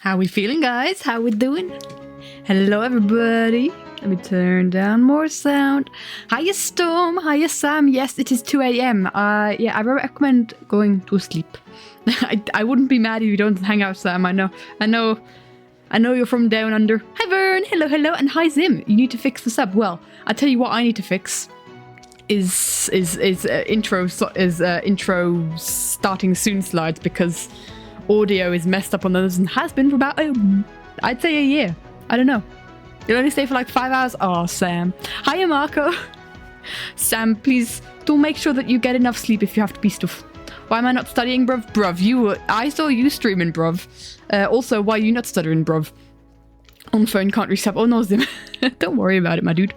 How we feeling, guys? How we doing? Hello, everybody. Let me turn down more sound. Hiya, Storm. Hiya, Sam. Yes, it is 2 a.m. Yeah, I recommend going to sleep. I wouldn't be mad if you don't hang out, Sam. I know you're from down under. Hi, Vern. Hello, hello. And hi, Zim. You need to fix this up. Well, I'll tell you what I need to fix. Is intro starting soon slides, because audio is messed up on those and has been for about I'd say a year. I don't know. It'll only stay for like 5 hours. Oh, Sam. Hiya, Marco. Sam, please do make sure that you get enough sleep if you have to be stuff. Why am I not studying, bruv? Bruv, I saw you streaming, bruv. Also, why are you not stuttering, bruv? On phone, can't reset. Oh no, Zim. Don't worry about it, my dude.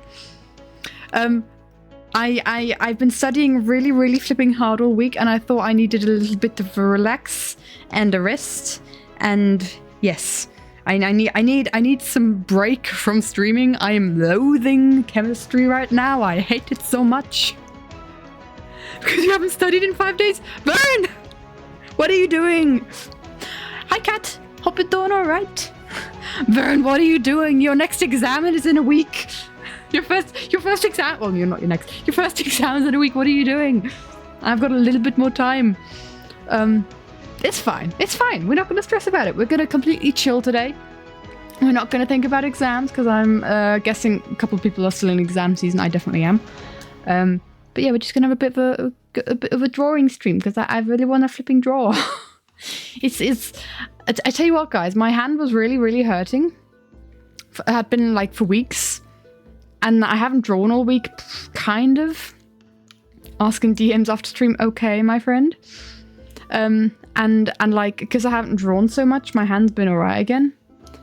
I've been studying really flipping hard all week, and I thought I needed a little bit of a relax and a rest. And yes, I need some break from streaming. I am loathing chemistry right now. I hate it so much. Because you haven't studied in 5 days. Vern! What are you doing? Hi, Kat. Hope you're doing alright. Vern, what are you doing? Your next exam is in a week. Your first exam. Well, you're not your next. Your first exam is in a week. What are you doing? I've got a little bit more time. It's fine. It's fine. We're not going to stress about it. We're going to completely chill today. We're not going to think about exams because I'm guessing a couple of people are still in exam season. I definitely am. But yeah, we're just going to have a bit of a drawing stream because I really want to flipping draw. I tell you what, guys, my hand was really, really hurting. It had been like for weeks. And I haven't drawn all week, kind of. Asking DMs after stream, okay, my friend. And like, because I haven't drawn so much, my hand's been alright again.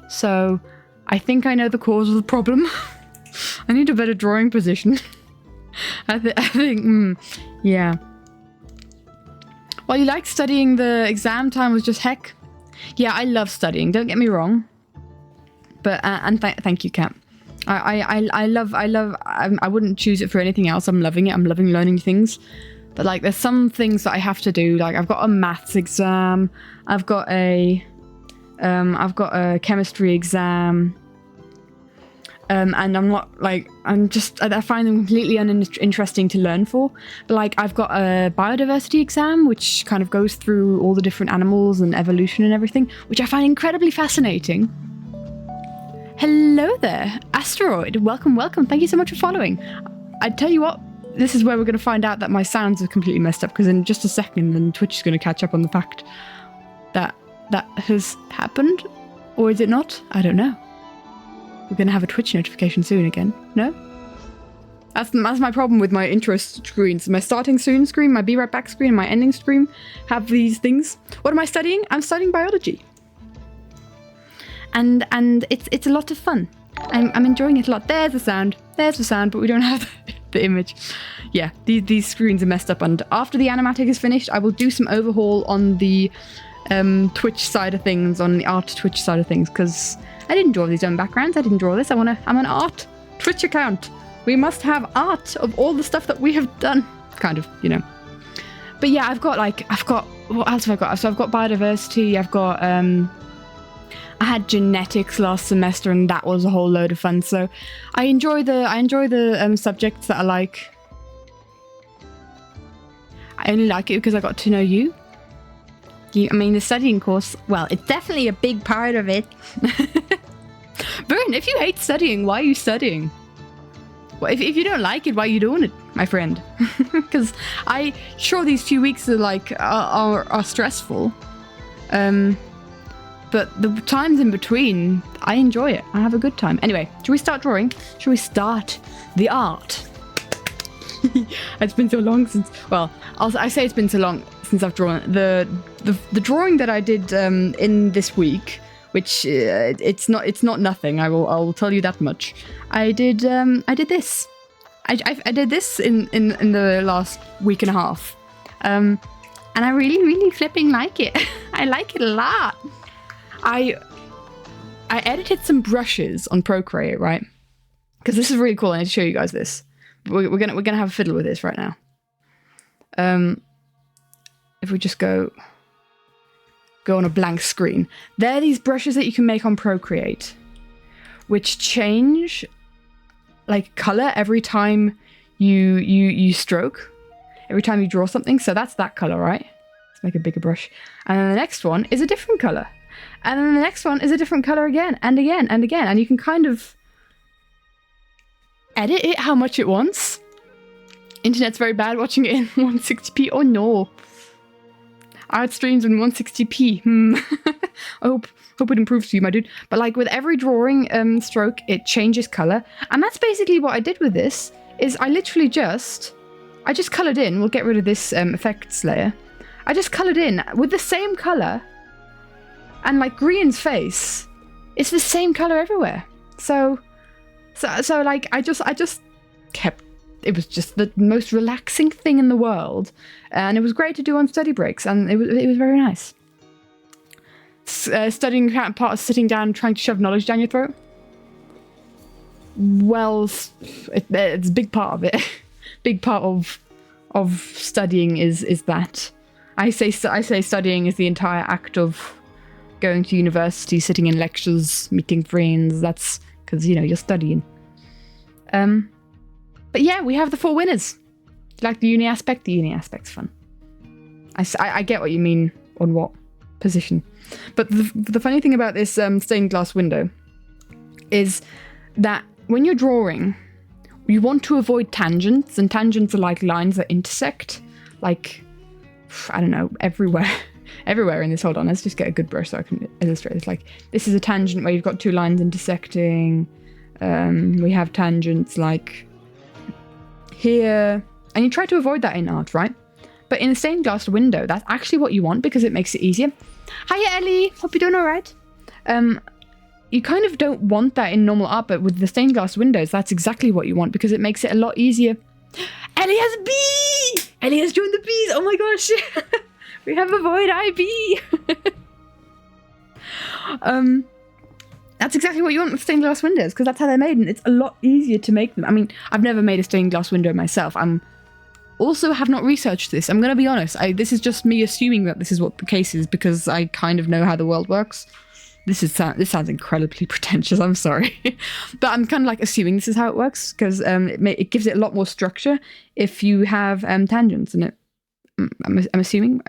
So, I think I know the cause of the problem. I need a better drawing position. I think, yeah. Well, you like studying, the exam time was just heck. Yeah, I love studying, don't get me wrong. But, thank you, Kat. I wouldn't choose it for anything else. I'm loving it. I'm loving learning things. But like, there's some things that I have to do. Like, I've got a maths exam. I've got a chemistry exam. And I'm not like, I find them completely uninteresting to learn for. But like, I've got a biodiversity exam, which kind of goes through all the different animals and evolution and everything, which I find incredibly fascinating. Hello there, Asteroid. Welcome, welcome. Thank you so much for following. I tell you what, this is where we're going to find out that my sounds are completely messed up, because in just a second, then Twitch is going to catch up on the fact that that has happened. Or is it not? I don't know. We're going to have a Twitch notification soon again. No? That's my problem with my intro screens. My starting soon screen, my be right back screen, and my ending screen have these things. What am I studying? I'm studying biology. And it's a lot of fun. I'm enjoying it a lot. There's the sound, but we don't have the image. Yeah, these screens are messed up, and after the animatic is finished, I will do some overhaul on the Twitch side of things, on the art Twitch side of things, because I didn't draw these own backgrounds. I didn't draw this. I'm an art Twitch account. We must have art of all the stuff that we have done, kind of, you know. But yeah, I've got what else have I got? So I've got biodiversity. I've got I had genetics last semester, and that was a whole load of fun. So I enjoy the subjects that I like. I only like it because I got to know you. I mean, the studying course, well, it's definitely a big part of it. Vern, if you hate studying, why are you studying? Well, if you don't like it, why are you doing it, my friend? Because sure, these few weeks are like are stressful. But the times in between, I enjoy it. I have a good time. Anyway, should we start drawing? Should we start the art? It's been so long since... Well, I say it's been so long since I've drawn. The drawing that I did in this week, which it's not nothing. I'll tell you that much. I did this. I did this in the last week and a half, and I really flipping like it. I like it a lot. I edited some brushes on Procreate, right? Because this is really cool. I need to show you guys this. We're gonna have a fiddle with this right now. If we just go on a blank screen, there are these brushes that you can make on Procreate, which change like color every time you stroke, every time you draw something. So that's that color, right? Let's make a bigger brush, and then the next one is a different color. And then the next one is a different color again, and again, and again. And you can kind of edit it how much it wants. Internet's very bad watching it in 160p. Oh no. Art streams in 160p. I hope it improves for you, my dude. But like with every drawing stroke, it changes color. And that's basically what I did with this, is I literally just colored in. We'll get rid of this effects layer. I just colored in with the same color. And like Grian's face, it's the same color everywhere. So like I just kept. It was just the most relaxing thing in the world, and it was great to do on study breaks, and it was very nice. Studying part of sitting down and trying to shove knowledge down your throat. Well, it's a big part of it. Big part of studying is that. I say studying is the entire act of going to university, sitting in lectures, meeting friends. That's because, you know, you're studying. But yeah, we have the 4 winners. Like the uni aspect? The uni aspect's fun. I get what you mean on what position. But the funny thing about this stained glass window is that when you're drawing, you want to avoid tangents, and tangents are like lines that intersect, like, I don't know, everywhere. Everywhere in this. Hold on, let's just get a good brush so I can illustrate this. Like, this is a tangent where you've got two lines intersecting. We have tangents like here, and you try to avoid that in art, right? But in a stained glass window, that's actually what you want because it makes it easier. Hiya, Ellie. Hope you're doing all right. You kind of don't want that in normal art, but with the stained glass windows, that's exactly what you want because it makes it a lot easier. Ellie has a bee! Ellie has joined the bees! Oh my gosh! We have a void IB! That's exactly what you want with stained glass windows because that's how they're made and it's a lot easier to make them. I mean, I've never made a stained glass window myself. Also have not researched this. I'm going to be honest. This is just me assuming that this is what the case is because I kind of know how the world works. This sounds incredibly pretentious. I'm sorry. But I'm kind of like assuming this is how it works because it gives it a lot more structure if you have tangents in it. I'm assuming.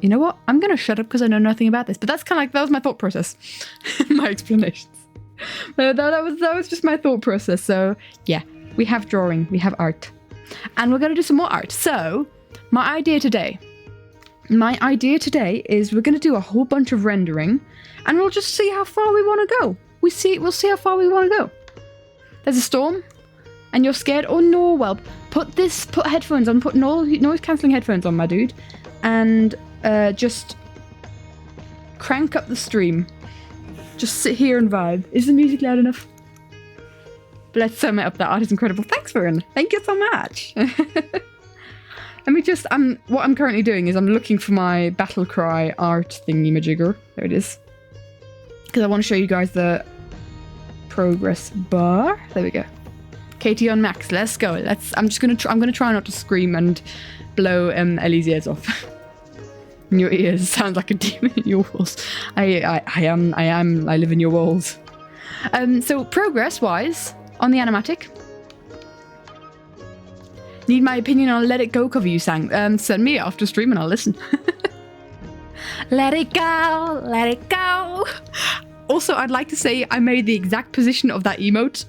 You know what? I'm going to shut up because I know nothing about this. But that's kind of like, that was my thought process. My explanations. That was just my thought process. So yeah, we have drawing, we have art. And we're going to do some more art. So my idea today is we're going to do a whole bunch of rendering and we'll just see how far we want to go. We'll see how far we want to go. There's a storm and you're scared. Oh no, well, put headphones on, put noise cancelling headphones on, my dude. And just crank up the stream. Just sit here and vibe. Is the music loud enough? Let's sum it up. That art is incredible. Thanks, Vern. Thank you so much. Let me just, what I'm currently doing is I'm looking for my battle cry art thingy-majigger. There it is. Because I want to show you guys the progress bar. There we go. Katie on max. Let's go. I'm gonna try not to scream and blow Ellie's ears off. In your ears sounds like a demon in your walls. I live in your walls. So progress wise on the animatic. Need my opinion on Let It Go cover you sang. Send me after stream and I'll listen. Let it go, let it go. Also, I'd like to say I made the exact position of that emote.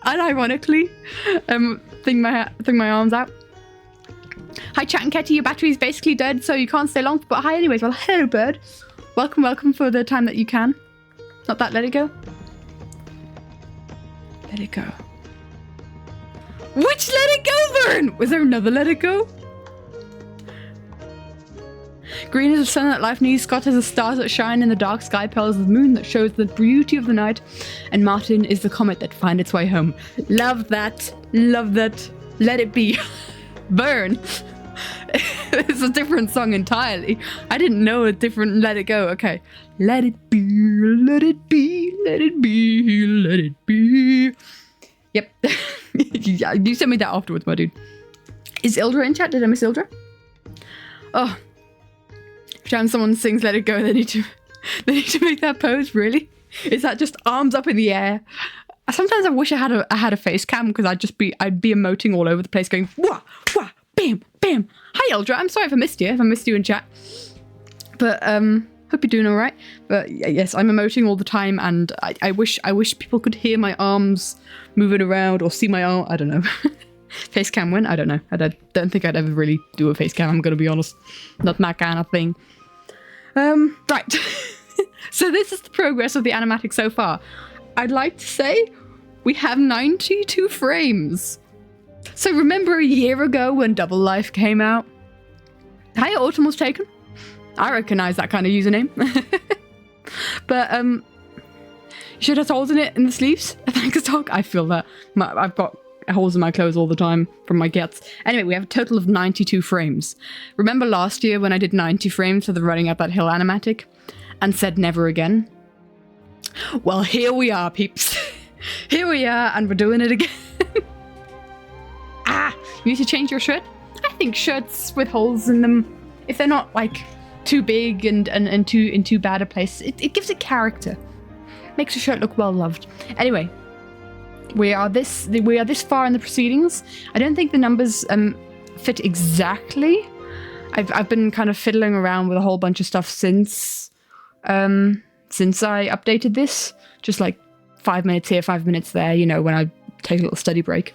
Unironically. Thing my arms out. Hi, Chat and Ketty, your battery's basically dead, so you can't stay long. But hi anyways. Well, hello, bird. Welcome for the time that you can. Not that, let it go. Let it go. Which let it go, Vern? Was there another let it go? Green is the sun that life needs, Scott is the stars that shine in the dark sky, Pearl is the moon that shows the beauty of the night, and Martin is the comet that finds its way home. Love that. Love that. Let it be. Burn. It's a different song entirely. I didn't know a different let it go. Okay. Let it be, let it be, let it be, let it be. Yep. Yeah, you sent me that afterwards, my dude. Is Ildra in chat? Did I miss Ildra? Oh. Every time someone sings Let It Go, they need to make that pose, really? Is that just arms up in the air? Sometimes I wish I had a face cam because I'd be emoting all over the place going wah wah bam bam. Hi Eldra, I'm sorry if I missed you in chat. But hope you're doing all right. But yes, I'm emoting all the time, and I wish people could hear my arms moving around or see my arm. I don't know. Face cam when? I don't know. I don't think I'd ever really do a face cam. I'm gonna be honest, not my kind of thing. Right. So this is the progress of the animatic so far. I'd like to say we have 92 frames. So remember a year ago when Double Life came out? Hi, Autumn was taken. I recognize that kind of username. But you should have holes in it in the sleeves. Thanks, Doc. I feel that. I've got holes in my clothes all the time from my guts. Anyway, we have a total of 92 frames. Remember last year when I did 90 frames for the Running Up That Hill animatic and said never again? Well, here we are, peeps. Here we are, and we're doing it again. You need to change your shirt? I think shirts with holes in them, if they're not like too big and in too bad a place, it gives it character. Makes a shirt look well loved. Anyway, we are this far in the proceedings. I don't think the numbers fit exactly. I've been kind of fiddling around with a whole bunch of stuff since since I updated this. Just like 5 minutes here, 5 minutes there, you know, when I take a little study break.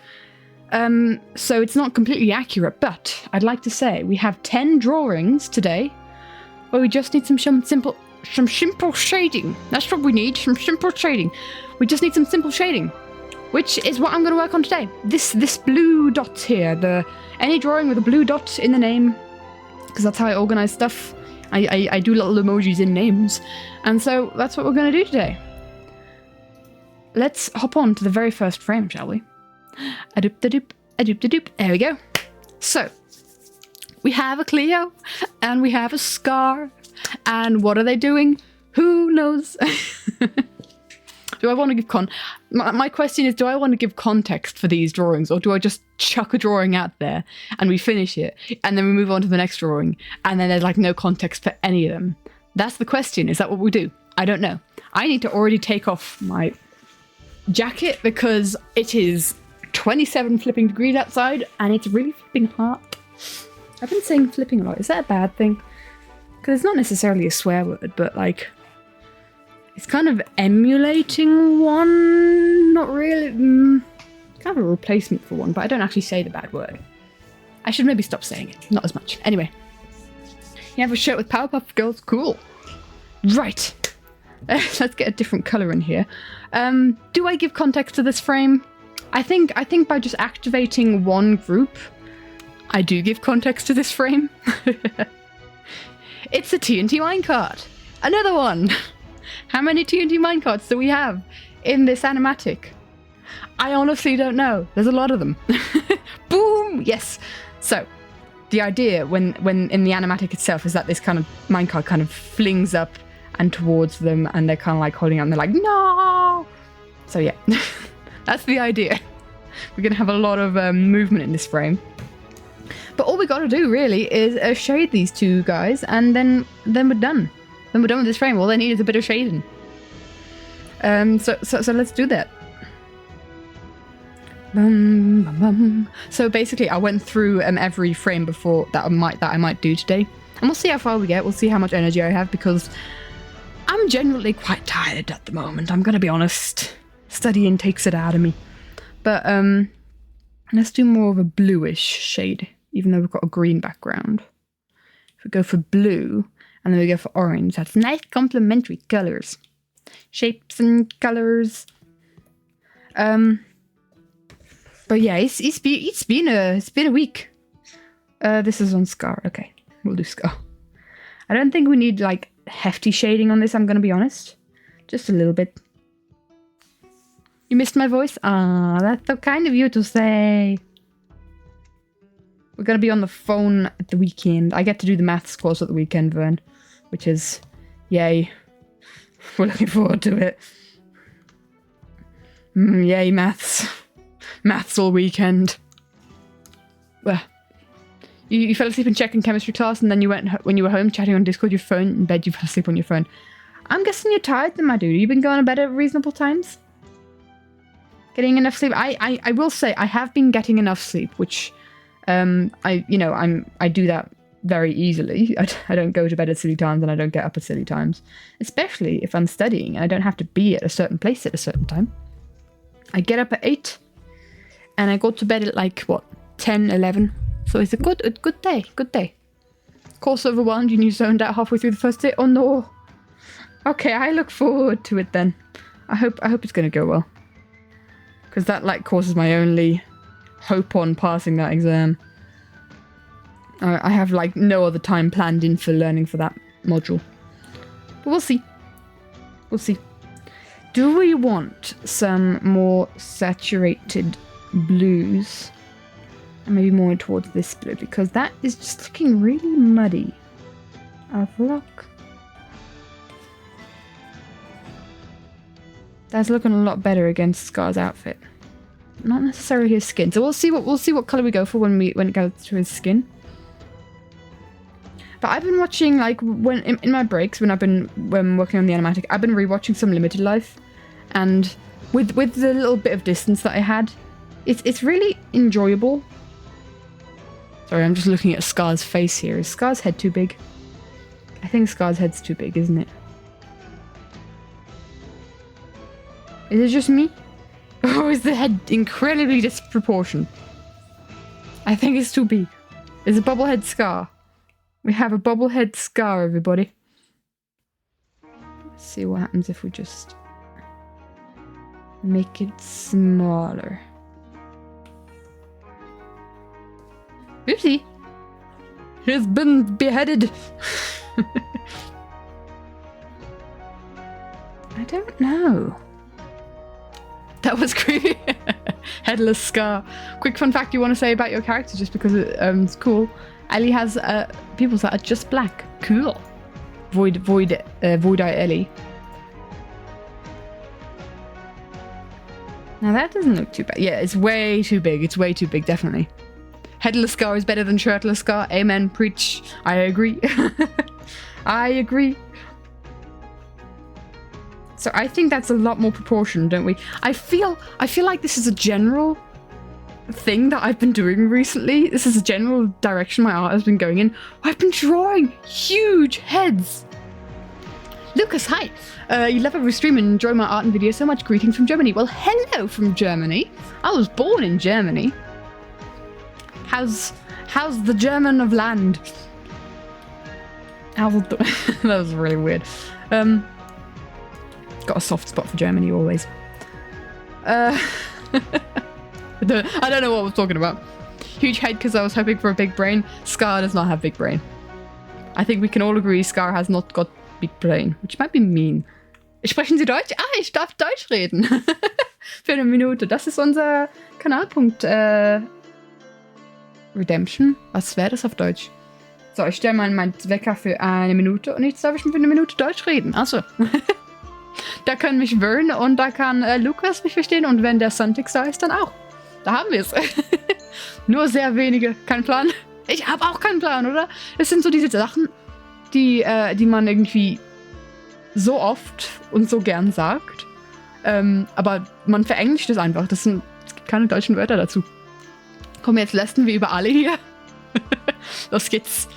So it's not completely accurate, but I'd like to say we have 10 drawings today, but we just need some simple shading. That's what we need, some simple shading. We just need some simple shading, which is what I'm going to work on today. This blue dot here, any drawing with a blue dot in the name, because that's how I organize stuff. I do little emojis in names, and so that's what we're going to do today. Let's hop on to the very first frame, shall we? A-doop-da-doop, a-doop-da-doop. There we go. So, we have a Cleo, and we have a Scar, and what are they doing? Who knows? Do I want to give my question is, do I want to give context for these drawings, or do I just chuck a drawing out there and we finish it and then we move on to the next drawing and then there's like no context for any of them? That's the question. Is that what we do? I don't know. I need to already take off my jacket because it is 27 flipping degrees outside and it's really flipping hot. I've been saying flipping a lot. Is that a bad thing? Because it's not necessarily a swear word, but like, it's kind of emulating one, not really, kind of a replacement for one, but I don't actually say the bad word. I should maybe stop saying it, not as much. Anyway, you have a shirt with Powerpuff Girls, cool. Right, let's get a different colour in here. Do I give context to this frame? I think by just activating one group, I do give context to this frame. It's a TNT minecart, another one. How many TNT minecarts do we have in this animatic? I honestly don't know. There's a lot of them. Boom! Yes. So, the idea when in the animatic itself is that this kind of minecart kind of flings up and towards them, and they're kind of like holding out and they're like, no! So yeah, that's the idea. We're going to have a lot of movement in this frame. But all we got to do really is shade these two guys, and then we're done. Then we're done with this frame. All they need is a bit of shading. So let's do that. Bum, bum, bum. So basically, I went through every frame before that I might do today, and we'll see how far we get. We'll see how much energy I have, because I'm generally quite tired at the moment. I'm gonna be honest. Studying takes it out of me. But let's do more of a bluish shade, even though we've got a green background. If we go for blue. And then we go for orange. That's nice complementary colors. Shapes and colors. But yeah, it's been a week. This is on Scar. Okay, we'll do Scar. I don't think we need like hefty shading on this, I'm gonna be honest. Just a little bit. You missed my voice? Ah, that's so kind of you to say. We're gonna be on the phone at the weekend. I get to do the maths course at the weekend, Vern. Which is, yay. We're looking forward to it. Yay, maths. Maths all weekend. Well, you fell asleep in Czech in chemistry class, and then you went, when you were home chatting on Discord, your phone, in bed you fell asleep on your phone. I'm guessing you're tired then, my dude. You've been going to bed at reasonable times? Getting enough sleep? I will say, I have been getting enough sleep, which, I do that very easily. I don't go to bed at silly times and I don't get up at silly times, especially if I'm studying and I don't have to be at a certain place at a certain time. I get up at 8 and I go to bed at like, 10, 11. So it's a good day. Course overwhelmed and you zoned out halfway through the first day. Oh no. Okay, I look forward to it then. I hope it's going to go well. Because that course is my only hope on passing that exam. I have no other time planned in for learning for that module. But we'll see. We'll see. Do we want some more saturated blues? And maybe more towards this blue, because that is just looking really muddy. Of luck. That's looking a lot better against Scar's outfit. Not necessarily his skin. So we'll see what colour we go for when it goes to his skin. But I've been watching, when in my breaks, when working on the animatic, I've been rewatching some Limited Life, and with the little bit of distance that I had, it's really enjoyable. Sorry, I'm just looking at Scar's face here. Is Scar's head too big? I think Scar's head's too big, isn't it? Is it just me? Or is the head incredibly disproportionate? I think it's too big. It's a bobblehead scar. We have a bobblehead scar, everybody. Let's see what happens if we just make it smaller. Oopsie. He's been beheaded. I don't know. That was creepy. Headless scar. Quick fun fact you want to say about your character just because it's cool. Ellie has people that are just black. Cool. Void Eye Ellie. Now that doesn't look too bad. Yeah, it's way too big. It's way too big, definitely. Headless scar is better than shirtless scar. Amen. Preach. I agree. I agree. So I think that's a lot more proportion, don't we? I feel like this is a general thing that I've been doing recently. This is a general direction my art has been going in. I've been drawing huge heads. Lucas, hi. You love every stream and enjoy my art and videos so much. Greetings from Germany. Well, hello from Germany. I was born in Germany. How's the German of land? That was really weird. Got a soft spot for Germany always. I don't know what I was talking about. Huge head because I was hoping for a big brain. Scar does not have big brain. I think we can all agree Scar has not got big brain, which might be mean. Sprechen Sie Deutsch? Ah, ich darf Deutsch reden. Für eine Minute. Das ist unser Kanalpunkt. Redemption? Was wäre das auf Deutsch? So, ich stelle mal meinen Wecker für eine Minute und jetzt darf ich für eine Minute Deutsch reden. Achso. Da können mich Vern und da kann Lukas mich verstehen und wenn der Suntix da ist, dann auch. Da haben wir es. Nur sehr wenige. Kein Plan. Ich habe auch keinen Plan, oder? Es sind so diese Sachen, die man irgendwie so oft und so gern sagt. Aber man verenglischt es einfach. Es gibt keine deutschen Wörter dazu. Komm, jetzt lästern wir über alle hier. Los geht's.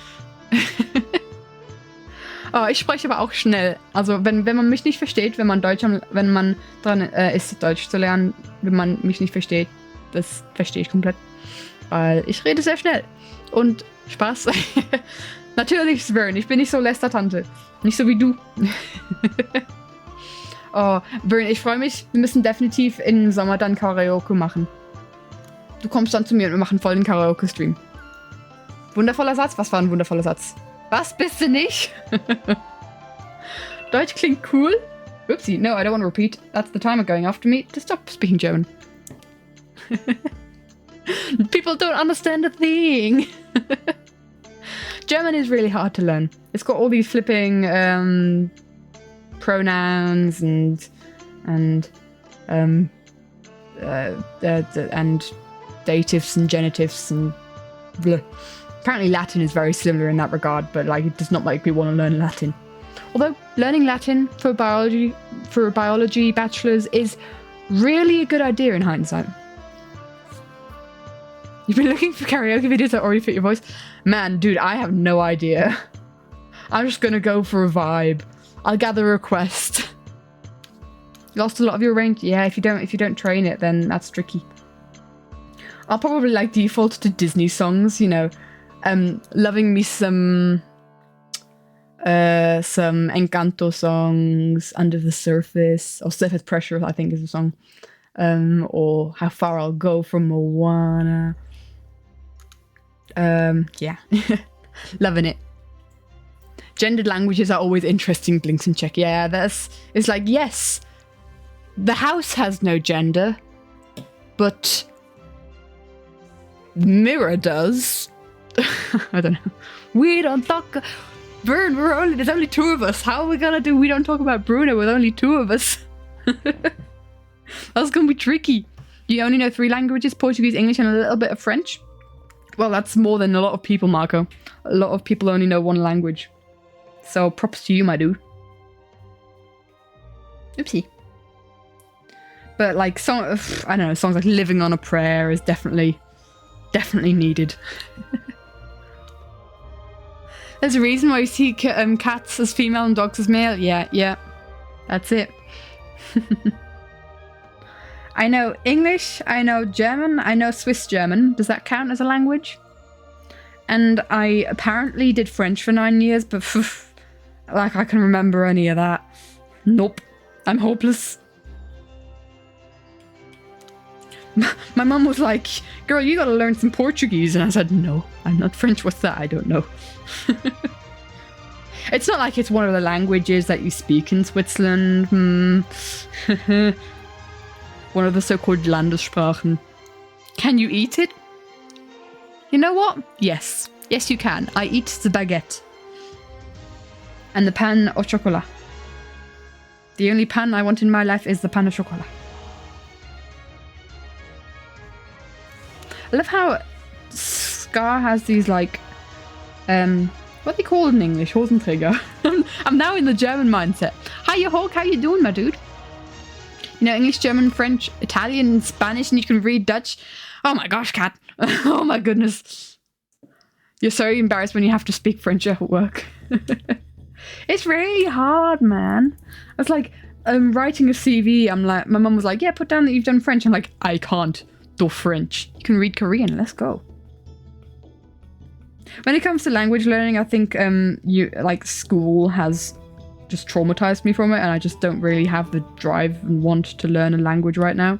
Oh, ich spreche aber auch schnell. Also wenn man mich nicht versteht, wenn man dran ist, Deutsch zu lernen, wenn man mich nicht versteht, das verstehe ich komplett. Weil ich rede sehr schnell. Und Spaß. Natürlich, Svern, ich bin nicht so Lästertante. Nicht so wie du. Oh, Vern, ich freue mich. Wir müssen definitiv im Sommer dann Karaoke machen. Du kommst dann zu mir und wir machen voll den Karaoke-Stream. Wundervoller Satz? Was war ein wundervoller Satz? Was, bist du nicht? Deutsch klingt cool. Oopsie, no, I don't want to repeat. That's the timer going after me to stop speaking German. People don't understand a thing. German is really hard to learn. It's got all these flipping pronouns and datives and genitives and blah. Apparently Latin is very similar in that regard, but like it does not make me want to learn Latin. Although learning Latin for a biology bachelor's is really a good idea in hindsight. You've been looking for karaoke videos that already fit your voice? Man, dude, I have no idea. I'm just gonna go for a vibe. I'll gather a request. Lost a lot of your range? Yeah, if you don't train it, then that's tricky. I'll probably like default to Disney songs, you know. Loving me some Encanto songs, Under the Surface, or Surface Pressure, I think is the song. Or How Far I'll Go from Moana. Yeah. Loving it. Gendered languages are always interesting, Blinks and Check. Yeah, it's like, yes, the house has no gender, but Mirror does. I don't know. We don't talk. Vern, there's only two of us. How are we gonna do? We don't talk about Bruno with only two of us. That's gonna be tricky. You only know 3 languages: Portuguese, English, and a little bit of French. Well, that's more than a lot of people, Marco. A lot of people only know 1 language. So props to you, my dude. Oopsie. But like, I don't know, songs like "Living on a Prayer" is definitely needed. There's a reason why you see cats as female and dogs as male. Yeah, that's it. I know English, I know German, I know Swiss German. Does that count as a language? And I apparently did French for 9 years, but like I can remember any of that. Nope. I'm hopeless. My mum was like, girl, you gotta learn some Portuguese. And I said, no, I'm not French. What's that? I don't know. It's not like it's one of the languages that you speak in Switzerland. One of the so-called Landessprachen. Can you eat it? You know what? Yes. Yes, you can. I eat the baguette. And the pain au chocolat. The only pain I want in my life is the pain au chocolat. I love how Scar has these, like, what are they called in English? Hosenträger. I'm now in the German mindset. Hiya, Hulk. How you doing, my dude? You know, English, German, French, Italian, Spanish, and you can read Dutch. Oh my gosh, Kat. Oh my goodness. You're so embarrassed when you have to speak French at work. It's really hard, man. I was like, writing a CV, I'm like, my mum was like, yeah, put down that you've done French. I'm like, I can't do French. You can read Korean. Let's go. When it comes to language learning, I think school has just traumatized me from it, and I just don't really have the drive and want to learn a language right now.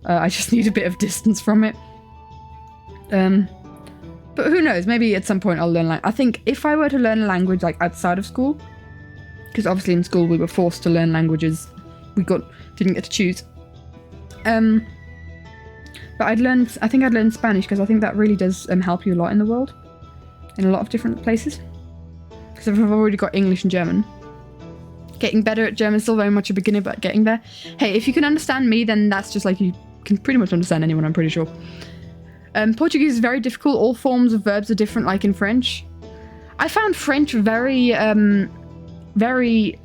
I just need a bit of distance from it. But who knows? Maybe at some point I'll learn. I think if I were to learn a language like outside of school, because obviously in school we were forced to learn languages, didn't get to choose. But I think I'd learn Spanish, because I think that really does help you a lot in the world. In a lot of different places. Because I've already got English and German. Getting better at German is still very much a beginner, but getting there. Hey, if you can understand me, then that's just like you can pretty much understand anyone, I'm pretty sure. Portuguese is very difficult. All forms of verbs are different, like in French. I found French very, very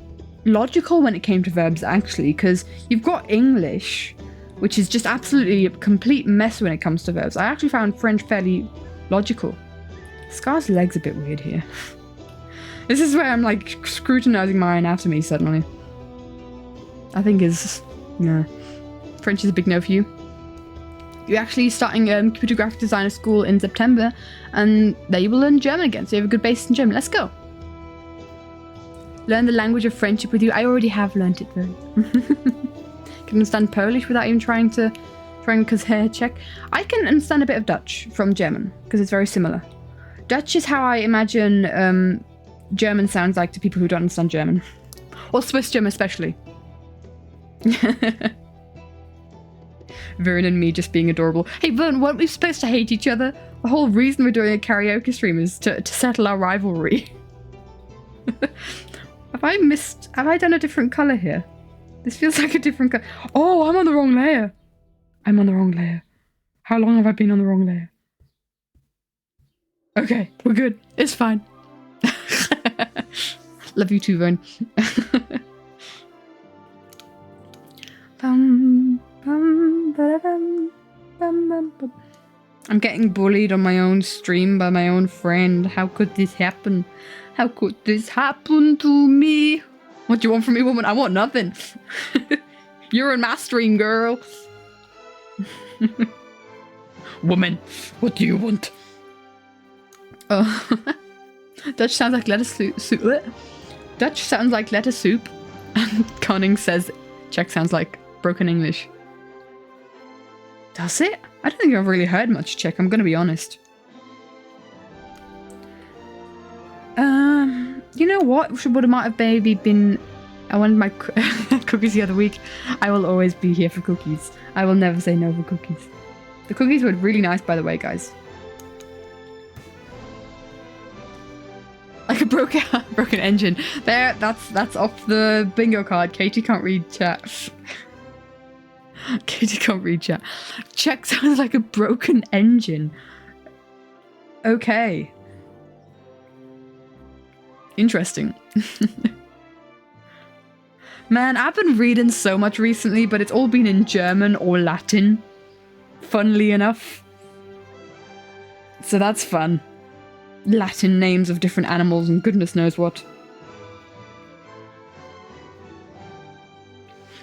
logical when it came to verbs, actually, because you've got English, which is just absolutely a complete mess when it comes to verbs. I actually found French fairly logical. Scar's leg's a bit weird here. This is where I'm like scrutinizing my anatomy suddenly. I think French is a big no for you. You're actually starting computer graphic designer school in September, and there you will learn German again, so you have a good basis in German. Let's go. Learn the language of friendship with you. I already have learned it though. Can understand Polish without even trying check. I can understand a bit of Dutch from German, because it's very similar. Dutch is how I imagine German sounds like to people who don't understand German. Or Swiss German especially. Vern and me just being adorable. Hey Vern, weren't we supposed to hate each other? The whole reason we're doing a karaoke stream is to settle our rivalry. Have I done a different colour here? This feels like a different colour. Oh, I'm on the wrong layer. I'm on the wrong layer. How long have I been on the wrong layer? Okay, we're good. It's fine. Love you too, Vern. I'm getting bullied on my own stream by my own friend. How could this happen? How could this happen to me? What do you want from me, woman? I want nothing. You're in my stream, girl. Woman, what do you want? Oh. Dutch sounds like lettuce soup. Dutch sounds like lettuce soup. And Conning says Czech sounds like broken English. Does it? I don't think I've really heard much Czech, I'm gonna be honest. You know what? What might have maybe been... I wanted my cookies the other week. I will always be here for cookies. I will never say no for cookies. The cookies were really nice, by the way, guys. Like a broken engine. There, that's off the bingo card. Katie can't read chat. Katie can't read chat. Czech sounds like a broken engine. Okay. Interesting. Man, I've been reading so much recently, but it's all been in German or Latin. Funnily enough. So that's fun. Latin names of different animals and goodness knows what.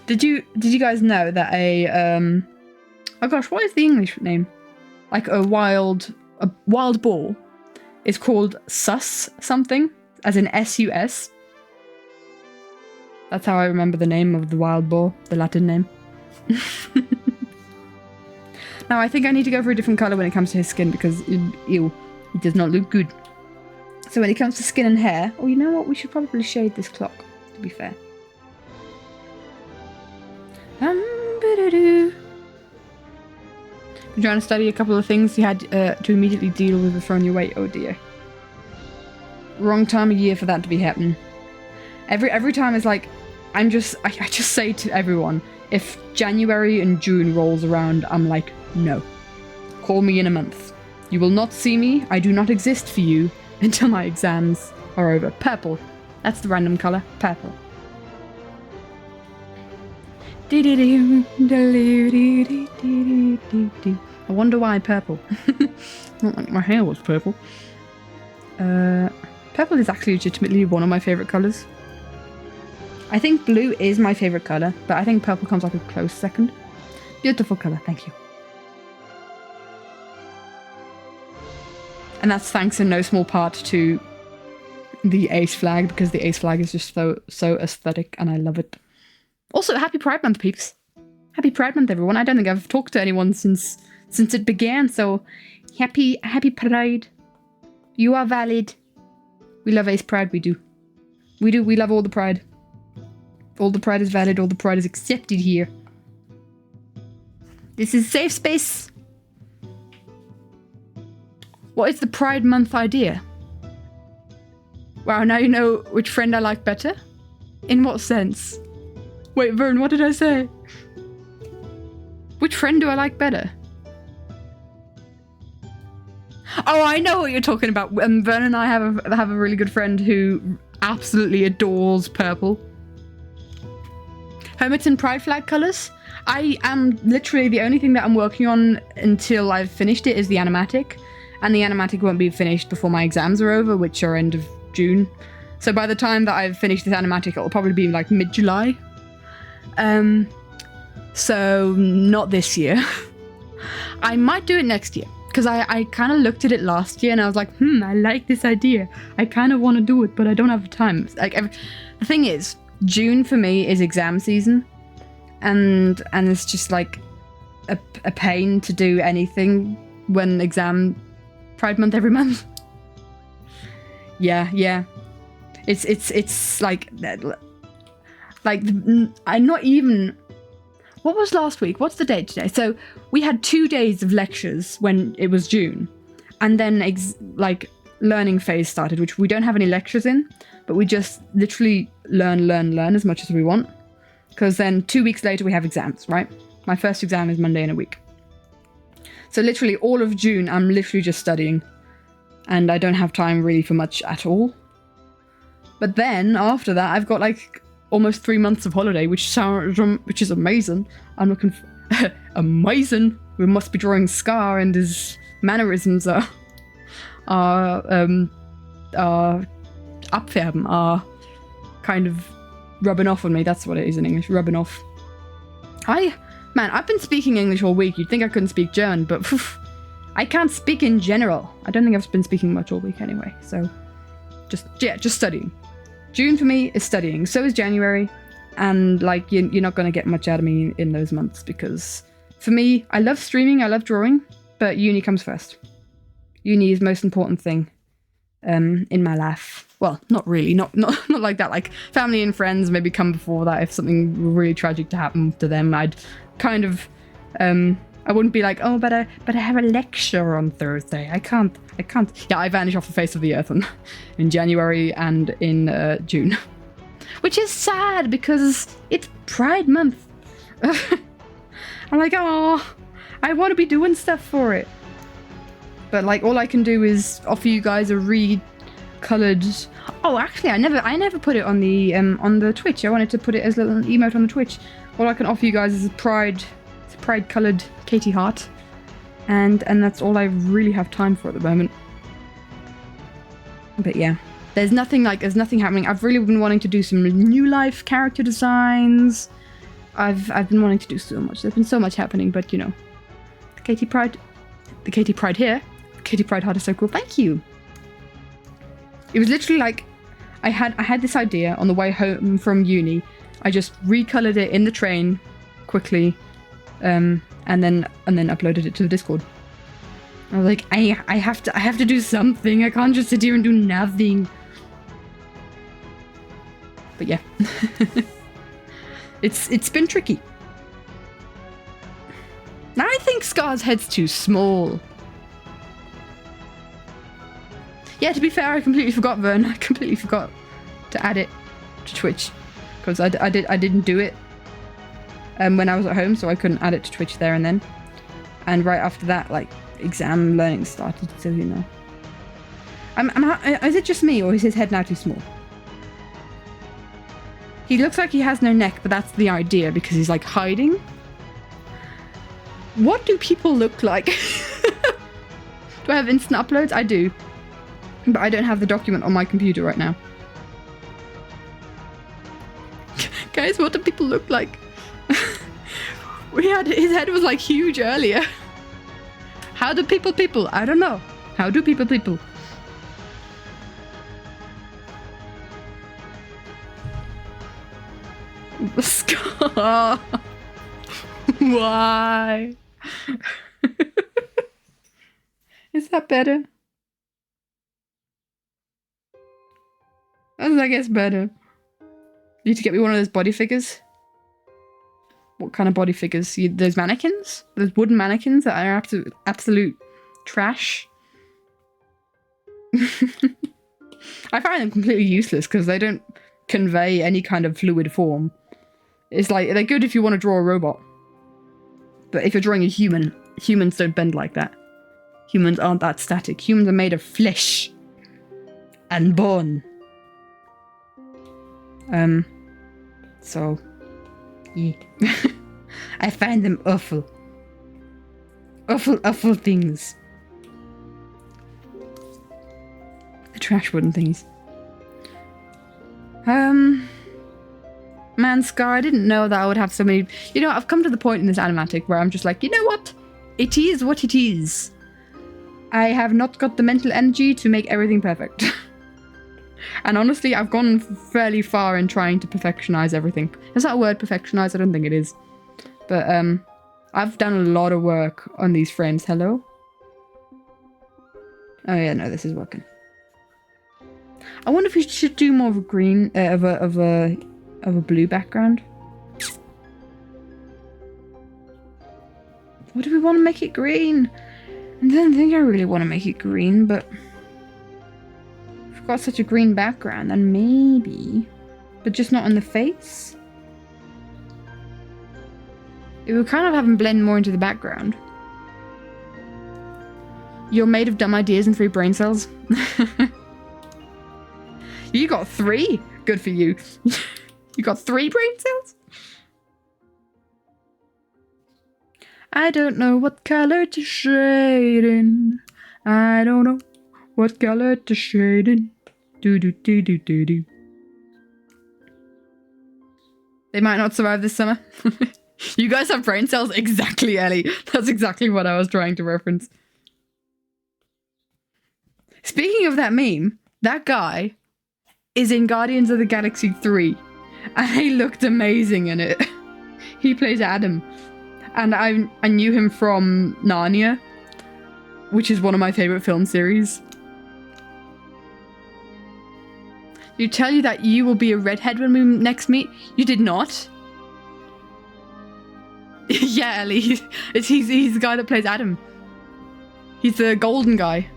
Did you guys know that oh gosh, what is the English name? Like a wild boar is called sus something, as in S-U-S. That's how I remember the name of the wild boar, the Latin name. Now I think I need to go for a different colour when it comes to his skin because, ew, it does not look good. So when it comes to skin and hair, oh, you know what? We should probably shade this clock, to be fair. I'm trying to study a couple of things you had to immediately deal with throwing your weight. Oh dear. Wrong time of year for that to be happening. Every time it's like, I just say to everyone, if January and June rolls around, I'm like, no. Call me in a month. You will not see me. I do not exist for you until my exams are over. Purple. That's the random colour. Purple. I wonder why purple. Not like my hair was purple. Purple is actually legitimately one of my favourite colours. I think blue is my favourite colour, but I think purple comes like a close second. Beautiful colour, thank you. And that's thanks in no small part to the ace flag, because the ace flag is just so aesthetic and I love it. Also, happy Pride Month, peeps. Happy Pride Month, everyone. I don't think I've talked to anyone since it began, so happy Pride. You are valid. We love Ace Pride, we do. We do, we love all the pride. All the pride is valid, all the pride is accepted here. This is safe space. What is the Pride Month idea? Wow, now you know which friend I like better? In what sense? Wait, Vern, what did I say? Which friend do I like better? Oh, I know what you're talking about. Vern and I have a really good friend who absolutely adores purple. Hermits and Pride flag colours. I am literally the only thing that I'm working on until I've finished it is the animatic. And the animatic won't be finished before my exams are over, which are end of June. So by the time that I've finished this animatic, it'll probably be like mid-July. So not this year. I might do it next year. Because I kind of looked at it last year and I was like, I like this idea. I kind of want to do it, but I don't have the time. Like, the thing is, June for me is exam season. And it's just like a pain to do anything when exam Pride Month every month. Yeah. It's like I'm not even. What was last week? What's the date today? So we had 2 days of lectures when it was June, and then learning phase started, which we don't have any lectures in, but we just literally learn as much as we want. Because then 2 weeks later we have exams, right? My first exam is Monday in a week. So literally all of June I'm literally just studying, and I don't have time really for much at all. But then after that I've got like almost 3 months of holiday, which is amazing. I'm looking for amazing. We must be drawing Scar, and his mannerisms are abfärben, are kind of rubbing off on me. That's what it is in English, rubbing off. I've been speaking English all week. You'd think I couldn't speak German, but I can't speak in general. I don't think I've been speaking much all week anyway. So just studying. June for me is studying, so is January, and like you're not going to get much out of me in those months, because for me, I love streaming, I love drawing, but uni comes first. Uni is the most important thing in my life. Well, not really, not like that. Like family and friends maybe come before that. If something really tragic to happen to them, I'd kind of I wouldn't be like, oh, but I have a lecture on Thursday. I can't. Yeah, I vanish off the face of the earth in January and in June. Which is sad because it's Pride Month. I'm like, oh, I want to be doing stuff for it. But like, all I can do is offer you guys a re-coloured. Oh, actually, I never put it on the Twitch. I wanted to put it as a little emote on the Twitch. All I can offer you guys is a pride-coloured Katie heart, and that's all I really have time for at the moment. But yeah, there's nothing happening. I've really been wanting to do some new life character designs. I've been wanting to do so much. There's been so much happening, but you know, the Katie Pride here, the Katie Pride heart is so cool. Thank you. It was literally like I had this idea on the way home from uni. I just recolored it in the train quickly, and then uploaded it to the Discord. I was like, I have to do something. I can't just sit here and do nothing. But yeah. It's been tricky. Now I think Scar's head's too small. Yeah, to be fair, I completely forgot, Vern. I completely forgot to add it to Twitch. Because I didn't do it when I was at home, so I couldn't add it to Twitch there and then. And right after that, like, exam learning started, so you know. Is it just me, or is his head now too small? He looks like he has no neck, but that's the idea, because he's like hiding. What do people look like? Do I have instant uploads? I do. But I don't have the document on my computer right now. Guys, what do people look like? His head was like huge earlier. How do people? I don't know. How do people? Scar. Why? Is that better? I guess better. Need to get me one of those body figures. What kind of body figures? Those mannequins? Those wooden mannequins that are absolute trash. I find them completely useless because they don't convey any kind of fluid form. It's like, they're good if you want to draw a robot. But if you're drawing a human, humans don't bend like that. Humans aren't that static. Humans are made of flesh and bone. So, yeah. I find them awful. Awful things. The trash wooden things. Man, Scar, I didn't know that I would have so many... You know, I've come to the point in this animatic where I'm just like, you know what? It is what it is. I have not got the mental energy to make everything perfect. And honestly, I've gone fairly far in trying to perfectionize everything. Is that a word, perfectionize? I don't think it is. But, I've done a lot of work on these frames. Hello? Oh yeah, no, this is working. I wonder if we should do more of a green, of a blue background. What do we want to make it green? I don't think I really want to make it green, but if we've got such a green background, then maybe, but just not on the face. It would kind of have him blend more into the background. You're made of dumb ideas and 3 brain cells. You got 3? Good for you. You got 3 brain cells? I don't know what color to shade in. I don't know what color to shade in. Do. They might not survive this summer. You guys have brain cells? Exactly, Ellie. That's exactly what I was trying to reference. Speaking of that meme, that guy is in Guardians of the Galaxy 3. And he looked amazing in it. He plays Adam. And I knew him from Narnia, which is one of my favorite film series. You tell you that you will be a redhead when we next meet? You did not? Yeah, Ellie. He's the guy that plays Adam. He's the golden guy.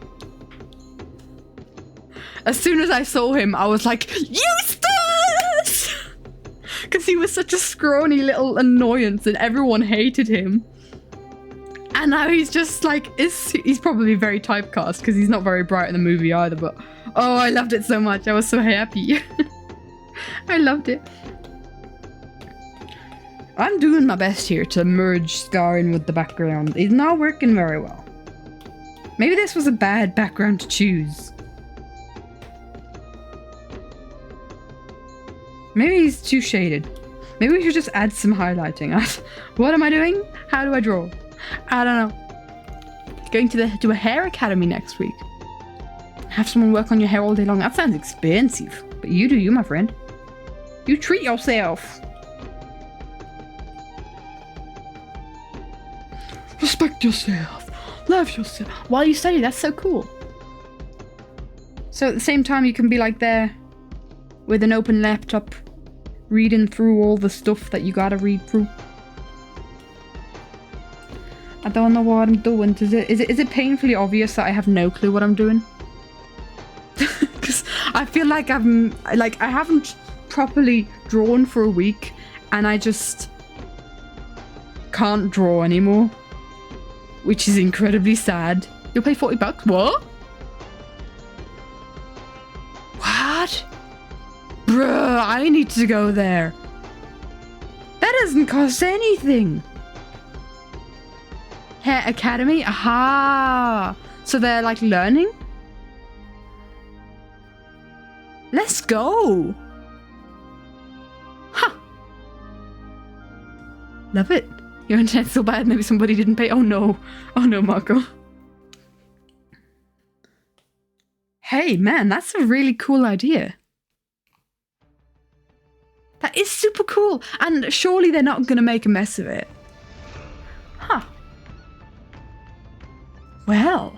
As soon as I saw him, I was like, Eustace! Because he was such a scrawny little annoyance and everyone hated him. And now he's just like, he's probably very typecast because he's not very bright in the movie either, but oh, I loved it so much. I was so happy. I loved it. I'm doing my best here to merge Scar in with the background. It's not working very well. Maybe this was a bad background to choose. Maybe he's too shaded. Maybe we should just add some highlighting. What am I doing? How do I draw? I don't know. Going to a hair academy next week. Have someone work on your hair all day long. That sounds expensive. But you do you, my friend. You treat yourself. Respect yourself. Love yourself. While you study, that's so cool. So at the same time, you can be like there with an open laptop, reading through all the stuff that you gotta read through. I don't know what I'm doing. Is it painfully obvious that I have no clue what I'm doing? Because I feel like I haven't properly drawn for a week, and I just can't draw anymore, which is incredibly sad. You'll pay $40? What? What? Bruh, I need to go there. That doesn't cost anything. Hair Academy? Aha! So they're like learning? Let's go! Huh. Love it. Your internet's so bad, maybe somebody didn't pay. Oh no. Oh no, Marco. Hey, man, that's a really cool idea. That is super cool. And surely they're not going to make a mess of it. Huh. Well,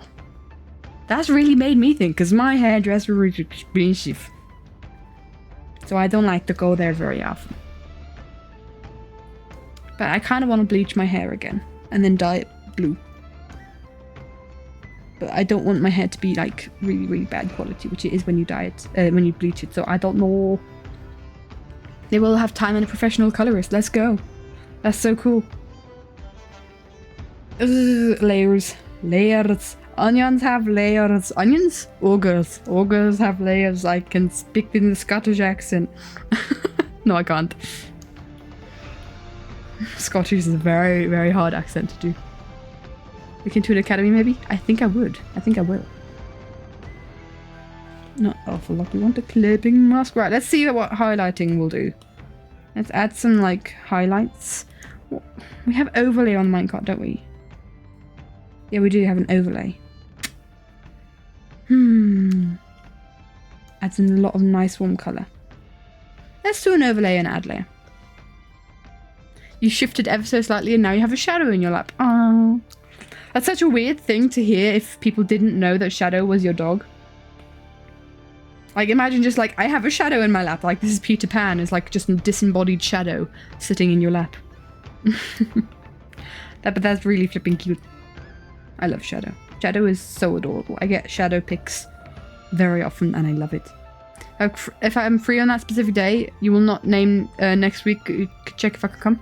that's really made me think, because my hairdresser is expensive. So I don't like to go there very often. But I kind of want to bleach my hair again and then dye it blue. But I don't want my hair to be like really, really bad quality, which it is when you dye it, when you bleach it. So I don't know. They will have time and a professional colorist. Let's go. That's so cool. Ugh, layers. Layers. Onions have layers. Onions? Ogres. Ogres have layers. I can speak in the Scottish accent. No, I can't. Scottish is a very, very hard accent to do. Look into an academy, maybe? I think I would. I think I will. Not awful lot. We want a clipping mask. Right, let's see what highlighting will do. Let's add some, like, highlights. We have overlay on the minecart, don't we? Yeah, we do have an overlay. Adds in a lot of nice warm colour. Let's do an overlay and add layer. You shifted ever so slightly and now you have a shadow in your lap. Oh, that's such a weird thing to hear if people didn't know that Shadow was your dog. Like, imagine just like, I have a shadow in my lap. Like, this is Peter Pan. It's like just a disembodied shadow sitting in your lap. But that's really flipping cute. I love Shadow. Shadow is so adorable. I get Shadow pics very often and I love it. If I'm free on that specific day, you will not name next week. You could check if I could come.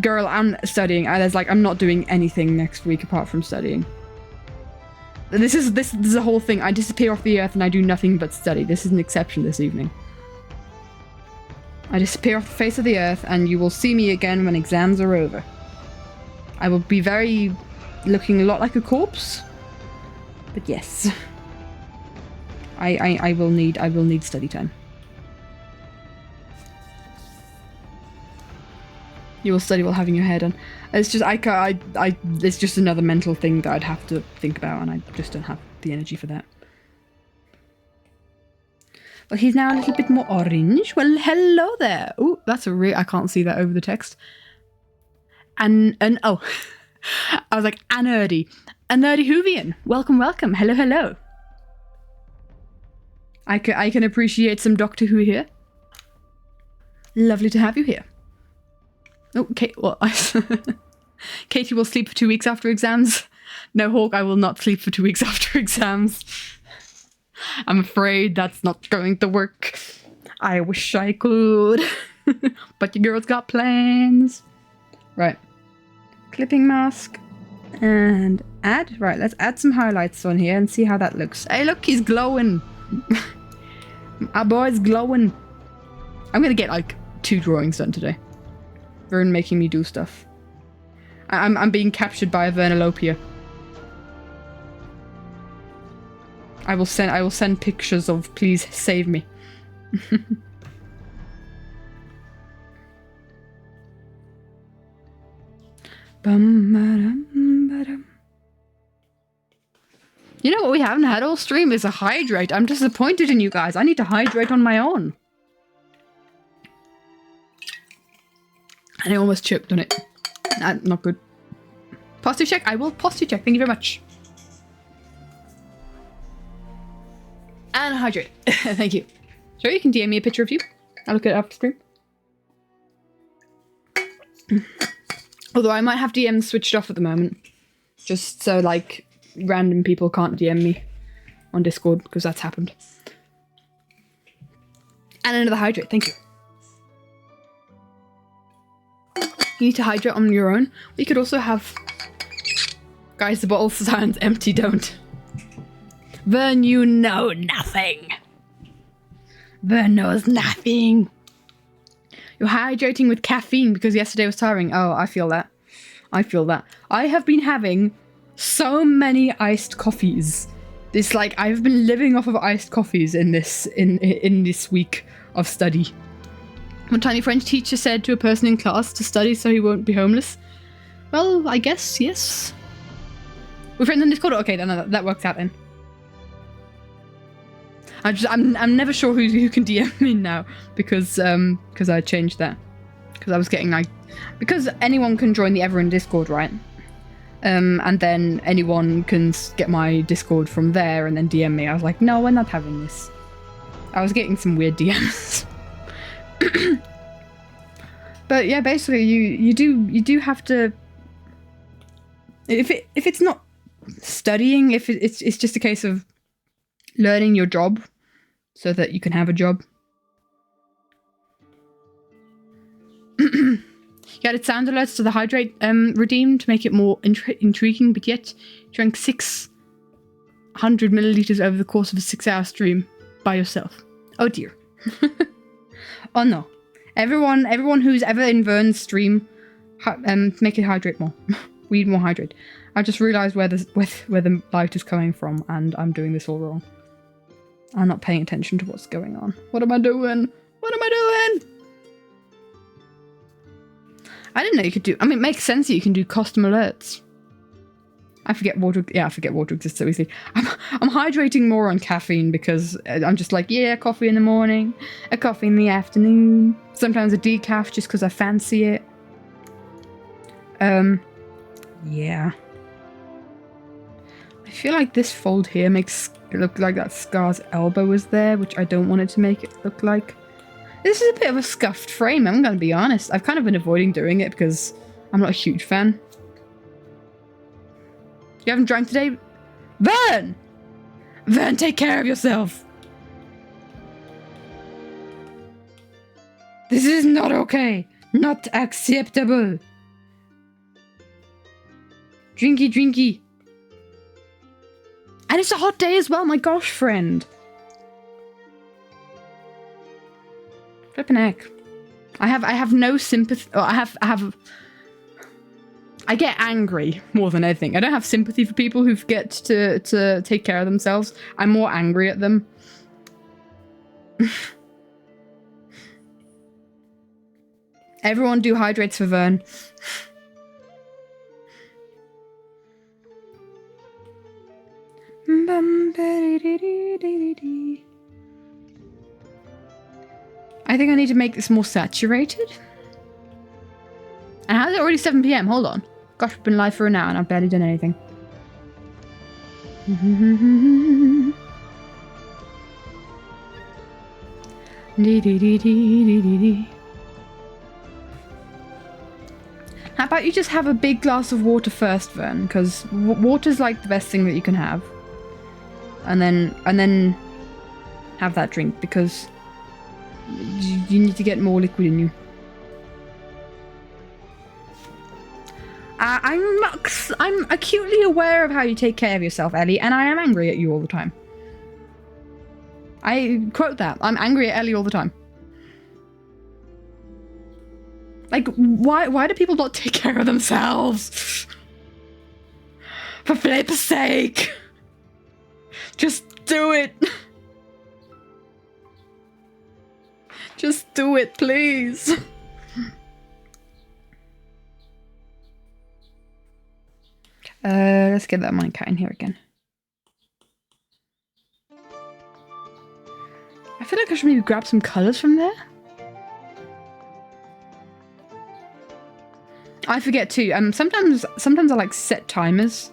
Girl, I'm studying. I'm not doing anything next week apart from studying. This is a whole thing. I disappear off the earth and I do nothing but study. This is an exception this evening. I disappear off the face of the earth and you will see me again when exams are over. I will be looking a lot like a corpse. But yes. I will need study time. You will study while having your hair done. It's just it's just another mental thing that I'd have to think about, and I just don't have the energy for that. Well, he's now a little bit more orange. Well, hello there. Oh, that's I can't see that over the text. And oh, I was like, a nerdy Whovian. Welcome, welcome. Hello, hello. I can appreciate some Doctor Who here. Lovely to have you here. Okay, well, Katie will sleep for 2 weeks after exams. No, Hawk, I will not sleep for 2 weeks after exams. I'm afraid that's not going to work. I wish I could. But your girl's got plans. Right. Clipping mask. And add. Right, let's add some highlights on here and see how that looks. Hey, look, he's glowing. Our boy's glowing. I'm going to get, like, 2 drawings done today. Vern making me do stuff. I'm being captured by a Vernalopia. I will send pictures of please save me. Bum-ba-dum-ba-dum. You know what we haven't had all stream is a hydrate. I'm disappointed in you guys. I need to hydrate on my own. And I almost choked on it. Not good. Posture check? I will posture check. Thank you very much. And hydrate. Thank you. Sure, you can DM me a picture of you. I'll look at it after stream. Although I might have DMs switched off at the moment. Just so, like, random people can't DM me on Discord, because that's happened. And another hydrate. Thank you. You need to hydrate on your own. We could also have... Guys, the bottle sounds empty, don't. Vern, you know nothing. Vern knows nothing. You're hydrating with caffeine because yesterday was tiring. Oh, I feel that. I feel that. I have been having so many iced coffees. This, like, I've been living off of iced coffees in this week of study. One tiny French teacher said to a person in class to study so he won't be homeless. Well, I guess, yes. We're friends on Discord? Okay, then that works out then. I'm never sure who can DM me now because I changed that. Because I was getting like... Because anyone can join the Everyone Discord, right? And then anyone can get my Discord from there and then DM me. I was like, no, we're not having this. I was getting some weird DMs. But yeah, basically you do have to... If it's not studying, if it's just a case of learning your job so that you can have a job. You added sound alerts to the hydrate redeem to make it more intriguing, but yet drank 600 milliliters over the course of a 6-hour stream by yourself. Oh dear. Oh no. Everyone who's ever in Vern's stream, make it hydrate more. We need more hydrate. I just realised where the light is coming from, and I'm doing this all wrong. I'm not paying attention to what's going on. What am I doing? What am I doing? I didn't know you could do... I mean, it makes sense that you can do custom alerts. I forget water... Yeah, I forget water exists so easily. I'm hydrating more on caffeine because I'm just like, yeah, coffee in the morning, a coffee in the afternoon, sometimes a decaf just because I fancy it. Yeah. I feel like this fold here makes it look like that Scar's elbow was there, which I don't want it to make it look like. This is a bit of a scuffed frame, I'm gonna be honest. I've kind of been avoiding doing it because I'm not a huge fan. You haven't drank today? Vern! Vern, take care of yourself! This is not okay. Not acceptable. Drinky, drinky. And it's a hot day as well, my gosh, friend. Flippin' heck. I have no sympathy. Or I get angry more than anything. I don't have sympathy for people who forget to take care of themselves. I'm more angry at them. Everyone do hydrates for Vern. I think I need to make this more saturated. And how's it already 7 PM? Hold on. Gosh, we've been live for an hour and I've barely done anything. How about you just have a big glass of water first, Vern? Because water's like the best thing that you can have. And then have that drink because you need to get more liquid in you. I'm acutely aware of how you take care of yourself, Ellie, and I am angry at you all the time. I quote that. I'm angry at Ellie all the time. Like, why do people not take care of themselves? For flip's sake! Just do it! Just do it, please! Let's get that minecat in here again. I feel like I should maybe grab some colors from there. I forget too. Sometimes I like set timers.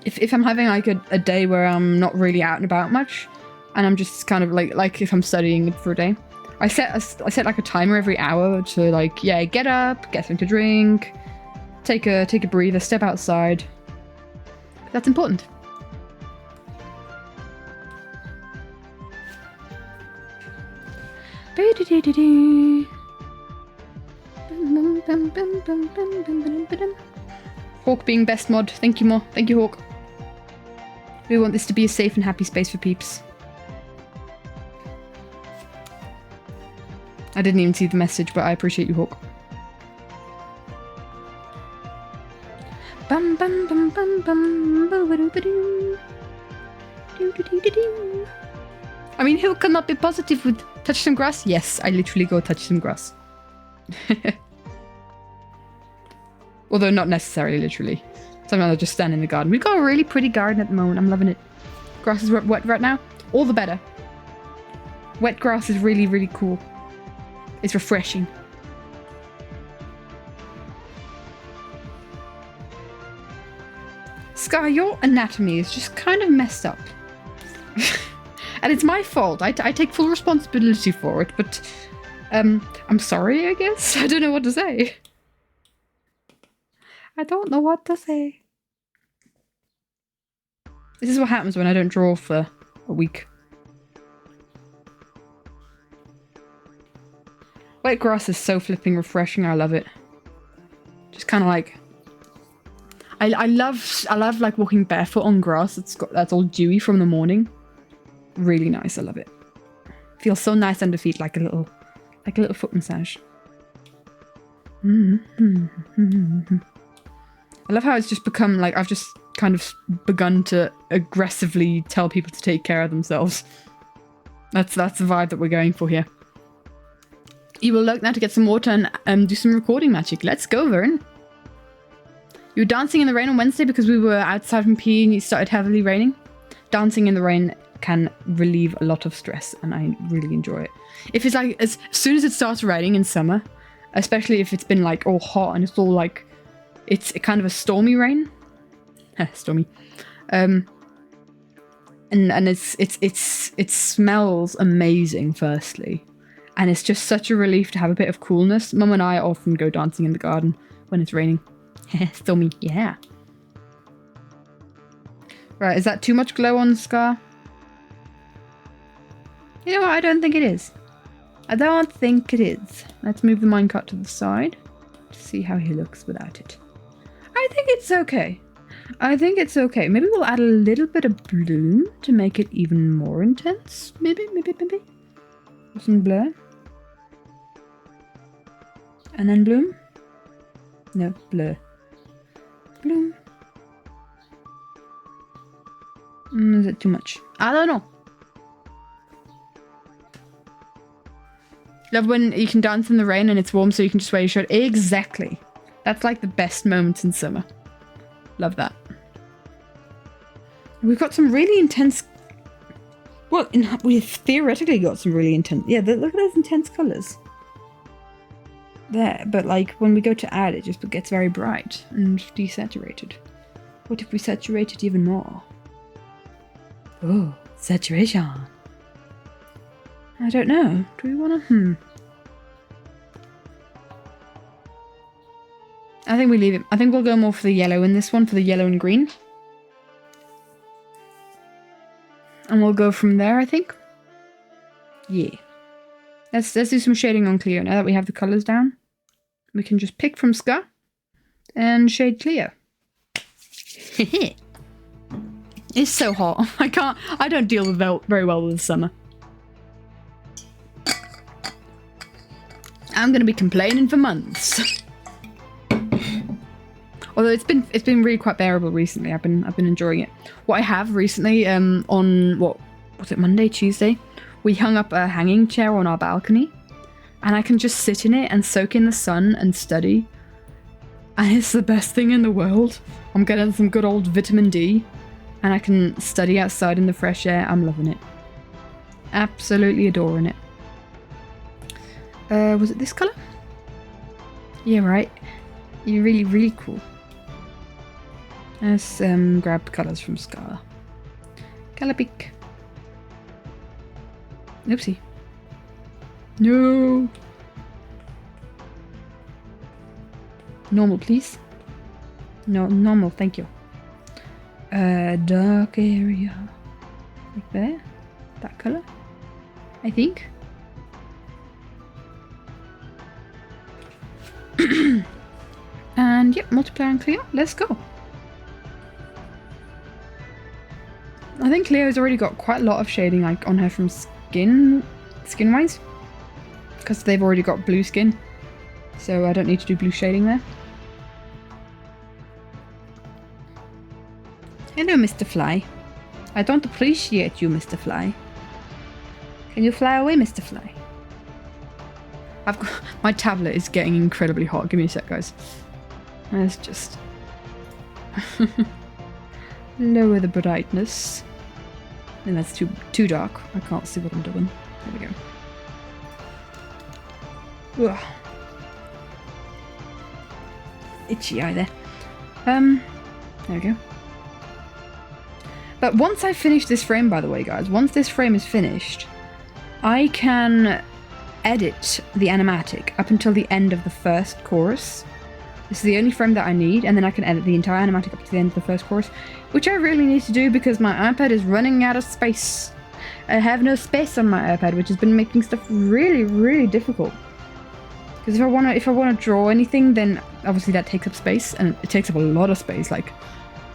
If I'm having like a day where I'm not really out and about much, and I'm just kind of like if I'm studying for a day, I set like a timer every hour to like, yeah, get up, get something to drink, take a breather, step outside. That's important. Hawk being best mod. Thank you, Mo. Thank you, Hawk. We want this to be a safe and happy space for peeps. I didn't even see the message, but I appreciate you, Hawk. Bum bum bum bum bum boo-ba-doo-ba-doo. Doo-doo-doo-doo-doo. I mean, who cannot be positive with touch some grass? Yes, I literally go touch some grass. Although not necessarily literally. Sometimes I just stand in the garden. We've got a really pretty garden at the moment. I'm loving it. Grass is wet right now. All the better. Wet grass is really, really cool. It's refreshing. Sky, your anatomy is just kind of messed up. And it's my fault. I take full responsibility for it, but I'm sorry, I guess. I don't know what to say. I don't know what to say. This is what happens when I don't draw for a week. Wet grass is so flipping refreshing. I love it. Just kind of like... I love like walking barefoot on grass. That's all dewy from the morning. Really nice. I love it. Feels so nice under feet, like a little foot massage. I love how it's just become like I've just kind of begun to aggressively tell people to take care of themselves. That's the vibe that we're going for here. You will look now to get some water and do some recording magic. Let's go, Vern. You were dancing in the rain on Wednesday because we were outside from PE and it started heavily raining. Dancing in the rain can relieve a lot of stress and I really enjoy it. If it's like, as soon as it starts raining in summer, especially if it's been like all hot and it's all like, it's kind of a stormy rain. Stormy. And it smells amazing firstly. And it's just such a relief to have a bit of coolness. Mum and I often go dancing in the garden when it's raining. Stormy, yeah. Right, is that too much glow on the scar? You know what, I don't think it is. I don't think it is. Let's move the minecart to the side to see how he looks without it. I think it's okay. I think it's okay. Maybe we'll add a little bit of bloom to make it even more intense. Maybe. Some blur. And then bloom. No, blur. Bloom. Is it too much? I don't know. Love when you can dance in the rain and it's warm so you can just wear your shirt. Exactly. That's like the best moments in summer. Love that. We've got some really intense... Well, we've theoretically got some really intense... Yeah, look at those intense colours. There, but like when we go to add, it just gets very bright and desaturated. What if we saturate it even more? Oh, saturation. I don't know. Do we want to... I think we leave it. I think we'll go more for the yellow in this one, for the yellow and green. And we'll go from there, I think. Yeah. Let's do some shading on clear. Now that we have the colours down, we can just pick from Ska and shade clear. It's so hot. I don't deal with very well with the summer. I'm gonna be complaining for months. Although it's been really quite bearable recently. I've been enjoying it. What I have recently, on what was it, Monday, Tuesday, we hung up a hanging chair on our balcony, and I can just sit in it and soak in the sun and study. And it's the best thing in the world. I'm getting some good old vitamin D. And I can study outside in the fresh air. I'm loving it. Absolutely adoring it. Was it this colour? Yeah, right. You're really, really cool. Let's grab colours from Scala. Colour pick. Oopsie. No. Normal, please. No, normal, thank you. Dark area. Like there. That colour, I think. And yep, multiplier and Cleo. Let's go. I think Cleo's already got quite a lot of shading like on her from skin-wise, because they've already got blue skin, so I don't need to do blue shading there. Hello, Mr. Fly. I don't appreciate you, Mr. Fly. Can you fly away, Mr. Fly? My tablet is getting incredibly hot. Give me a sec, guys. Let's just lower the brightness. And that's too dark. I can't see what I'm doing. There we go. Ugh. Itchy eye there. There we go. But once I finish this frame, by the way, guys, once this frame is finished, I can edit the animatic up until the end of the first chorus. This is the only frame that I need, and then I can edit the entire animatic up to the end of the first chorus, which I really need to do because my iPad is running out of space. I have no space on my iPad, which has been making stuff really, really difficult. Because if I wanna draw anything, then obviously that takes up space, and it takes up a lot of space. Like,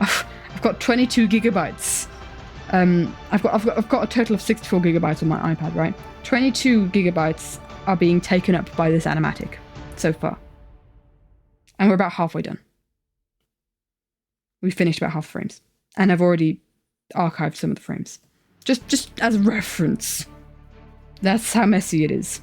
I've got 22 gigabytes. I've got a total of 64 gigabytes on my iPad, right? 22 gigabytes are being taken up by this animatic so far. And we're about halfway done. We finished about half frames. And I've already archived some of the frames. Just as reference. That's how messy it is.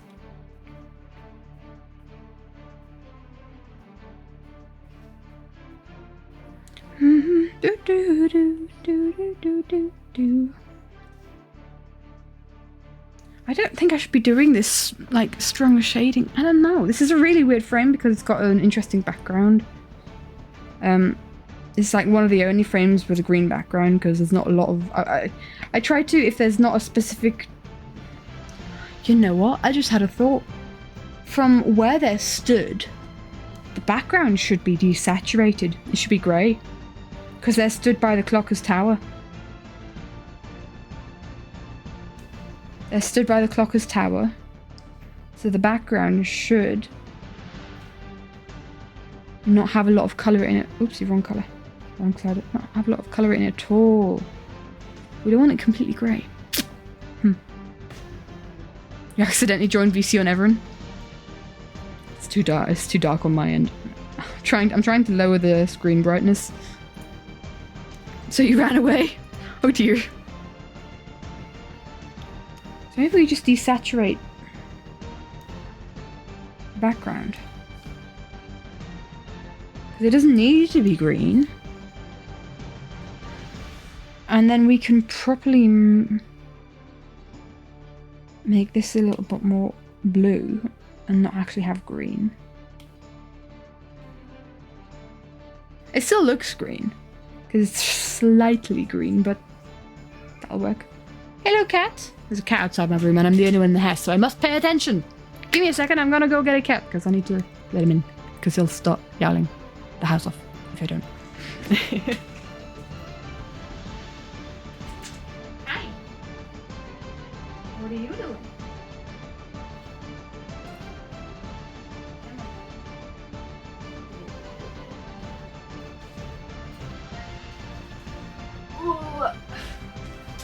I don't think I should be doing this, like, stronger shading. I don't know. This is a really weird frame because it's got an interesting background. It's like one of the only frames with a green background because there's not a lot of... I try to, if there's not a specific... You know what? I just had a thought. From where they're stood, the background should be desaturated. It should be grey. Because they're stood by the Clockers Tower. They're stood by the Clockers Tower. So the background should not have a lot of colour in it. Oopsie, wrong colour. Wrong side. Not have a lot of colour in it at all. We don't want it completely grey. You accidentally joined VC on Everin. It's too dark. It's too dark on my end. I'm trying to lower the screen brightness. So you ran away? Oh dear. So maybe we just desaturate the background. Because it doesn't need to be green. And then we can properly make this a little bit more blue and not actually have green. It still looks green. Because it's slightly green, but that'll work. Hello, cat! There's a cat outside my room and I'm the only one in the house, so I must pay attention. Give me a second, I'm gonna go get a cat, because I need to let him in. Because he'll start yowling the house off if I don't. Hi! What are you doing?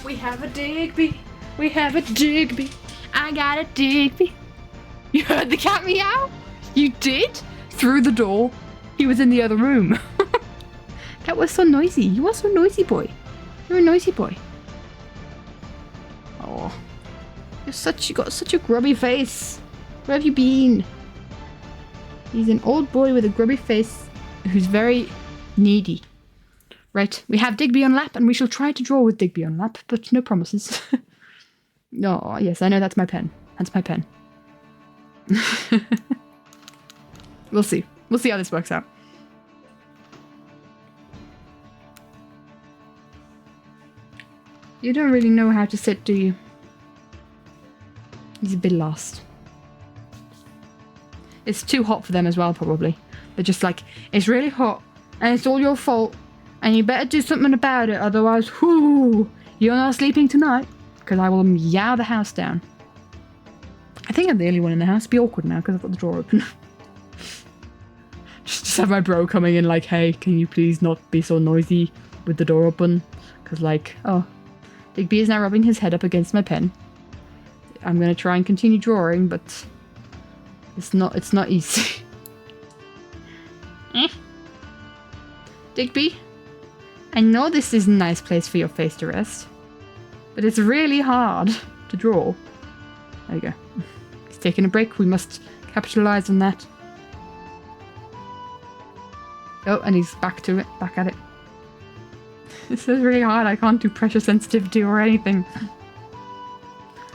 We have a Digby. We have a Digby. I got a Digby. You heard the cat meow? You did? Through the door. He was in the other room. That was so noisy. You are so noisy, boy. You're a noisy boy. Oh. You got such a grubby face. Where have you been? He's an old boy with a grubby face. who's very needy. Right, we have Digby on lap, and we shall try to draw with Digby on lap, but no promises. Oh, yes, I know that's my pen. That's my pen. We'll see. We'll see how this works out. You don't really know how to sit, do you? He's a bit lost. It's too hot for them as well, probably. They're just like, it's really hot, and it's all your fault, and you better do something about it, otherwise, whoo, you're not sleeping tonight, because I will meow the house down. I think I'm the only one in the house. It'd be awkward now, because I've got the door open. just have my bro coming in like, hey, can you please not be so noisy with the door open? Because like, oh, Digby is now rubbing his head up against my pen. I'm going to try and continue drawing, but it's not easy. Digby, I know this is a nice place for your face to rest, but it's really hard to draw. There you go. He's taking a break. We must capitalize on that. Oh, and he's back to it, back at it. This is really hard. I can't do pressure sensitivity or anything.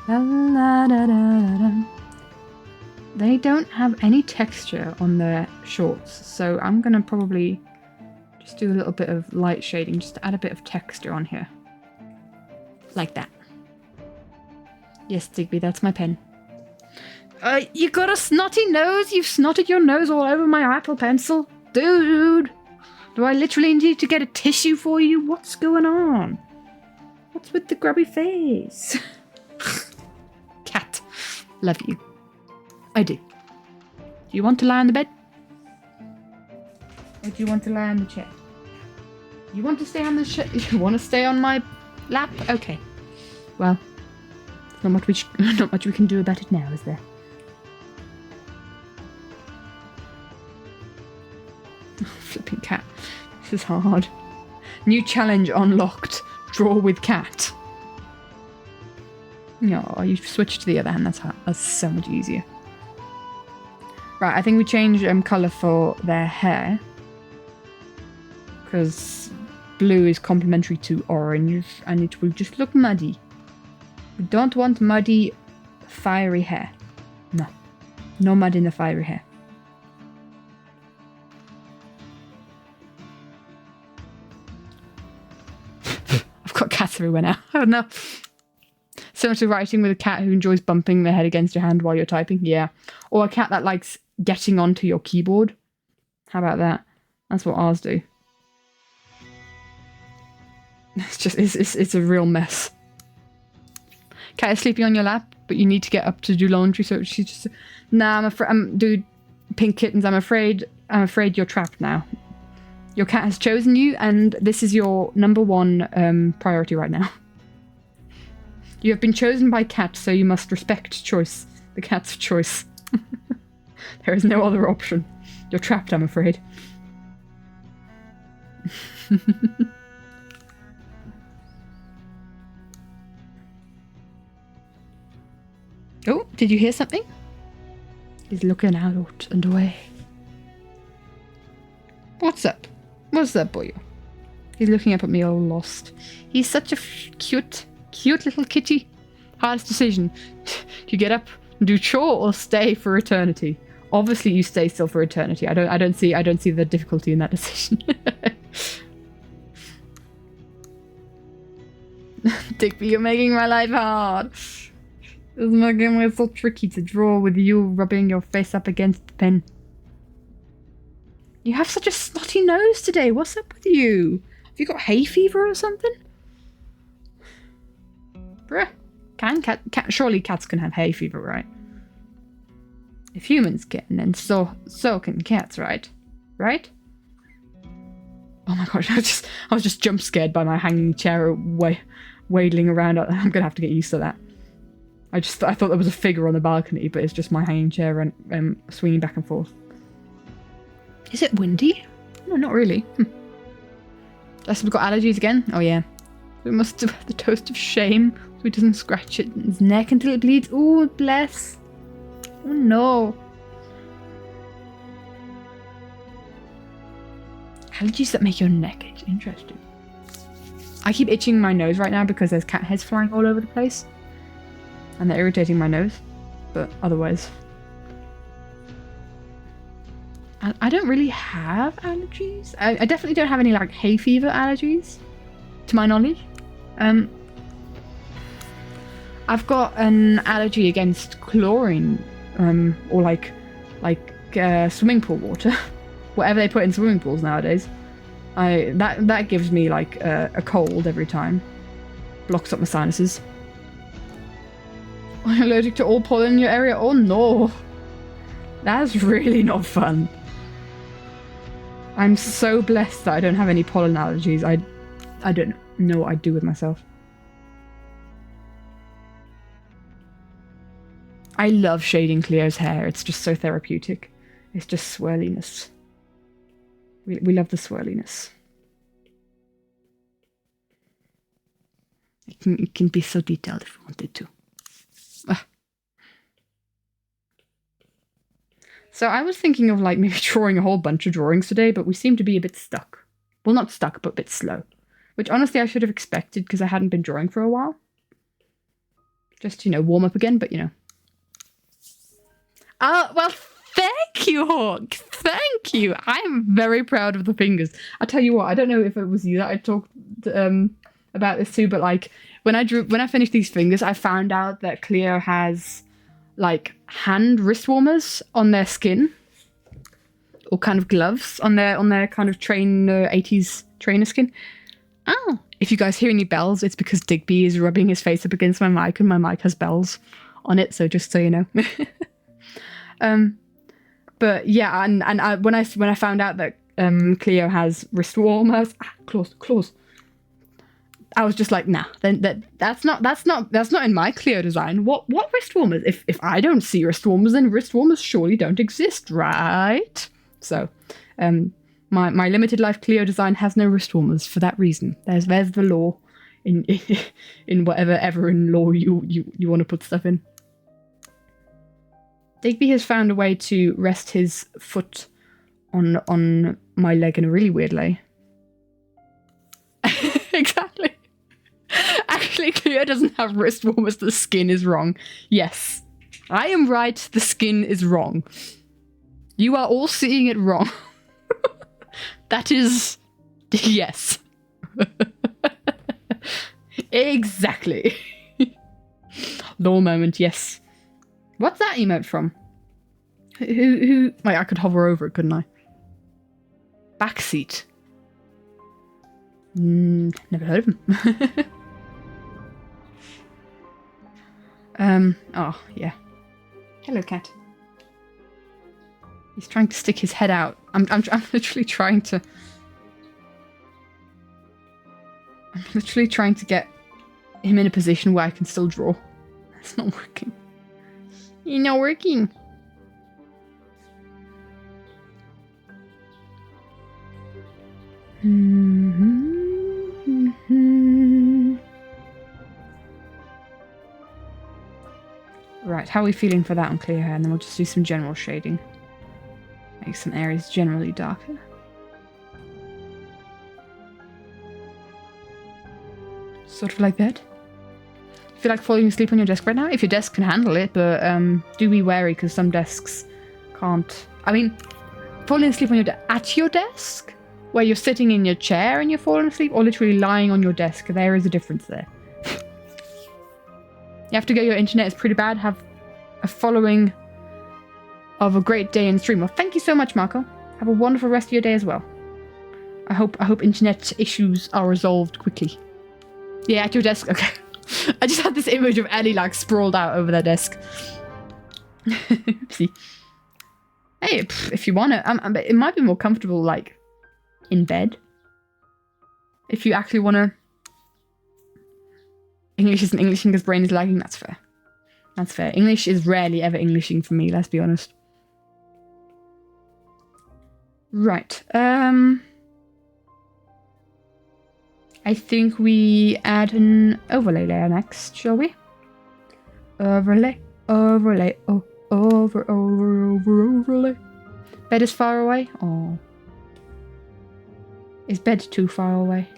La, la, da, da, da, da. They don't have any texture on their shorts, so I'm going to probably just do a little bit of light shading just to add a bit of texture on here. Like that. Yes, Digby, that's my pen. You got a snotty nose? You've snotted your nose all over my Apple Pencil? Dude! Do I literally need to get a tissue for you? What's going on? What's with the grubby face? Cat. Love you. I do. Do you want to lie on the bed? Or do you want to lie on the chair? You want to stay on the chair? You want to stay on my lap? Okay. Well, not much we can do about it now, is there? Flipping cat. This is hard. New challenge unlocked. Draw with cat. No, you switch to the other hand. That's so much easier. Right, I think we change colour for their hair. Because blue is complementary to orange and it will just look muddy. We don't want muddy, fiery hair. No. No mud in the fiery hair. I've got cats everywhere now. Oh no. Similar to writing with a cat who enjoys bumping their head against your hand while you're typing. Yeah. Or a cat that likes getting onto your keyboard. How about that? That's what ours do. It's a real mess. Cat is sleeping on your lap, but you need to get up to do laundry, so she's just... Nah, I'm afraid... dude, pink kittens, I'm afraid you're trapped now. Your cat has chosen you, and this is your #1 priority right now. You have been chosen by cat, so you must respect choice. The cat's choice. There is no other option. You're trapped, I'm afraid. Oh, did you hear something? He's looking out and away. What's up? What's up, boy? He's looking up at me all lost. He's such a cute little kitty. Hardest decision. Do you get up and do chore or stay for eternity? Obviously you stay still for eternity. I don't see the difficulty in that decision. Digby, you're making my life hard. It's making it so tricky to draw with you rubbing your face up against the pen. You have such a snotty nose today. What's up with you? Have you got hay fever or something? Bruh. Surely cats can have hay fever, right? If humans can, then so can cats, right? Right? Oh my gosh, I was just jump scared by my hanging chair waddling around. I'm gonna have to get used to that. I thought there was a figure on the balcony, but it's just my hanging chair and swinging back and forth. Is it windy? No, not really. Guess we've got allergies again. Oh yeah. We must do the toast of shame so he doesn't scratch his neck until it bleeds. Oh, bless. Oh no. Allergies that make your neck itch. Interesting. I keep itching my nose right now because there's cat heads flying all over the place. And they're irritating my nose. But otherwise... I don't really have allergies. I definitely don't have any like hay fever allergies, to my knowledge. I've got an allergy against chlorine, or like swimming pool water, whatever they put in swimming pools nowadays. That gives me like a cold every time, blocks up my sinuses. I'm allergic to all pollen in your area. Oh no, that's really not fun. I'm so blessed that I don't have any pollen allergies. I don't know what I'd do with myself. I love shading Cleo's hair. It's just so therapeutic. It's just swirliness. We love the swirliness. It can be so detailed if we wanted to. Ah. So I was thinking of like maybe drawing a whole bunch of drawings today, but we seem to be a bit stuck. Well, not stuck, but a bit slow. Which honestly I should have expected because I hadn't been drawing for a while. Just, you know, warm up again, but you know. Oh, well, thank you, Hawk. Thank you. I'm very proud of the fingers. I tell you what, I don't know if it was you that I talked about this too, but like when I finished these fingers, I found out that Cleo has like hand wrist warmers on their skin, or kind of gloves on their kind of 80s trainer skin. Oh, if you guys hear any bells, it's because Digby is rubbing his face up against my mic, and my mic has bells on it. So just so you know. But yeah, and when I found out that Cleo has wrist warmers, claws. I was just like, nah, then that's not in my Cleo design. What wrist warmers? If I don't see wrist warmers, then wrist warmers surely don't exist, right? So, my limited life Cleo design has no wrist warmers for that reason. There's the law in whatever ever in law you want to put stuff in. Digby has found a way to rest his foot on my leg in a really weird way. Exactly. Actually, Cleo doesn't have wrist warmers. The skin is wrong. Yes, I am right. The skin is wrong. You are all seeing it wrong. That is... yes. Exactly. Law moment, yes. What's that emote from? Who? Wait, I could hover over it, couldn't I? Backseat. Never heard of him. Oh, yeah. Hello, cat. He's trying to stick his head out. I'm literally trying to... I'm literally trying to get him in a position where I can still draw. It's not working. You're not working. Right, how are we feeling for that on clear hair? And then we'll just do some general shading. Make some areas generally darker. Sort of like that. Feel like falling asleep on your desk right now? If your desk can handle it, but do be wary because some desks can't. I mean, falling asleep on at your desk, where you're sitting in your chair and you're falling asleep, or literally lying on your desk. There is a difference there. You have to go. Your internet is pretty bad. Have a following of a great day in stream. Well, thank you so much, Marco. Have a wonderful rest of your day as well. I hope internet issues are resolved quickly. Yeah, at your desk. Okay. I just had this image of Ellie like sprawled out over their desk. Oopsie. Hey, if you want to, it might be more comfortable like in bed. If you actually want to. English isn't Englishing because brain is lagging. That's fair. That's fair. English is rarely ever Englishing for me. Let's be honest. Right. I think we add an overlay layer next, shall we? Overlay, overlay, oh, overlay. Bed is far away. Oh. Is bed too far away?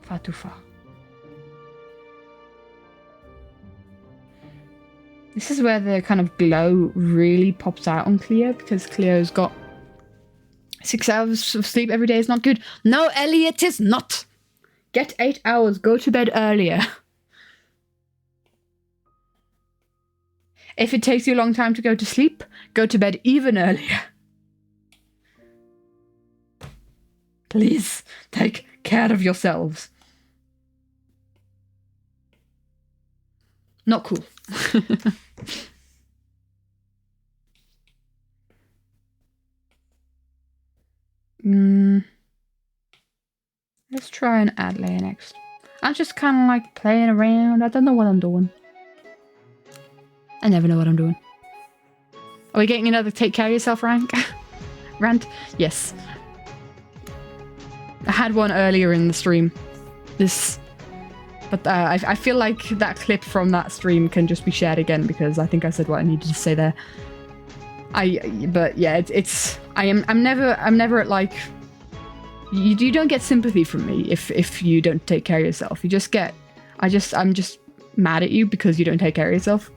Far too far. This is where the kind of glow really pops out on Cleo, because Cleo's got 6 hours of sleep every day is not good. No, Ellie, it is not. Get 8 hours. Go to bed earlier. If it takes you a long time to go to sleep, go to bed even earlier. Please, take care of yourselves. Not cool. Let's try an ad layer next. I'm just kind of like playing around. I don't know what I'm doing. I never know what I'm doing. Are we getting another take care of yourself rank? Rant? Yes. I had one earlier in the stream. But I feel like that clip from that stream can just be shared again because I think I said what I needed to say there. But yeah, I'm never at like, you don't get sympathy from me if you don't take care of yourself. You just get, I'm just mad at you because you don't take care of yourself.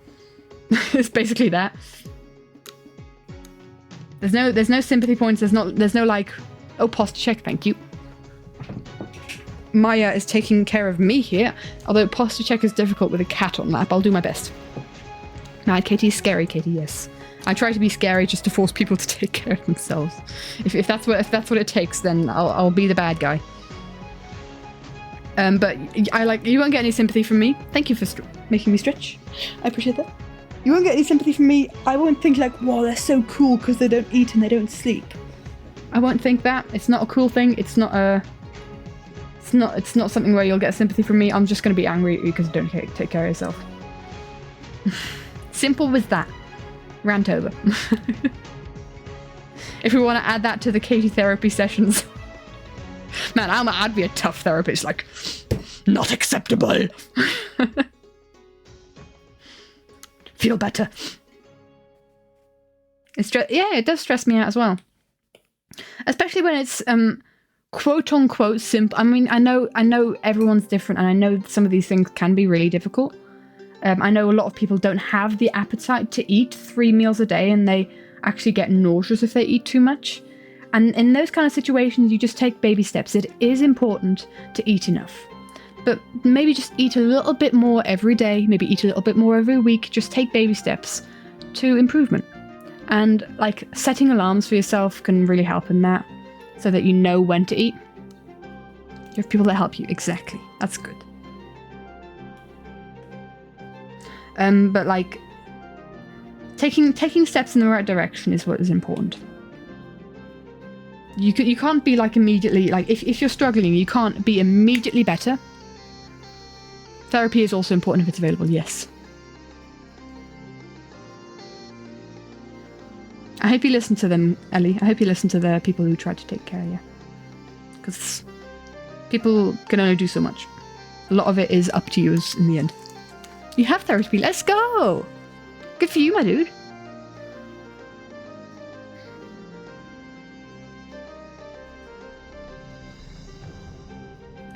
It's basically that. There's no sympathy points. There's no like, oh, posture check, thank you. Maya is taking care of me here, although posture check is difficult with a cat on lap. I'll do my best. Mad Katie, scary Katie, yes. I try to be scary just to force people to take care of themselves. If that's what it takes, then I'll be the bad guy. But you won't get any sympathy from me. Thank you for making me stretch. I appreciate that. You won't get any sympathy from me. I won't think like, wow, they're so cool because they don't eat and they don't sleep. I won't think that. It's not a cool thing. It's not something where you'll get sympathy from me. I'm just going to be angry at you because you don't take care of yourself. Simple as that. Rant over. If we want to add that to the Katie therapy sessions. Man, I'd be a tough therapist. Like, not acceptable. Feel better. It does stress me out as well. Especially when it's quote unquote simple. I mean, I know everyone's different, and I know some of these things can be really difficult. I know a lot of people don't have the appetite to eat 3 meals a day, and they actually get nauseous if they eat too much. And in those kind of situations, you just take baby steps. It is important to eat enough, but maybe just eat a little bit more every day. Maybe eat a little bit more every week. Just take baby steps to improvement. And like setting alarms for yourself can really help in that, so that you know when to eat. You have people that help you. Exactly. That's good. But like taking steps in the right direction is what is important. You can't be like immediately, like if you're struggling, you can't be immediately better. Therapy is also important if it's available, yes. I hope you listen to them, Ellie. I hope you listen to the people who try to take care of you. Because people can only do so much. A lot of it is up to you in the end. You have therapy, let's go! Good for you, my dude.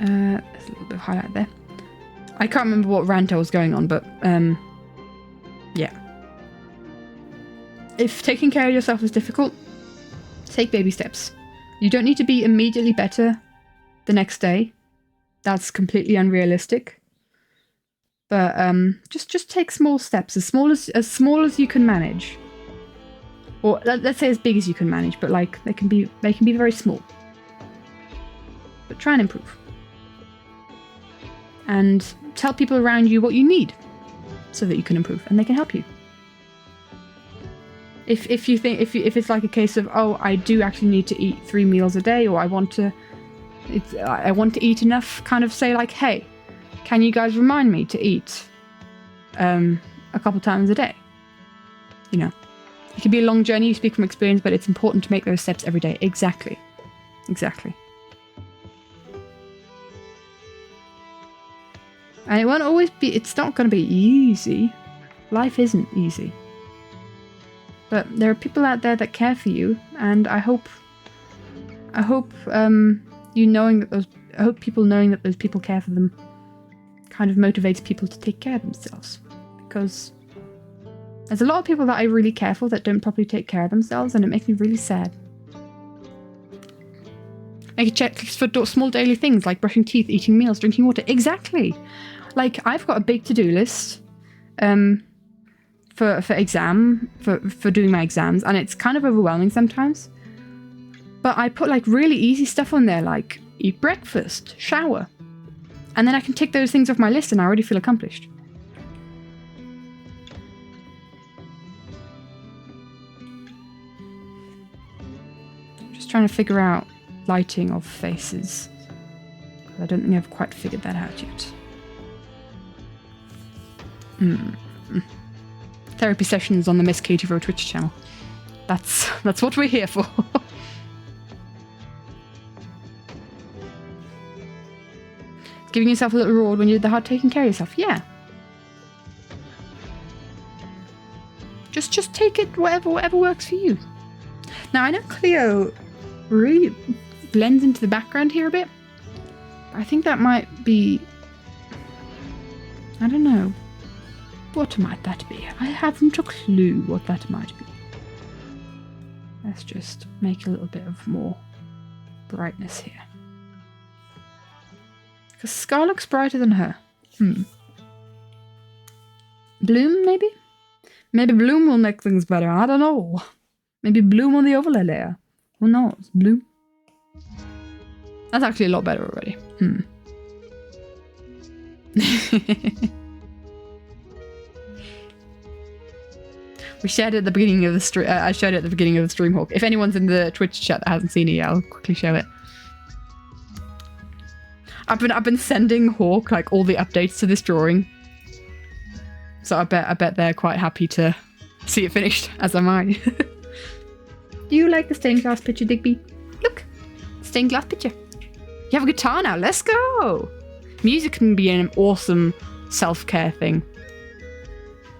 There's a little bit of highlight there. I can't remember what rant I was going on, but yeah. If taking care of yourself is difficult, take baby steps. You don't need to be immediately better the next day. That's completely unrealistic. But just take small steps, as small as you can manage. Or let's say as big as you can manage, but like they can be very small. But try and improve. And tell people around you what you need so that you can improve, and they can help you. If it's like a case of, oh, I do actually need to eat 3 meals a day, or I want to eat enough, kind of say like, hey, can you guys remind me to eat a couple times a day? You know, it can be a long journey, you speak from experience, but it's important to make those steps every day. Exactly. And it won't always be, it's not going to be easy. Life isn't easy. But there are people out there that care for you, and I hope I hope I hope people knowing that those people care for them kind of motivates people to take care of themselves. Because there's a lot of people that I really care for that don't properly take care of themselves, and it makes me really sad. Make a checklist for small daily things like brushing teeth, eating meals, drinking water. Exactly. Like, I've got a big to-do list for doing my exams, and it's kind of overwhelming sometimes. But I put like really easy stuff on there, like eat breakfast, shower, and then I can tick those things off my list and I already feel accomplished. I'm just trying to figure out lighting of faces. I don't think I've quite figured that out yet. Therapy sessions on the Miss Katie Rowe Twitch channel. That's what we're here for. Giving yourself a little reward when you did the hard taking care of yourself. Yeah. Just take it whatever works for you. Now I know Cleo really blends into the background here a bit. I think that might be, I don't know. What might that be? I haven't a clue what that might be. Let's just make a little bit of more brightness here. Because Scar looks brighter than her. Bloom, maybe? Maybe Bloom will make things better. I don't know. Maybe Bloom on the overlay layer. Who knows? Bloom. That's actually a lot better already. We shared it at the beginning of the stream. I shared it at the beginning of the stream, Hawk. If anyone's in the Twitch chat that hasn't seen it yet, I'll quickly show it. I've been sending Hawk like all the updates to this drawing, so I bet they're quite happy to see it finished, as am I. Do you like the stained glass picture, Digby? Look, stained glass picture. You have a guitar now. Let's go. Music can be an awesome self-care thing.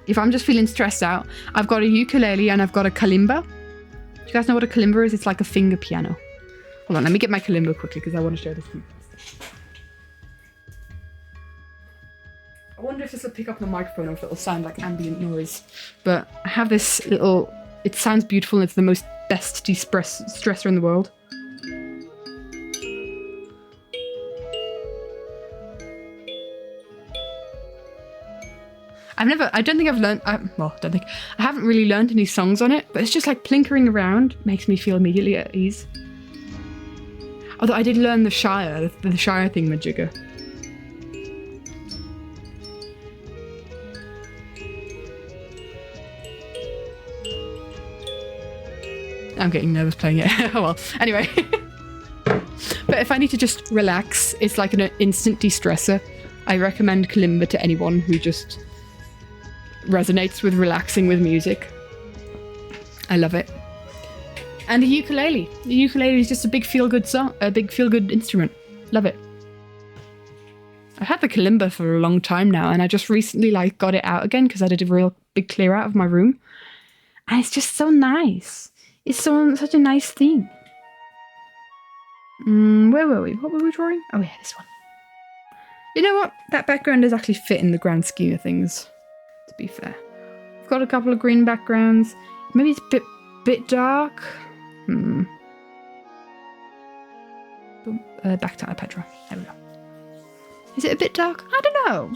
If I'm just feeling stressed out, I've got a ukulele and I've got a kalimba. Do you guys know what a kalimba is? It's like a finger piano. Hold on, let me get my kalimba quickly because I want to show this to you. I wonder if this will pick up on the microphone or if it will sound like ambient noise. But I have this little... It sounds beautiful and it's the most best de-stressor in the world. I don't think I've learned... I haven't really learned any songs on it, but it's just like plinkering around makes me feel immediately at ease. Although I did learn the Shire thingamajigger. I'm getting nervous playing it. Oh well. Anyway. But if I need to just relax, it's like an instant de-stressor. I recommend kalimba to anyone who just resonates with relaxing with music. I love it. And the ukulele. The ukulele is just a big feel-good song, a big feel-good instrument. Love it. I've had the kalimba for a long time now, and I just recently like got it out again because I did a real big clear out of my room. And it's just so nice. It's such a nice thing. Where were we? What were we drawing? Oh yeah, this one. You know what? That background does actually fit in the grand scheme of things, to be fair. I've got a couple of green backgrounds. Maybe it's a bit dark. Back to Petra. There we go. Is it a bit dark? I don't know.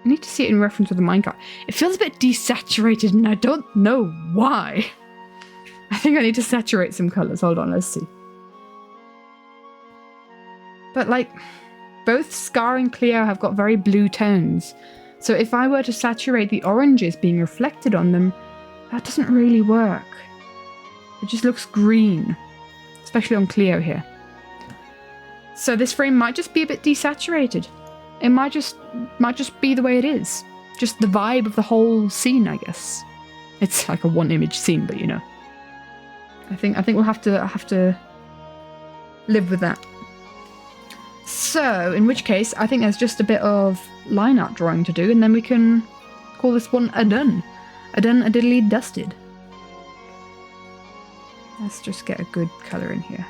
I need to see it in reference with the minecart. It feels a bit desaturated and I don't know why. I think I need to saturate some colours. Hold on, let's see. But like, both Scar and Cleo have got very blue tones. So if I were to saturate the oranges being reflected on them, that doesn't really work. It just looks green, especially on Cleo here. So this frame might just be a bit desaturated. It might just be the way it is. Just the vibe of the whole scene, I guess. It's like a one image scene, but you know. I think we'll have to live with that. So, in which case, I think there's just a bit of line art drawing to do, and then we can call this one a done. A done, a diddly dusted. Let's just get a good colour in here.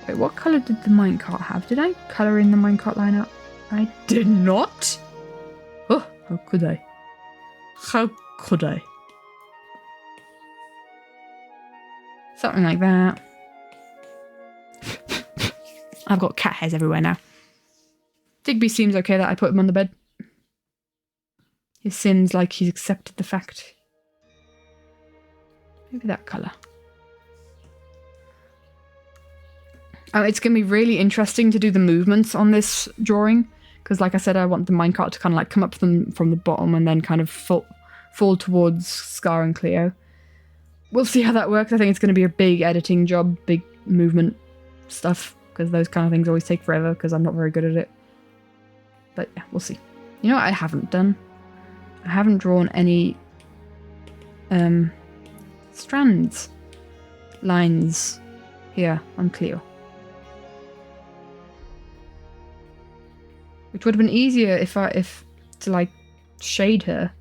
Wait, what colour did the minecart have? Did I colour in the minecart lineup? I did not. Oh, how could I? How could I? Something like that. I've got cat hairs everywhere now. Digby seems okay that I put him on the bed. He seems like he's accepted the fact. Maybe that colour. Oh, it's going to be really interesting to do the movements on this drawing. Because like I said, I want the minecart to kind of like come up from the bottom and then kind of fall towards Scar and Cleo. We'll see how that works. I think it's going to be a big editing job, big movement stuff. Because those kind of things always take forever because I'm not very good at it. But yeah, we'll see. You know what I haven't done? I haven't drawn any strands, lines here on Cleo. Which would have been easier if to like shade her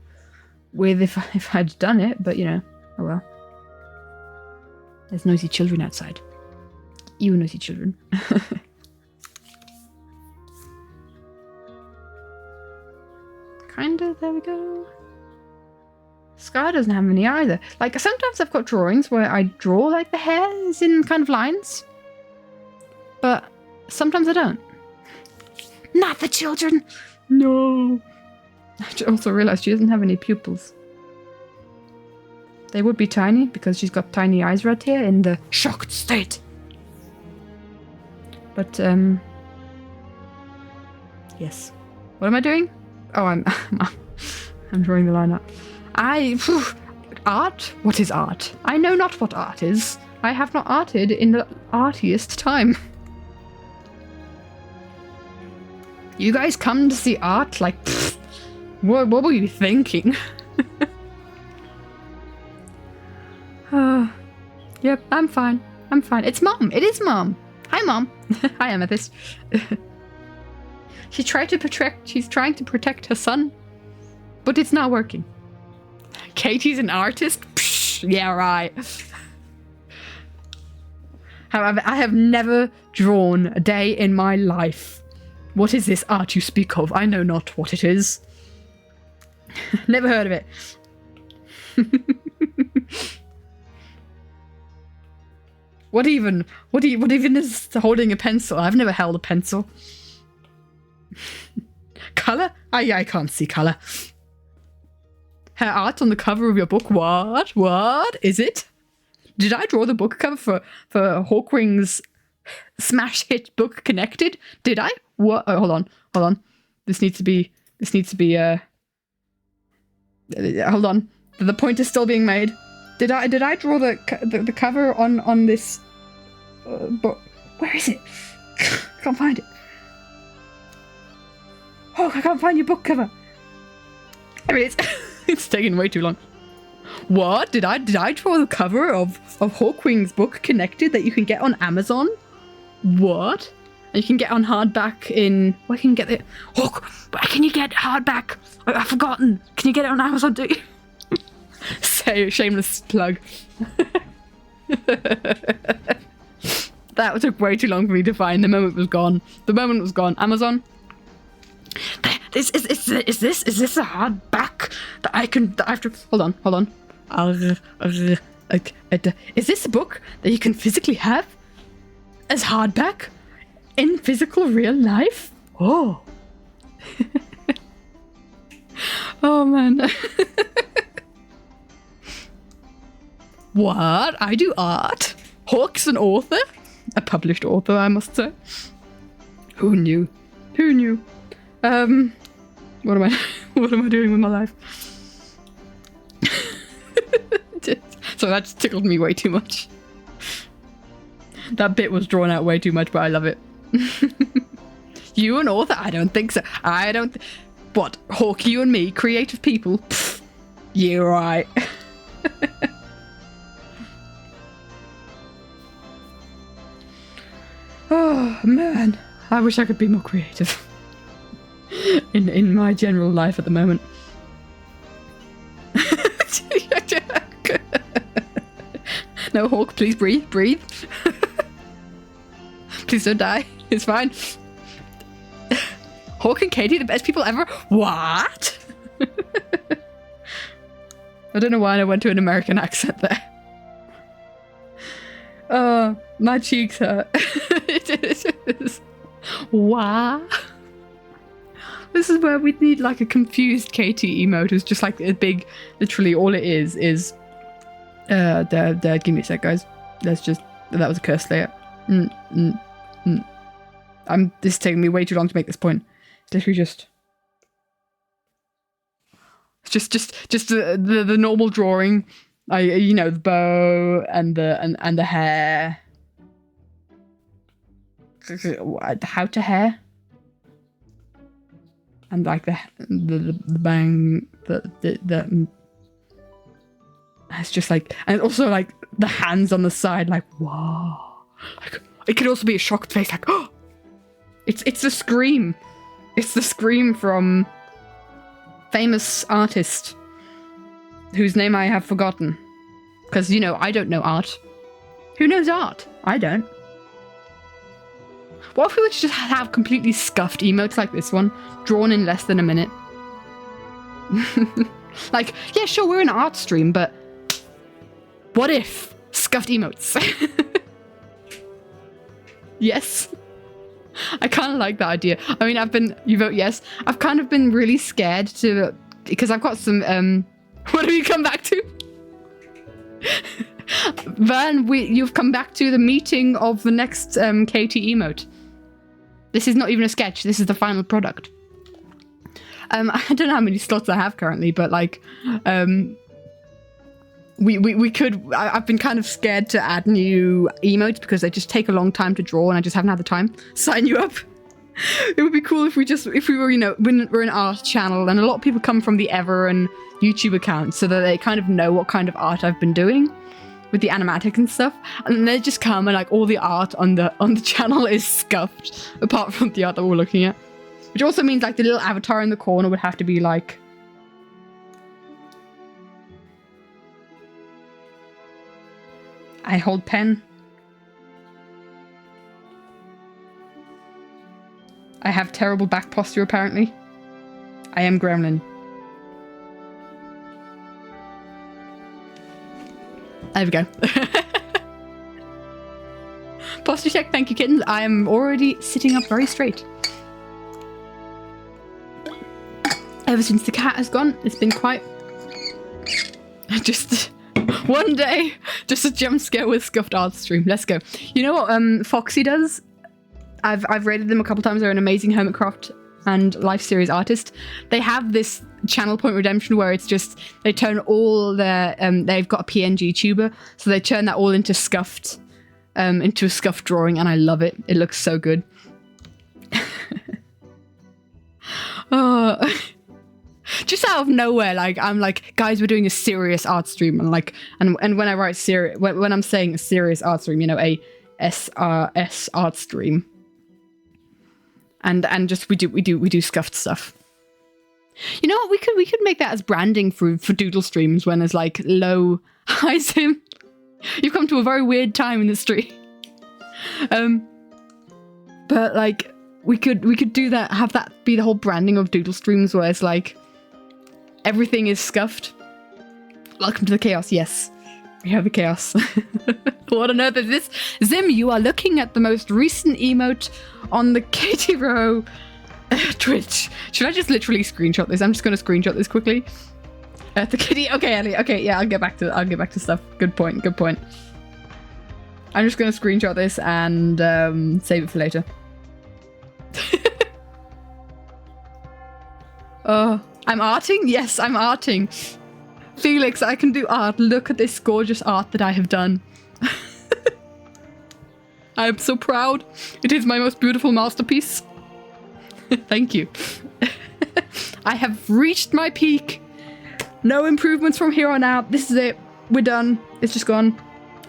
with if I'd done it, but you know, oh well. There's noisy children outside. You noisy children. Kinda, there we go. Scar doesn't have any either. Like, sometimes I've got drawings where I draw, like, the hairs in kind of lines. But sometimes I don't. Not the children! No! I also realised she doesn't have any pupils. They would be tiny, because she's got tiny eyes right here in the shocked state. But, yes. What am I doing? Oh, I'm drawing the line up. Art? What is art? I know not what art is. I have not arted in the artiest time. You guys come to see art? Like, pfft, what were you thinking? Yep, I'm fine. I'm fine. It's Mom. It is Mom. Hi, Mom. Hi, Amethyst. She's trying to protect her son, but it's not working. Katie's an artist? Psh, yeah, right. However, I have never drawn a day in my life. What is this art you speak of? I know not what it is. Never heard of it. What even is holding a pencil? I've never held a pencil. Colour? I can't see colour. Her art on the cover of your book? What? What is it? Did I draw the book cover for Hawkwing's smash hit book Connected? Did I? What? Oh, hold on. This needs to be hold on. The point is still being made. Did I draw the cover on this book? Where is it? I can't find it. Oh, I can't find your book cover. There it is. It's taking way too long. What? Did I draw the cover of Hawkwing's book Connected that you can get on Amazon? What? And you can get on hardback in... Where can you get it? Hawk, where can you get hardback? I've forgotten. Can you get it on Amazon too? Say shameless plug. That took way too long for me to find. The moment was gone. Amazon. Is this a hardback that I have to... Hold on. Is this a book that you can physically have as hardback in physical real life? Oh. Oh man. What? I do art? Hawk's an author? A published author, I must say. Who knew? What am I doing with my life? So that just tickled me way too much. That bit was drawn out way too much, but I love it. You an author? I don't think so. What? Hawk, you and me, creative people? Pfft, you're right. Oh man, I wish I could be more creative in my general life at the moment. No, Hawk, please breathe. Breathe. Please don't die. It's fine. Hawk and Katie, the best people ever. What? I don't know why I went to an American accent there. Oh, my cheeks hurt. It is. Wow. This is where we need like a confused Katie emote. It's just like a big, literally all it is there. Give me a sec, guys. Let's just, that was a curse layer. This is taking me way too long to make this point. It's literally just the normal drawing. You know, the bow and the hair. How to hair? And like the bang, the it's just like, and also like the hands on the side, like wow. Like, it could also be a shocked face, like oh, it's the scream. It's the scream from famous artist whose name I have forgotten, because you know I don't know art. Who knows art? I don't. What if we would just have completely scuffed emotes like this one, drawn in less than a minute? Like, yeah, sure, we're an art stream, but what if scuffed emotes? Yes. I kind of like that idea. I mean, you vote yes. I've kind of been really scared to, because I've got some, what have you come back to? Vern, you've come back to the meeting of the next Katie emote. This is not even a sketch. This is the final product. I don't know how many slots I have currently, but like, we could. I've been kind of scared to add new emotes because they just take a long time to draw, and I just haven't had the time. Sign you up. It would be cool if we were, you know, we're an art channel, and a lot of people come from the Ever and YouTube accounts, so that they kind of know what kind of art I've been doing with the animatic and stuff, and they just come and like all the art on the channel is scuffed, apart from the art that we're looking at, which also means like the little avatar in the corner would have to be like. I hold pen. I have terrible back posture apparently. I am gremlin. There we go. Posture check, thank you kittens. I am already sitting up very straight. Ever since the cat has gone, it's been quite... Just one day, just a jump scare with scuffed art stream. Let's go. You know what Foxy does? I've rated them a couple times. They're an amazing Hermitcraft and Life series artist. They have this channel point redemption where it's just they turn all their they've got a PNG tuber, so they turn that all into scuffed into a scuffed drawing, and I love it. It looks so good. Oh, just out of nowhere, like I'm like, guys, we're doing a serious art stream, and like and when I write serious, when I'm saying a serious art stream, you know, a SRS art stream, and just we do scuffed stuff. You know what? We could make that as branding for doodle streams when there's like low hi Sim. You've come to a very weird time in the stream. But like we could do that, have that be the whole branding of doodle streams where it's like everything is scuffed. Welcome to the chaos. Yes, we have the chaos. What on earth is this? Zim, you are looking at the most recent emote on the Katie Row Twitch. Should I just literally screenshot this? I'm just going to screenshot this quickly. The kitty. Okay, Ellie. Okay, yeah, I'll get back to stuff. Good point. Good point. I'm just going to screenshot this and save it for later. Oh, I'm arting? Yes, I'm arting. Felix, I can do art. Look at this gorgeous art that I have done. I am so proud. It is my most beautiful masterpiece. Thank you. I have reached my peak. No improvements from here on out. This is it. We're done. It's just gone.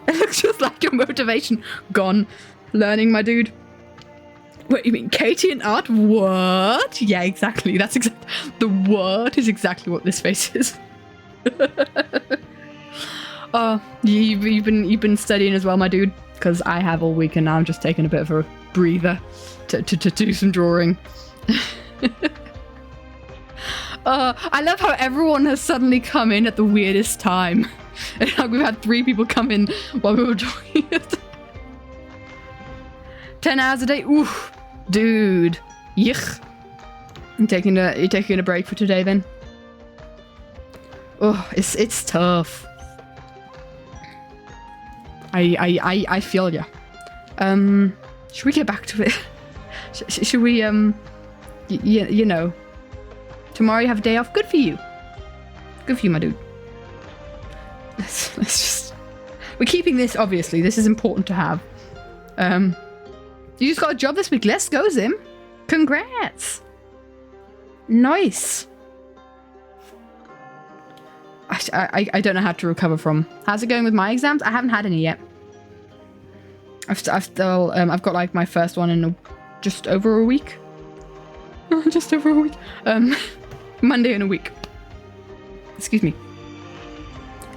It looks just like your motivation. Gone. Learning, my dude. Wait, you mean Katie and art? What? Yeah, exactly. That's exactly... The word is exactly what this face is. You've been studying as well, my dude, because I have all week and now I'm just taking a bit of a breather to do some drawing. I love how everyone has suddenly come in at the weirdest time. Like we've had 3 people come in while we were talking. 10 hours a day. Oof, dude. Yuck. You're taking a break for today then? Oh, it's tough. I feel ya. Should we get back to it? Should we you know, tomorrow you have a day off. Good for you. Good for you, my dude. Let's just. We're keeping this. Obviously, this is important to have. You just got a job this week. Let's go, Zim. Congrats. Nice. I don't know how to recover from. How's it going with my exams? I haven't had any yet. I've still I've got like my first one in just over a week. Just over a week. Monday in a week. Excuse me.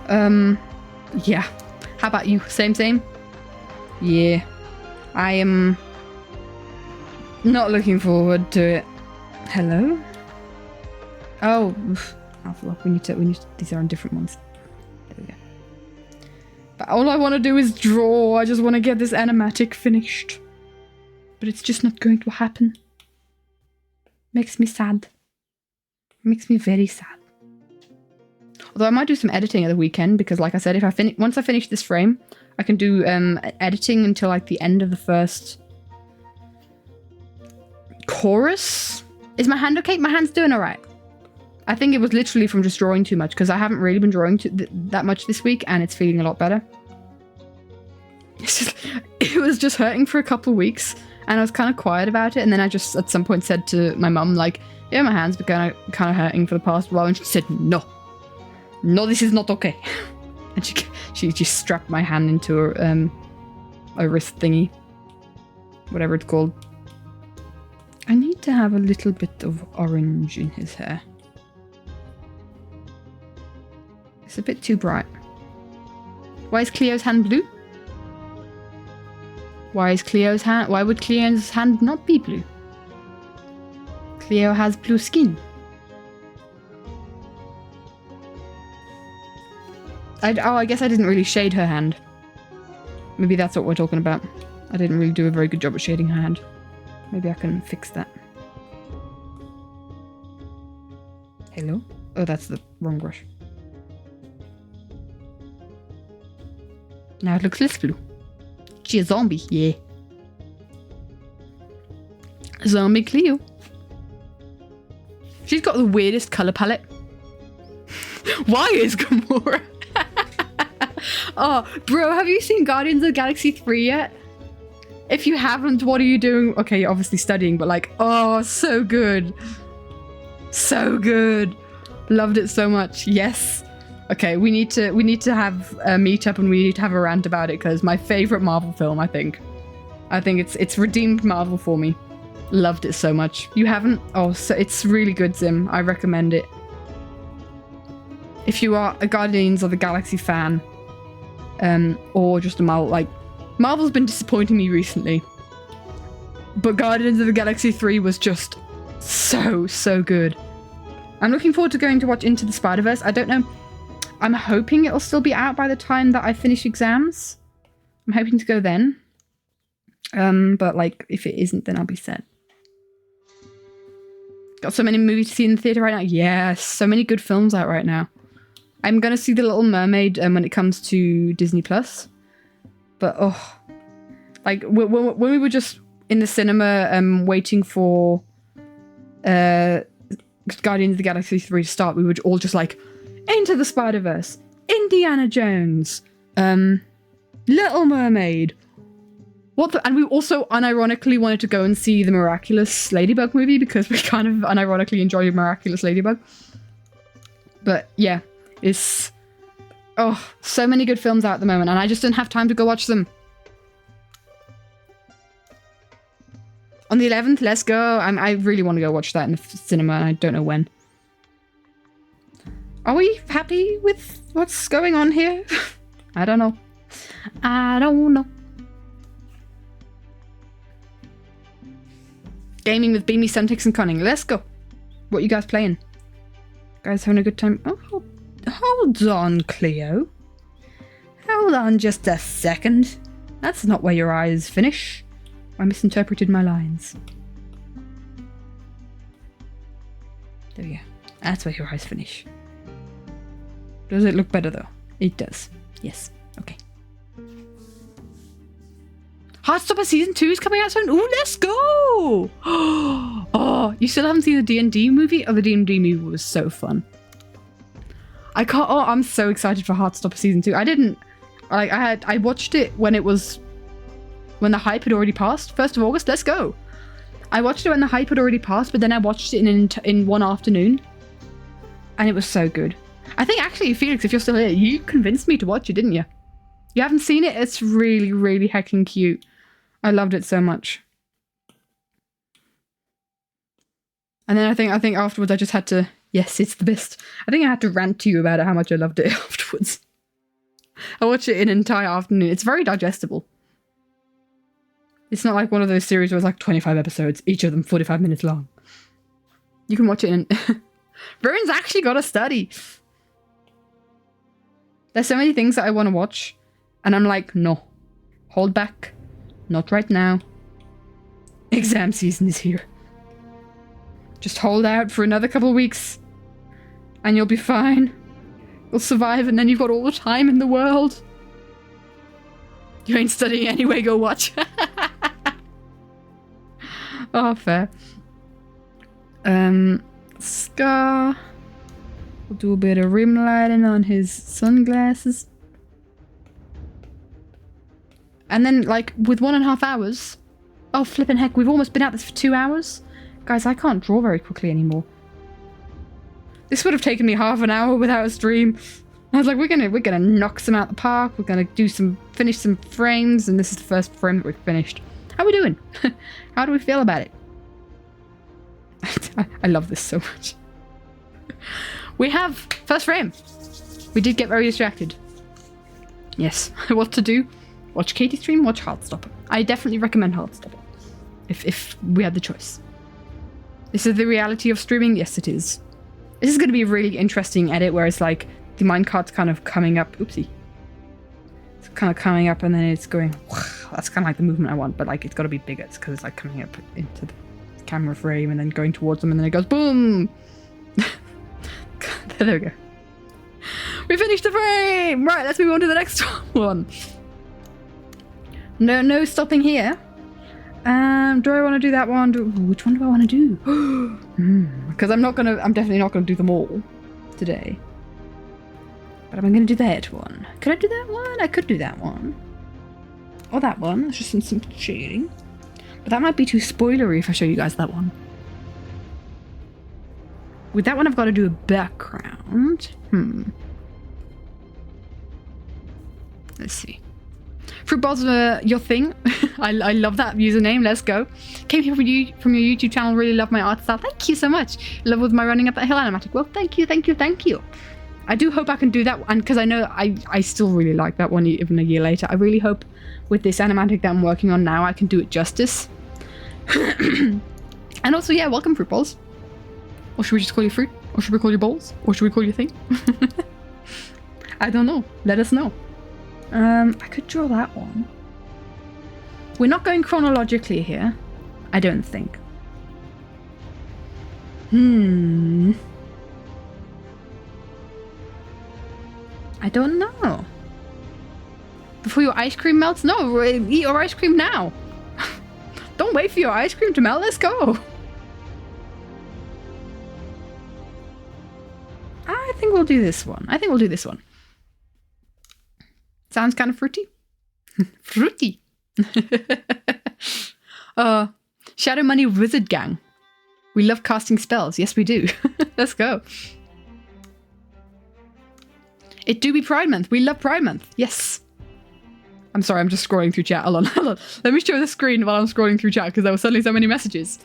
Yeah. How about you? Same? Yeah. I am not looking forward to it. Hello? Oh, Alpha Lock. We need to, these are on different ones. There we go. But all I want to do is draw. I just want to get this animatic finished. But it's just not going to happen. Makes me sad. Makes me very sad. Although I might do some editing at the weekend because, like I said, if once I finish this frame, I can do editing until like the end of the first chorus. Is my hand okay? My hand's doing all right. I think it was literally from just drawing too much because I haven't really been drawing that much this week, and it's feeling a lot better. It was just hurting for a couple of weeks, and I was kind of quiet about it. And then I just at some point said to my mum, like, "Yeah, my hand's been kind of hurting for the past while," and she said, "No, this is not okay." And she just strapped my hand into a wrist thingy, whatever it's called. I need to have a little bit of orange in his hair. It's a bit too bright. Why is Cleo's hand blue? Why would Cleo's hand not be blue? Cleo has blue skin. I guess I didn't really shade her hand. Maybe that's what we're talking about. I didn't really do a very good job at shading her hand. Maybe I can fix that. Hello? Oh, that's the wrong brush. Now it looks less blue. She a zombie, yeah. Zombie Cleo. She's got the weirdest colour palette. Why is Gamora? Oh, bro, have you seen Guardians of the Galaxy 3 yet? If you haven't, what are you doing? Okay, you're obviously studying, but like, oh, so good. So good. Loved it so much. Yes. Okay, we need to have a meetup and we need to have a rant about it because my favorite Marvel film, I think it's redeemed Marvel for me. Loved it so much. You haven't? Oh, so it's really good, Zim. I recommend it. If you are a Guardians of the Galaxy fan, or just a Marvel, like, Marvel's been disappointing me recently, but Guardians of the Galaxy 3 was just so good. I'm looking forward to going to watch Into the Spider-Verse. I don't know. I'm hoping it'll still be out by the time that I finish exams. I'm hoping to go then. But like, if it isn't, then I'll be sad. Got so many movies to see in the theatre right now. Yes, so many good films out right now. I'm gonna see The Little Mermaid when it comes to Disney Plus. But oh, like when we were just in the cinema waiting for Guardians of the Galaxy 3 to start, we were all just like, Into the Spider-Verse, Indiana Jones, Little Mermaid. And we also unironically wanted to go and see the Miraculous Ladybug movie because we kind of unironically enjoy Miraculous Ladybug. But yeah, it's... oh, so many good films out at the moment and I just didn't have time to go watch them. On the 11th, let's go. I really want to go watch that in the cinema and I don't know when. Are we happy with what's going on here? I don't know. I don't know. Gaming with Beamy, Suntix, and Cunning. Let's go. What you guys playing? Guys having a good time? Oh, hold on, Cleo. Hold on just a second. That's not where your eyes finish. I misinterpreted my lines. There we go. That's where your eyes finish. Does it look better though? It does. Yes. Okay. Heartstopper Season 2 is coming out soon. Ooh, let's go! Oh, you still haven't seen the D&D movie? Oh, the D&D movie was so fun. I can't... Oh, I'm so excited for Heartstopper Season 2. I didn't... I watched it when it was... When the hype had already passed. 1st of August, let's go. I watched it when the hype had already passed, but then I watched it in one afternoon. And it was so good. I think actually, Felix, if you're still here, you convinced me to watch it, didn't you? You haven't seen it? It's really, really heckin' cute. I loved it so much. And then I think afterwards I just had to... Yes, it's the best. I think I had to rant to you about it, how much I loved it afterwards. I watched it in an entire afternoon. It's very digestible. It's not like one of those series where it's like 25 episodes, each of them 45 minutes long. You can watch it in... Vern's actually got a study. There's so many things that I want to watch. And I'm like, no. Hold back. Not right now. Exam season is here. Just hold out for another couple of weeks. And you'll be fine. You'll survive and then you've got all the time in the world. You ain't studying anyway, go watch. Oh, fair. Scar. We'll do a bit of rim lighting on his sunglasses. And then, like, with 1.5 hours... Oh, flippin' heck, we've almost been at this for 2 hours. Guys, I can't draw very quickly anymore. This would have taken me half an hour without a stream. I was like, we're gonna knock some out the park. We're gonna finish some frames, and this is the first frame that we've finished. How are we doing? How do we feel about it? I love this so much. We have first frame. We did get very distracted. Yes, what to do? Watch Katie stream, watch Heartstopper. I definitely recommend Heartstopper. If we had the choice. This is the reality of streaming? Yes, it is. This is going to be a really interesting edit where it's like the minecart's kind of coming up. Oopsie. It's kind of coming up and then it's going... That's kind of like the movement I want, but like it's got to be bigger. It's because it's like coming up into the camera frame and then going towards them and then it goes boom! There we go. We finished the frame! Right, let's move on to the next one. No stopping here. Do I want to do that one? Which one do I want to do? Because I'm definitely not gonna do them all today. But I'm gonna do that one. Could I do that one? I could do that one. Or that one. It's just some shading. But that might be too spoilery if I show you guys that one. With that one, I've got to do a background. Let's see. Fruitball's your thing. I love that username. Let's go. Came here from your YouTube channel. Really love my art style. Thank you so much. Love with my running up that hill animatic. Well, thank you. I do hope I can do that, and because I know I still really like that one even a year later. I really hope with this animatic that I'm working on now, I can do it justice. And also, yeah, welcome fruit balls. Or should we just call you fruit? Or should we call you balls? Or should we call you thing? I don't know. Let us know. I could draw that one. We're not going chronologically here. I don't think. I don't know. Before your ice cream melts? No, eat your ice cream now. Don't wait for your ice cream to melt. Let's go. I think we'll do this one. Sounds kind of fruity. Fruity. Shadow Money Wizard Gang. We love casting spells. Yes, we do. Let's go. It do be Pride Month. We love Pride Month. Yes. I'm sorry, I'm just scrolling through chat. Hold on. Let me show the screen while I'm scrolling through chat because there were suddenly so many messages.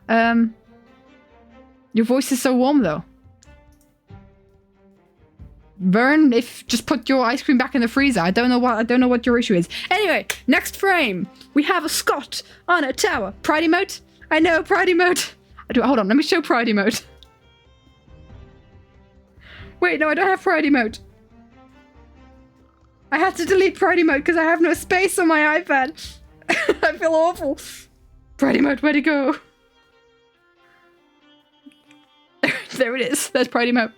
Your voice is so warm though. Vern, if just put your ice cream back in the freezer. I don't know what your issue is. Anyway, next frame. We have a Scott on a tower. Pride emote? I know, pride emote. Hold on, let me show pride emote. Wait, no, I don't have pride emote. I had to delete pride emote because I have no space on my iPad. I feel awful. Pride emote, where'd it go? There it is. There's pride emote.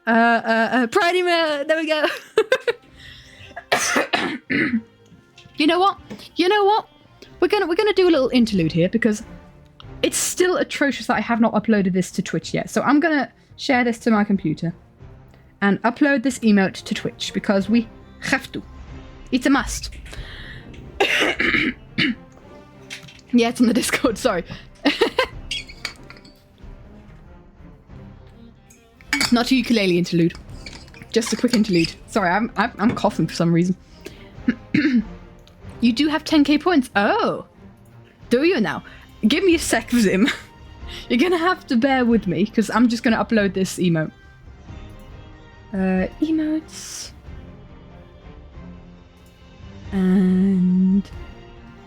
Pride emote. There we go. You know what? We're gonna do a little interlude here because it's still atrocious that I have not uploaded this to Twitch yet. So I'm gonna share this to my computer and upload this emote to Twitch because we have to. It's a must. Yeah, it's on the Discord. Sorry. Not a ukulele interlude. Just a quick interlude. Sorry, I'm coughing for some reason. You do have 10k points. Oh. Do you now? Give me a sec, Zim. You're gonna have to bear with me, because I'm just gonna upload this emote. Emotes. And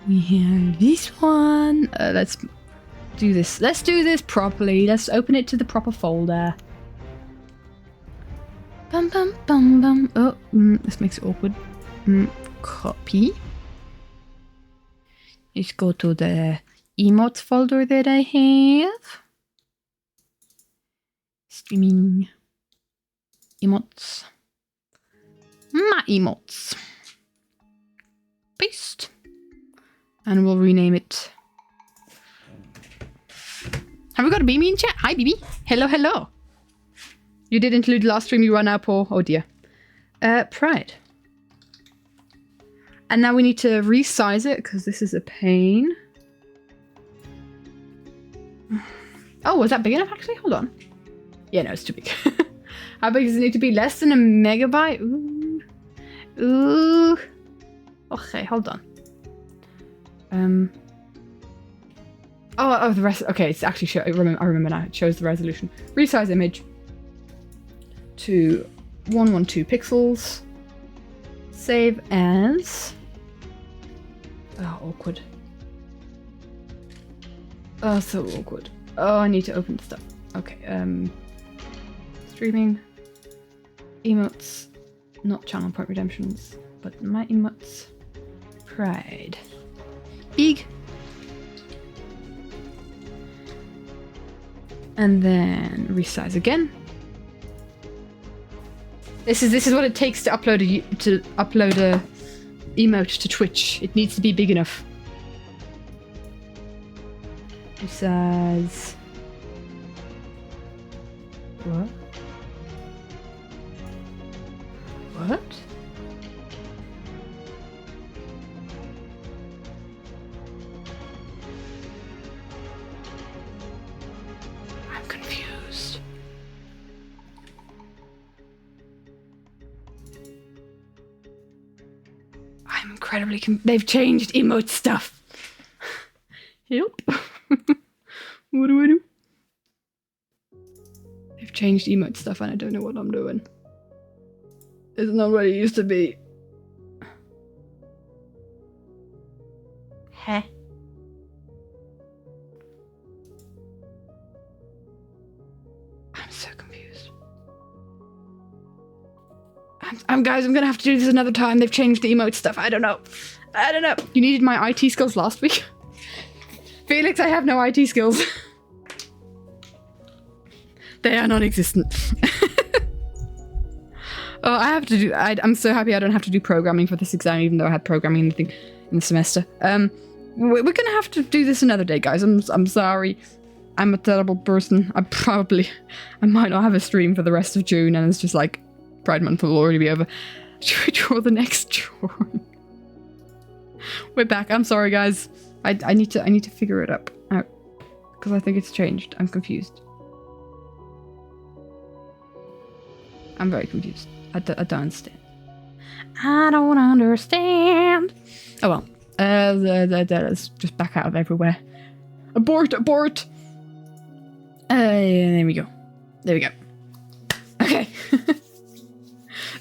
we have this one. Let's do this. Let's do this properly. Let's open it to the proper folder. Bum bum bum bum. Oh, this makes it awkward. Copy. Let's go to the emotes folder that I have. Streaming. Emotes. My emotes. Paste. And we'll rename it. Have we got a BB in chat? Hi, BB. Hello, hello. You did include last stream you run out, Paul. Oh dear. Pride. And now we need to resize it because this is a pain. Oh, was that big enough actually? Hold on. Yeah, no, it's too big. How big does it need to be? Less than a megabyte? Ooh. Ooh. Okay, hold on. Oh, the rest. Okay, it's actually I remember now. It shows the resolution. Resize image to 112 pixels. Save as. Oh, awkward. Oh, so awkward. Oh, I need to open stuff. Okay, streaming. Emotes. Not channel point redemptions, but my emotes. Pride. Big. And then resize again. This is what it takes to upload a emote to Twitch. It needs to be big enough. Resize. What? What? I'm confused. I'm incredibly they've changed emote stuff. Help. What do I do? They've changed emote stuff and I don't know what I'm doing. It's not what it used to be. Heh. I'm so confused. Guys, I'm gonna have to do this another time. They've changed the emote stuff. I don't know. You needed my IT skills last week? Felix, I have no IT skills. They are non-existent. Oh, I'm so happy I don't have to do programming for this exam, even though I had programming in the semester. We're gonna have to do this another day, guys. I'm sorry. I'm a terrible person. I might not have a stream for the rest of June, and it's just like Pride Month will already be over. Should we draw the next drawing? We're back. I'm sorry, guys. I need to figure it out because I think it's changed. I'm confused. I'm very confused. I don't understand. I don't understand. Oh well. Let's just back out of everywhere. Abort! There we go. Okay.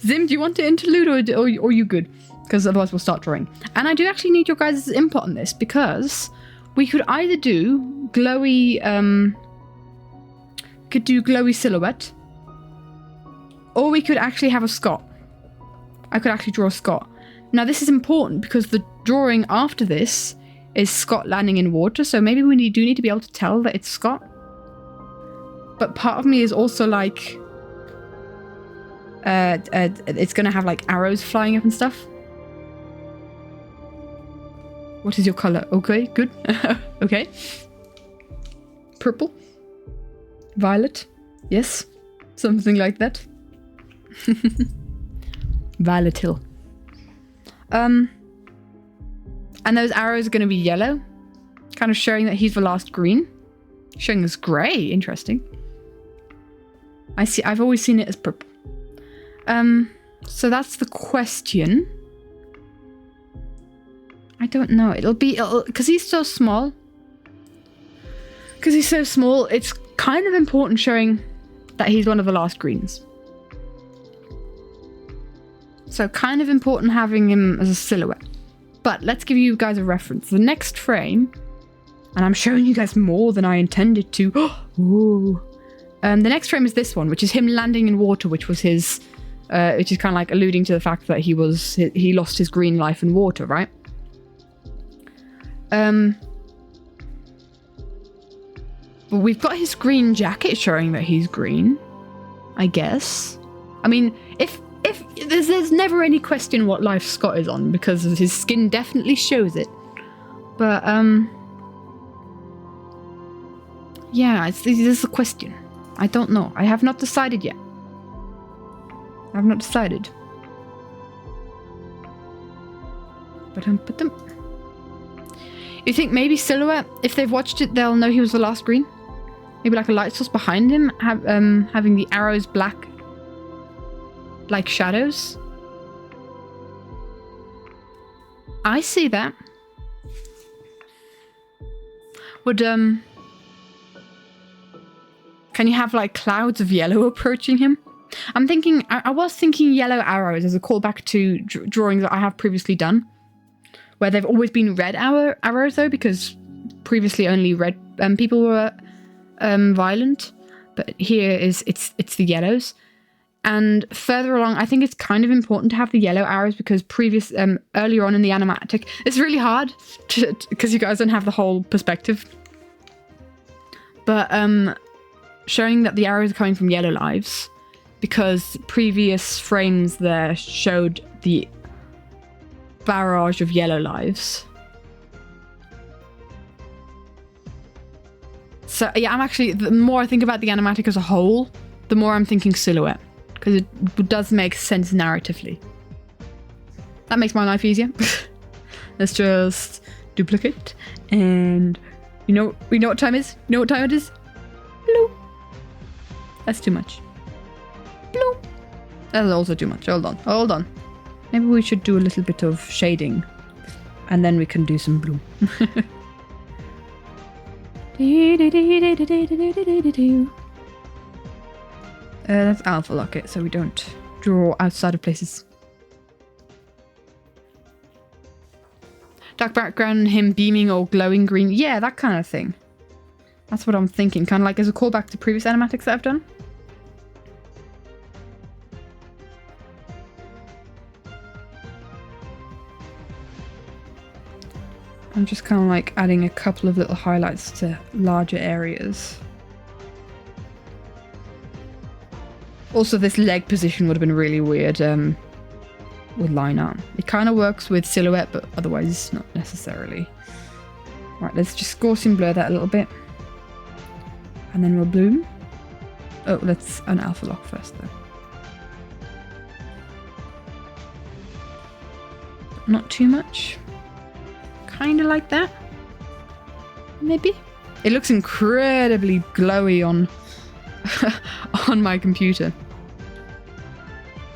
Zim, do you want to interlude or you good? Because otherwise we'll start drawing. And I do actually need your guys' input on this because we could either do glowy, silhouette, or we could actually have a Scott. I could actually draw a Scott. Now this is important because the drawing after this is Scott landing in water, so maybe we do need to be able to tell that it's Scott. But part of me is also like, it's gonna have like arrows flying up and stuff. What is your color? Okay, good. Okay. Purple. Violet. Yes. Something like that. Violet Hill. And those arrows are going to be yellow. Kind of showing that he's the last green. Showing us grey. Interesting. I've always seen it as purple. So that's the question. I don't know. Because he's so small. Because he's so small, it's kind of important showing that he's one of the last greens. So kind of important having him as a silhouette. But let's give you guys a reference. The next frame, and I'm showing you guys more than I intended to. Ooh. The next frame is this one, which is him landing in water, which was his, which is kind of like alluding to the fact that he lost his green life in water, right? But we've got his green jacket showing that he's green, I guess. I mean, if there's never any question what life Scott is on because his skin definitely shows it. But yeah, this is a question. I don't know. I have not decided yet. I have not decided. You think maybe silhouette? If they've watched it, they'll know he was the last green. Maybe like a light source behind him, having the arrows black, like shadows. I see that. Can you have like clouds of yellow approaching him? I'm thinking, I was thinking yellow arrows as a callback to drawings that I have previously done, where they've always been red arrows though, because previously only red people were violent, but here it's the yellows. And further along, I think it's kind of important to have the yellow arrows because earlier on in the animatic, it's really hard because you guys don't have the whole perspective. But showing that the arrows are coming from yellow lives, because previous frames there showed the barrage of yellow lives. So yeah, I'm actually, the more I think about the animatic as a whole, the more I'm thinking silhouette, because it does make sense narratively. That makes my life easier. Let's just duplicate, and we know what time it is? You know what time it is? Blue. That's too much. Blue. That's also too much. Hold on. Maybe we should do a little bit of shading, and then we can do some blue. Let's alpha lock it so we don't draw outside of places. Dark background, him beaming or glowing green. Yeah, that kind of thing. That's what I'm thinking. Kind of like as a callback to previous animatics that I've done. I'm just kind of like adding a couple of little highlights to larger areas. Also, this leg position would have been really weird with line art. It kind of works with silhouette, but otherwise not necessarily. Right, let's just Gaussian blur that a little bit. And then we'll bloom. Oh, let's an alpha lock first though. Not too much. Kind of like that. Maybe. It looks incredibly glowy on on my computer.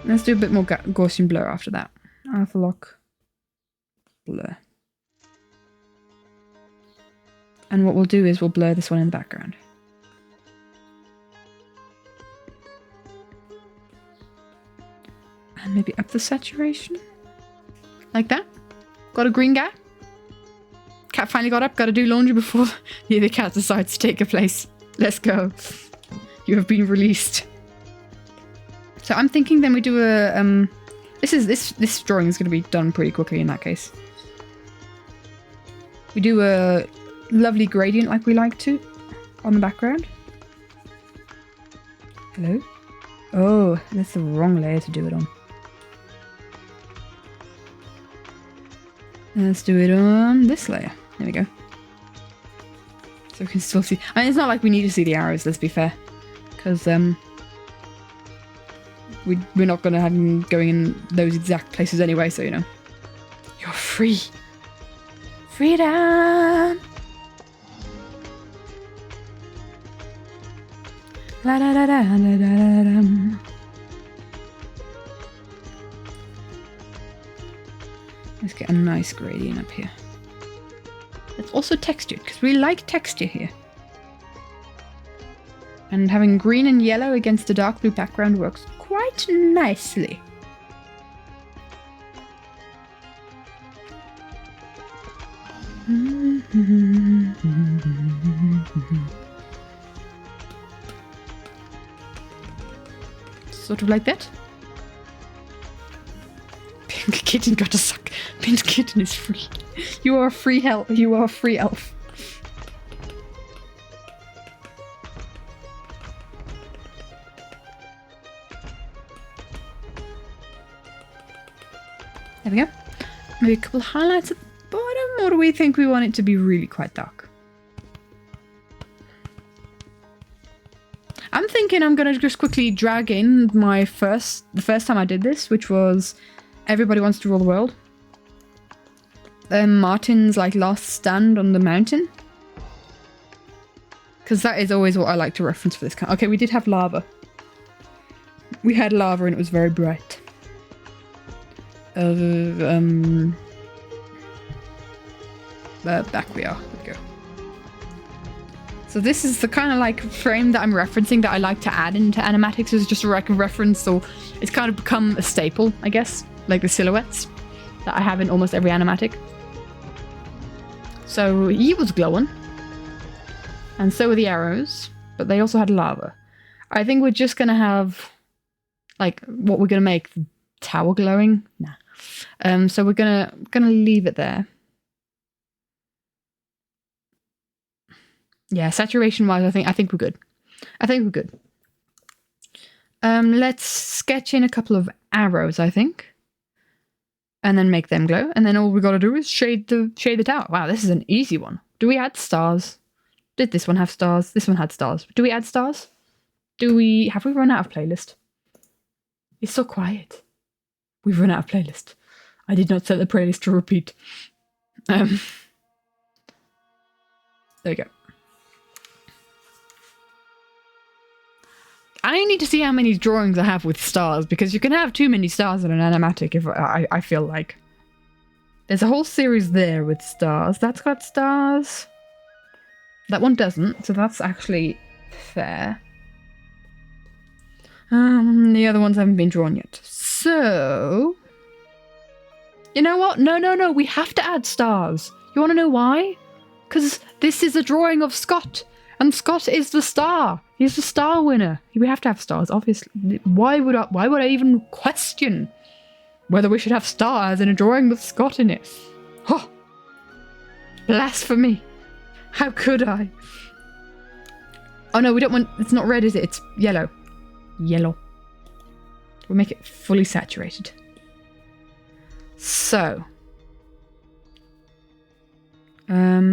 Let's do a bit more Gaussian blur after that. Alpha lock. Blur. And what we'll do is we'll blur this one in the background. And maybe up the saturation. Like that. Got a green guy. Cat finally got up. Got to do laundry before the other cat decides to take her place. Let's go. You have been released. So I'm thinking then we do a... This drawing is going to be done pretty quickly in that case. We do a lovely gradient like we like to on the background. Hello? Oh, that's the wrong layer to do it on. Let's do it on this layer. There we go. So we can still see... I mean, it's not like we need to see the arrows, let's be fair. Because we're not going to have them going in those exact places anyway, so you know. You're free. Freedom! La da da da da da da da. Let's get a nice gradient up here. It's also textured, because we like texture here. And having green and yellow against a dark blue background works quite nicely. Sort of like that. Pink kitten got a suck. Pink kitten is free. You are a free elf. You are a free elf. There we go. Maybe a couple of highlights at the bottom, or do we think we want it to be really quite dark? I'm thinking I'm gonna just quickly drag in the first time I did this, which was Everybody Wants to Rule the World. Martin's like last stand on the mountain. Because that is always what I like to reference for this kind. Okay, we did have lava. We had lava and it was very bright. Back we are. There we go. So this is the kind of like frame that I'm referencing that I like to add into animatics as just like a reference. So it's kind of become a staple, I guess, like the silhouettes that I have in almost every animatic. So he was glowing, and so were the arrows, but they also had lava. I think we're just gonna have like what we're gonna make the tower glowing. Nah. So we're gonna leave it there. Yeah, saturation wise, I think we're good. I think we're good. Let's sketch in a couple of arrows, I think. And then make them glow. And then all we gotta do is shade the tower. Wow, this is an easy one. Do we add stars? Did this one have stars? This one had stars. Do we add stars? Have we run out of playlist? It's so quiet. We've run out of playlist. I did not set the playlist to repeat. There we go. I need to see how many drawings I have with stars, because you can have too many stars in an animatic if I feel like. There's a whole series there with stars. That's got stars. That one doesn't, so that's actually fair. The other ones haven't been drawn yet. So... You know what? No, we have to add stars. You want to know why? Because this is a drawing of Scott. And Scott is the star. He's the star winner. We have to have stars, obviously. Why would I even question whether we should have stars in a drawing with Scott in it? Oh, blasphemy. How could I? Oh no, we don't want... It's not red, is it? It's yellow. Yellow. We'll make it fully saturated. So...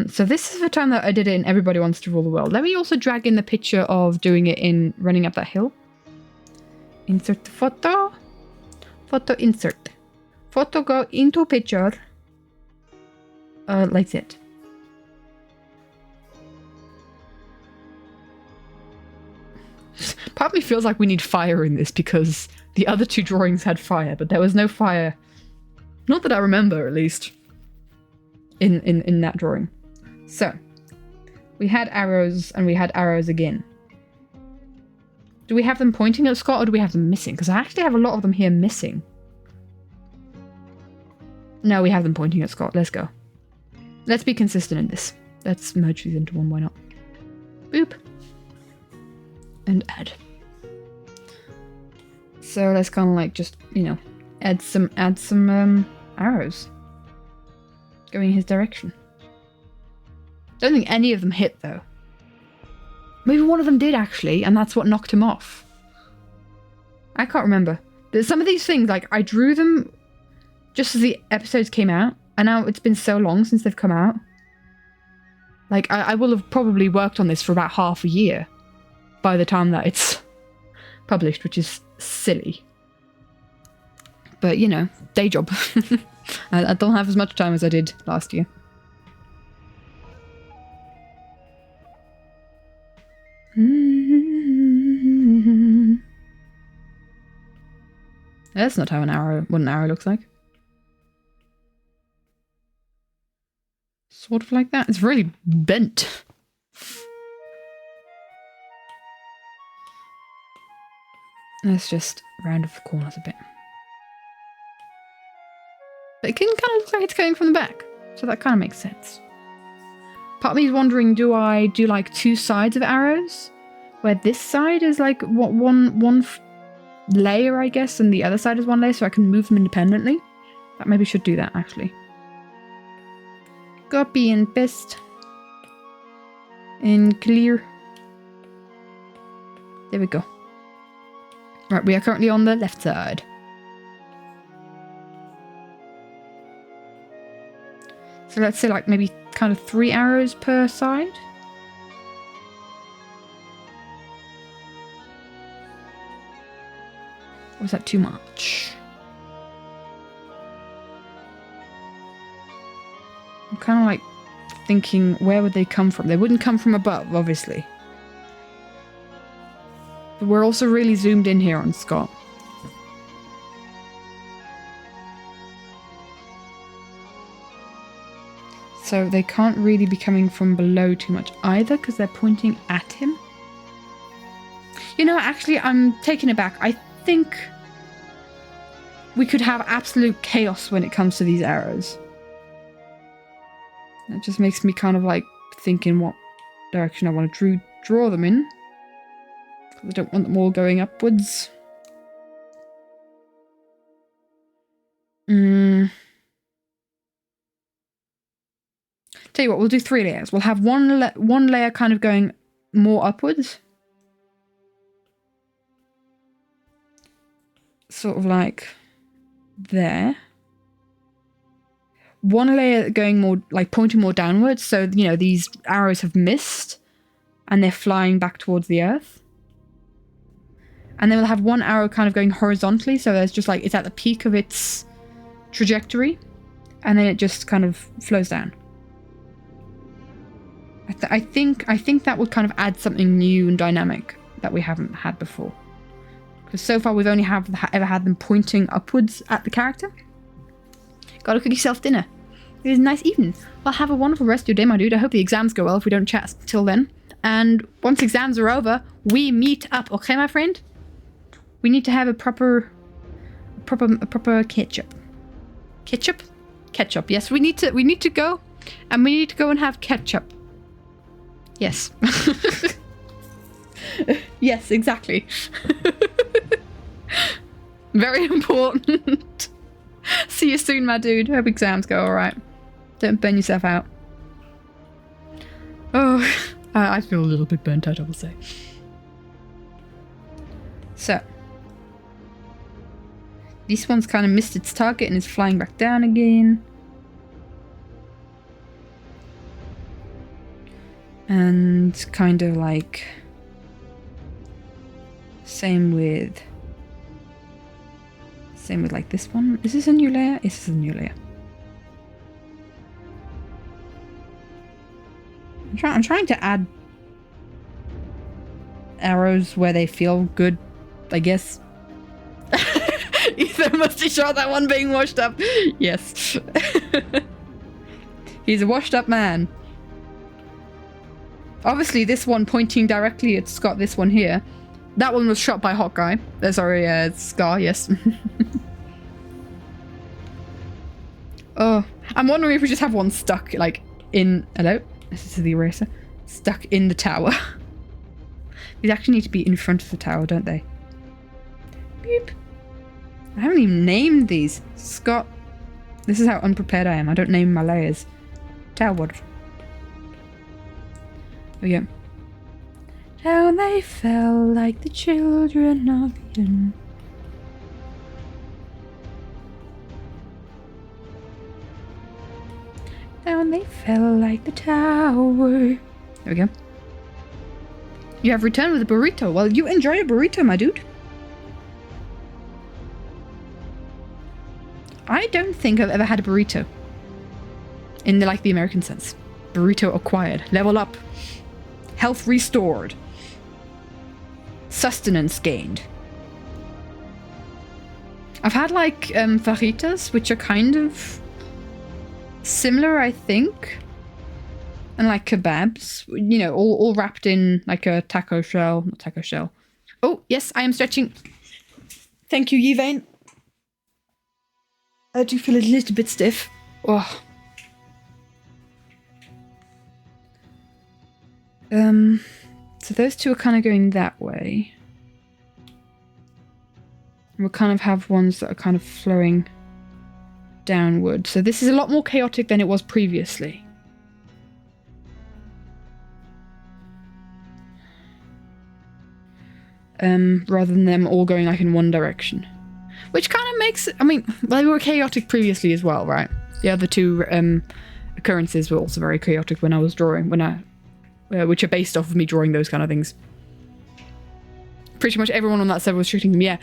So this is the time that I did it in Everybody Wants to Rule the World. Let me also drag in the picture of doing it in running up that hill. Insert the photo. Photo insert. Photo go into picture. Like that. Part of me feels like we need fire in this because the other two drawings had fire, but there was no fire. Not that I remember, at least. In that drawing. So, we had arrows and we had arrows again. Do we have them pointing at Scott or do we have them missing? Because I actually have a lot of them here missing. No, we have them pointing at Scott. Let's go. Let's be consistent in this. Let's merge these into one. Why not? Boop. And add. So let's kind of like just, you know, add some arrows going his direction. Don't think any of them hit though. Maybe one of them did actually, and that's what knocked him off. I can't remember. There's some of these things, like I drew them just as the episodes came out, and now it's been so long since they've come out. Like I will have probably worked on this for about half a year by the time that it's published, which is silly. But you know, day job. I don't have as much time as I did last year. That's not how what an arrow looks like. Sort of like that. It's really bent. Let's just round off the corners a bit. But it can kind of look like it's coming from the back, so that kind of makes sense. Part of me is wondering, do I do like two sides of arrows? Where this side is like what one layer, I guess, and the other side is one layer, so I can move them independently? That maybe should do that, actually. Copy and paste. And clear. There we go. Right, we are currently on the left side. So let's say like maybe kind of 3 arrows per side. Or is that too much? I'm kind of like thinking, where would they come from? They wouldn't come from above, obviously. But we're also really zoomed in here on Scott. So they can't really be coming from below too much either, because they're pointing at him. You know, actually, I'm taking it back. I think we could have absolute chaos when it comes to these arrows. That just makes me kind of like thinking what direction I want to draw them in. Because I don't want them all going upwards. Tell you what, we'll do 3 layers. We'll have one layer kind of going more upwards. Sort of like there. One layer going more, like pointing more downwards. So, you know, these arrows have missed and they're flying back towards the earth. And then we'll have one arrow kind of going horizontally. So there's just like, it's at the peak of its trajectory. And then it just kind of flows down. I think that would kind of add something new and dynamic that we haven't had before. Because so far we've only ever had them pointing upwards at the character. Gotta cook yourself dinner. It is a nice evening. Well, have a wonderful rest of your day, my dude. I hope the exams go well if we don't chat till then. And once exams are over, we meet up. Okay, my friend? We need to have a proper ketchup. Ketchup? Ketchup. Yes, we need to go, and we need to go and have ketchup. Yes. Yes, exactly. Very important. See you soon, my dude. Hope exams go alright. Don't burn yourself out. Oh, I feel a little bit burnt out, I will say. So. This one's kind of missed its target and is flying back down again. And kind of like... Same with like this one. Is this a new layer? Yes, this is a new layer. I'm trying to add arrows where they feel good, I guess. Ethan must have shot that one being washed up. Yes. He's a washed up man. Obviously this one pointing directly at Scott, this one here. That one was shot by Hawkeye. Sorry, Scar, yes. Oh, I'm wondering if we just have one stuck, like, in... Hello? This is the eraser. Stuck in the tower. These actually need to be in front of the tower, don't they? Beep. I haven't even named these. Scott. This is how unprepared I am. I don't name my layers. Tower. There we go. Down they fell like the children of Eden. Down they fell like the tower. There we go. You have returned with a burrito. Well, you enjoy a burrito, my dude. I don't think I've ever had a burrito. In the, like, the American sense. Burrito acquired. Level up. Health restored. Sustenance gained. I've had, like, fajitas, which are kind of similar, I think. And, like, kebabs. You know, all wrapped in, like, a taco shell. Not taco shell. Oh, yes, I am stretching. Thank you, Yvain. I do feel a little bit stiff. Oh. So those two are kind of going that way. And we'll kind of have ones that are kind of flowing downward. So this is a lot more chaotic than it was previously. Rather than them all going like in one direction. Which kind of makes it, I mean, they were chaotic previously as well, right? The other two occurrences were also very chaotic when I was drawing, which are based off of me drawing those kind of things. Pretty much everyone on that server was shooting them, yeah.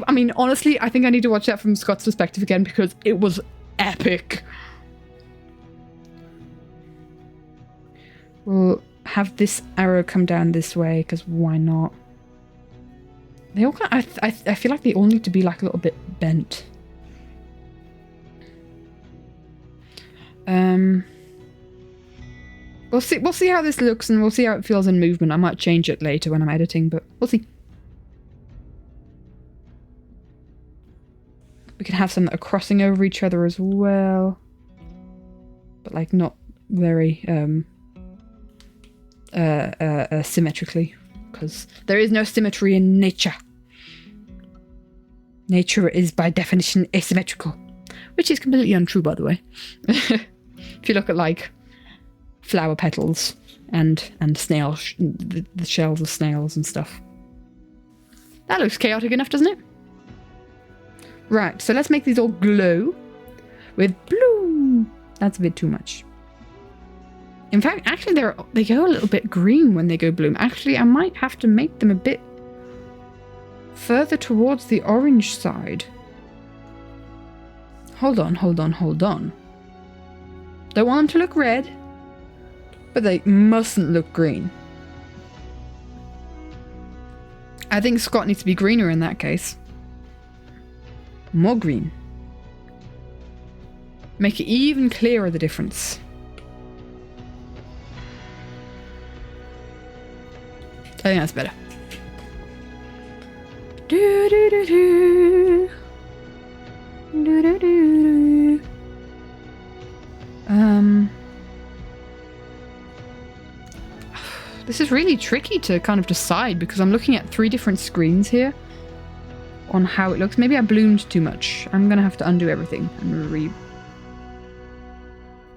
I mean, honestly, I think I need to watch that from Scott's perspective again because it was epic. We'll have this arrow come down this way, because why not? They all kind of, I feel like they all need to be like a little bit bent. We'll see how this looks and we'll see how it feels in movement. I might change it later when I'm editing, but we'll see. We can have some that are crossing over each other as well. But like not very symmetrically. Because there is no symmetry in nature. Nature is by definition asymmetrical. Which is completely untrue, by the way. If you look at like flower petals and snails, the shells of snails and stuff. That looks chaotic enough, doesn't it? Right, so let's make these all glow with blue. That's a bit too much. In fact, actually, they go a little bit green when they go bloom. Actually, I might have to make them a bit further towards the orange side. Hold on. Don't want them to look red, but they mustn't look green. I think Scott needs to be greener in that case. More green. Make it even clearer, the difference. I think that's better. Do do do do. Do do do. This is really tricky to kind of decide because I'm looking at 3 different screens here on how it looks. Maybe I bloomed too much. I'm gonna have to undo everything and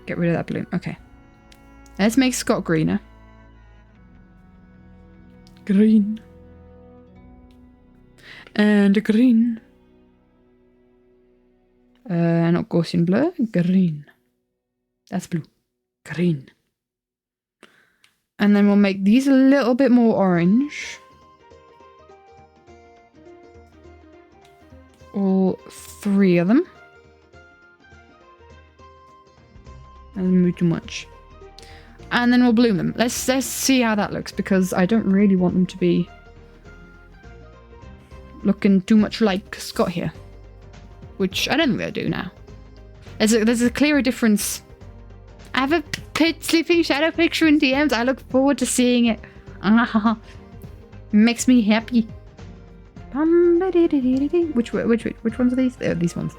get rid of that bloom. Okay. Let's make Scott greener. Green. And green. Not Gaussian blur. Green. That's blue. Green. And then we'll make these a little bit more orange. All 3 of them. Doesn't move too much. And then we'll bloom them. Let's see how that looks, because I don't really want them to be looking too much like Scott here. Which I don't think they do now. There's a clearer difference. I have a sleeping shadow picture in DMs. I look forward to seeing it. Makes me happy. Which ones are these? These ones.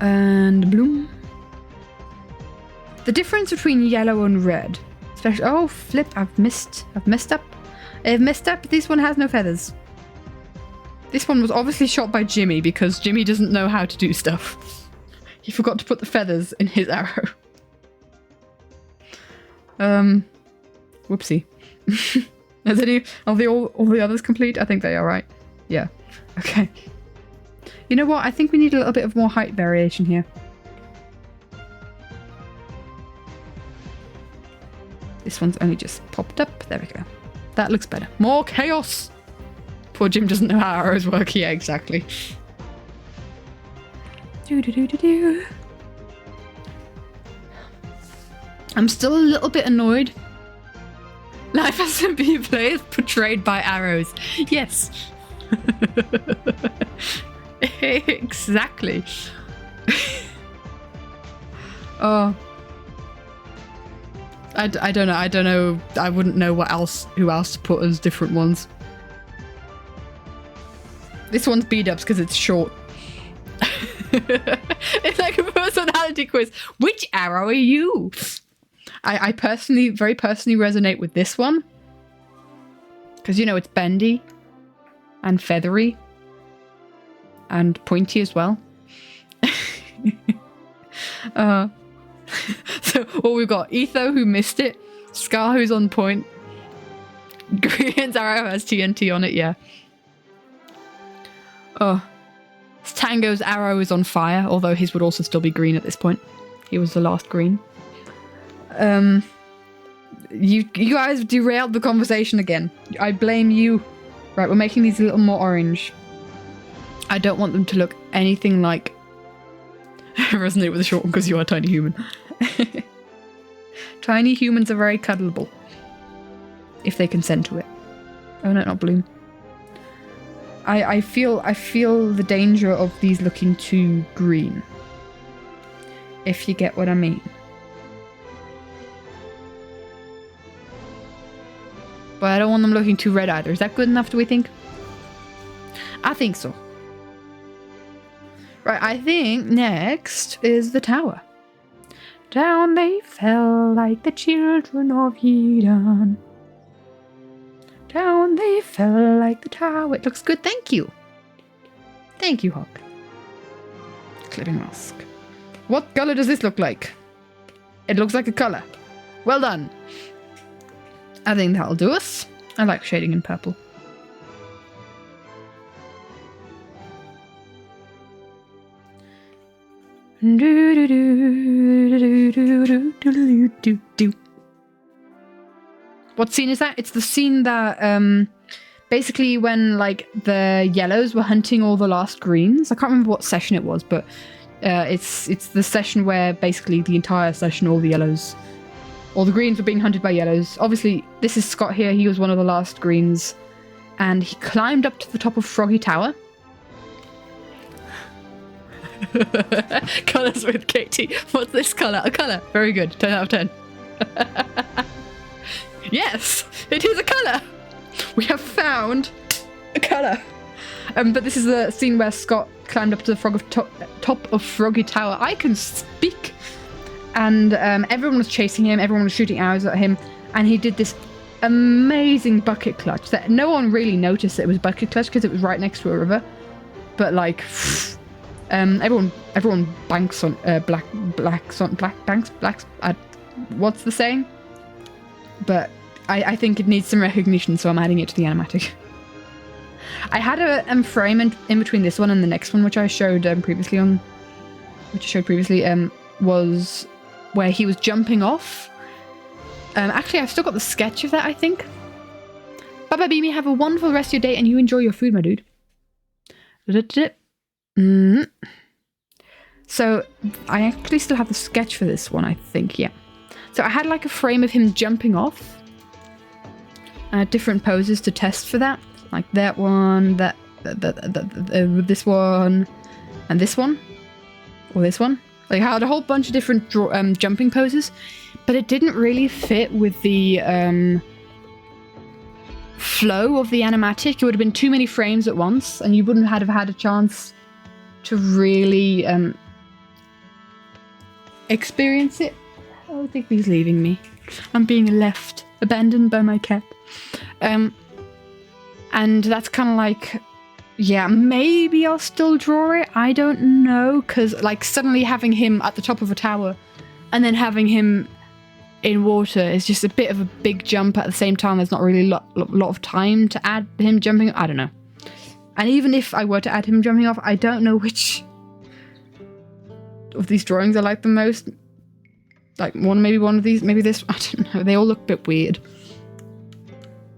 And bloom. The difference between yellow and red, especially, oh flip, I've messed up. This one has no feathers. This one was obviously shot by Jimmy because Jimmy doesn't know how to do stuff. He forgot to put the feathers in his arrow. Whoopsie. Is any of all the others complete? I think they are, right? Yeah. Okay. You know what? I think we need a little bit of more height variation here. This one's only just popped up. There we go. That looks better. More chaos! Poor Jim doesn't know how arrows work. Yeah, exactly. Do. I'm still a little bit annoyed. Life as a Beyblade is portrayed by arrows. Yes. Exactly. Oh. I don't know. I wouldn't know who else to put as different ones. This one's B-dubs because it's short. It's like a personality quiz. Which arrow are you? I very personally resonate with this one. Because, you know, it's bendy. And feathery. And pointy as well. So, well, we've got Etho, who missed it. Scar, who's on point. Green's arrow has TNT on it, yeah. Oh. Tango's arrow is on fire, although his would also still be green at this point. He was the last green. You guys derailed the conversation again. I blame you. Right, we're making these a little more orange. I don't want them to look anything like... Resonate with the short one because you are a tiny human. Tiny humans are very cuddleable. If they consent to it. Oh no, not bloom. I feel the danger of these looking too green. If you get what I mean. But I don't want them looking too red either. Is that good enough, do we think? I think so. Right, I think next is the tower. Down they fell like the children of Eden. Down they fell like the tower. It looks good, thank you. Thank you, Hawk. Clipping mask. What color does this look like? It looks like a color. Well done. I think that'll do us. I like shading in purple. What scene is that? It's the scene that basically when like the yellows were hunting all the last greens. I can't remember what session it was, but it's the session where basically the entire session all the greens were being hunted by yellows. Obviously, this is Scott here. He was one of the last greens, and he climbed up to the top of Froggy Tower. Colours with Katie. What's this colour? A colour. Very good. 10 out of 10. Yes, it is a colour. We have found a colour. But this is the scene where Scott climbed up to the top of Froggy Tower. I can speak. And everyone was chasing him. Everyone was shooting arrows at him. And he did this amazing bucket clutch that no one really noticed that it was bucket clutch because it was right next to a river. But like... everyone banks on blacks. What's the saying? But I think it needs some recognition, so I'm adding it to the animatic. I had a frame in between this one and the next one, which I showed previously. Was where he was jumping off. Actually, I've still got the sketch of that, I think. Bye-bye, Beamy. Have a wonderful rest of your day, and you enjoy your food, my dude. So I actually still have the sketch for this one, I think, yeah. So I had like a frame of him jumping off. Different poses to test for that. Like that one, this one, and this one. Or this one. Like I had a whole bunch of different jumping poses. But it didn't really fit with the flow of the animatic. It would have been too many frames at once. And you wouldn't have had a chance to really experience it. Oh, Digby's leaving me. I'm being left, abandoned by my cat. And that's kind of like, yeah, maybe I'll still draw it. I don't know, because like suddenly having him at the top of a tower and then having him in water is just a bit of a big jump. At the same time, there's not really a lot of time to add him jumping. I don't know. And even if I were to add him jumping off, I don't know which of these drawings I like the most. Like maybe one of these, maybe this. I don't know. They all look a bit weird.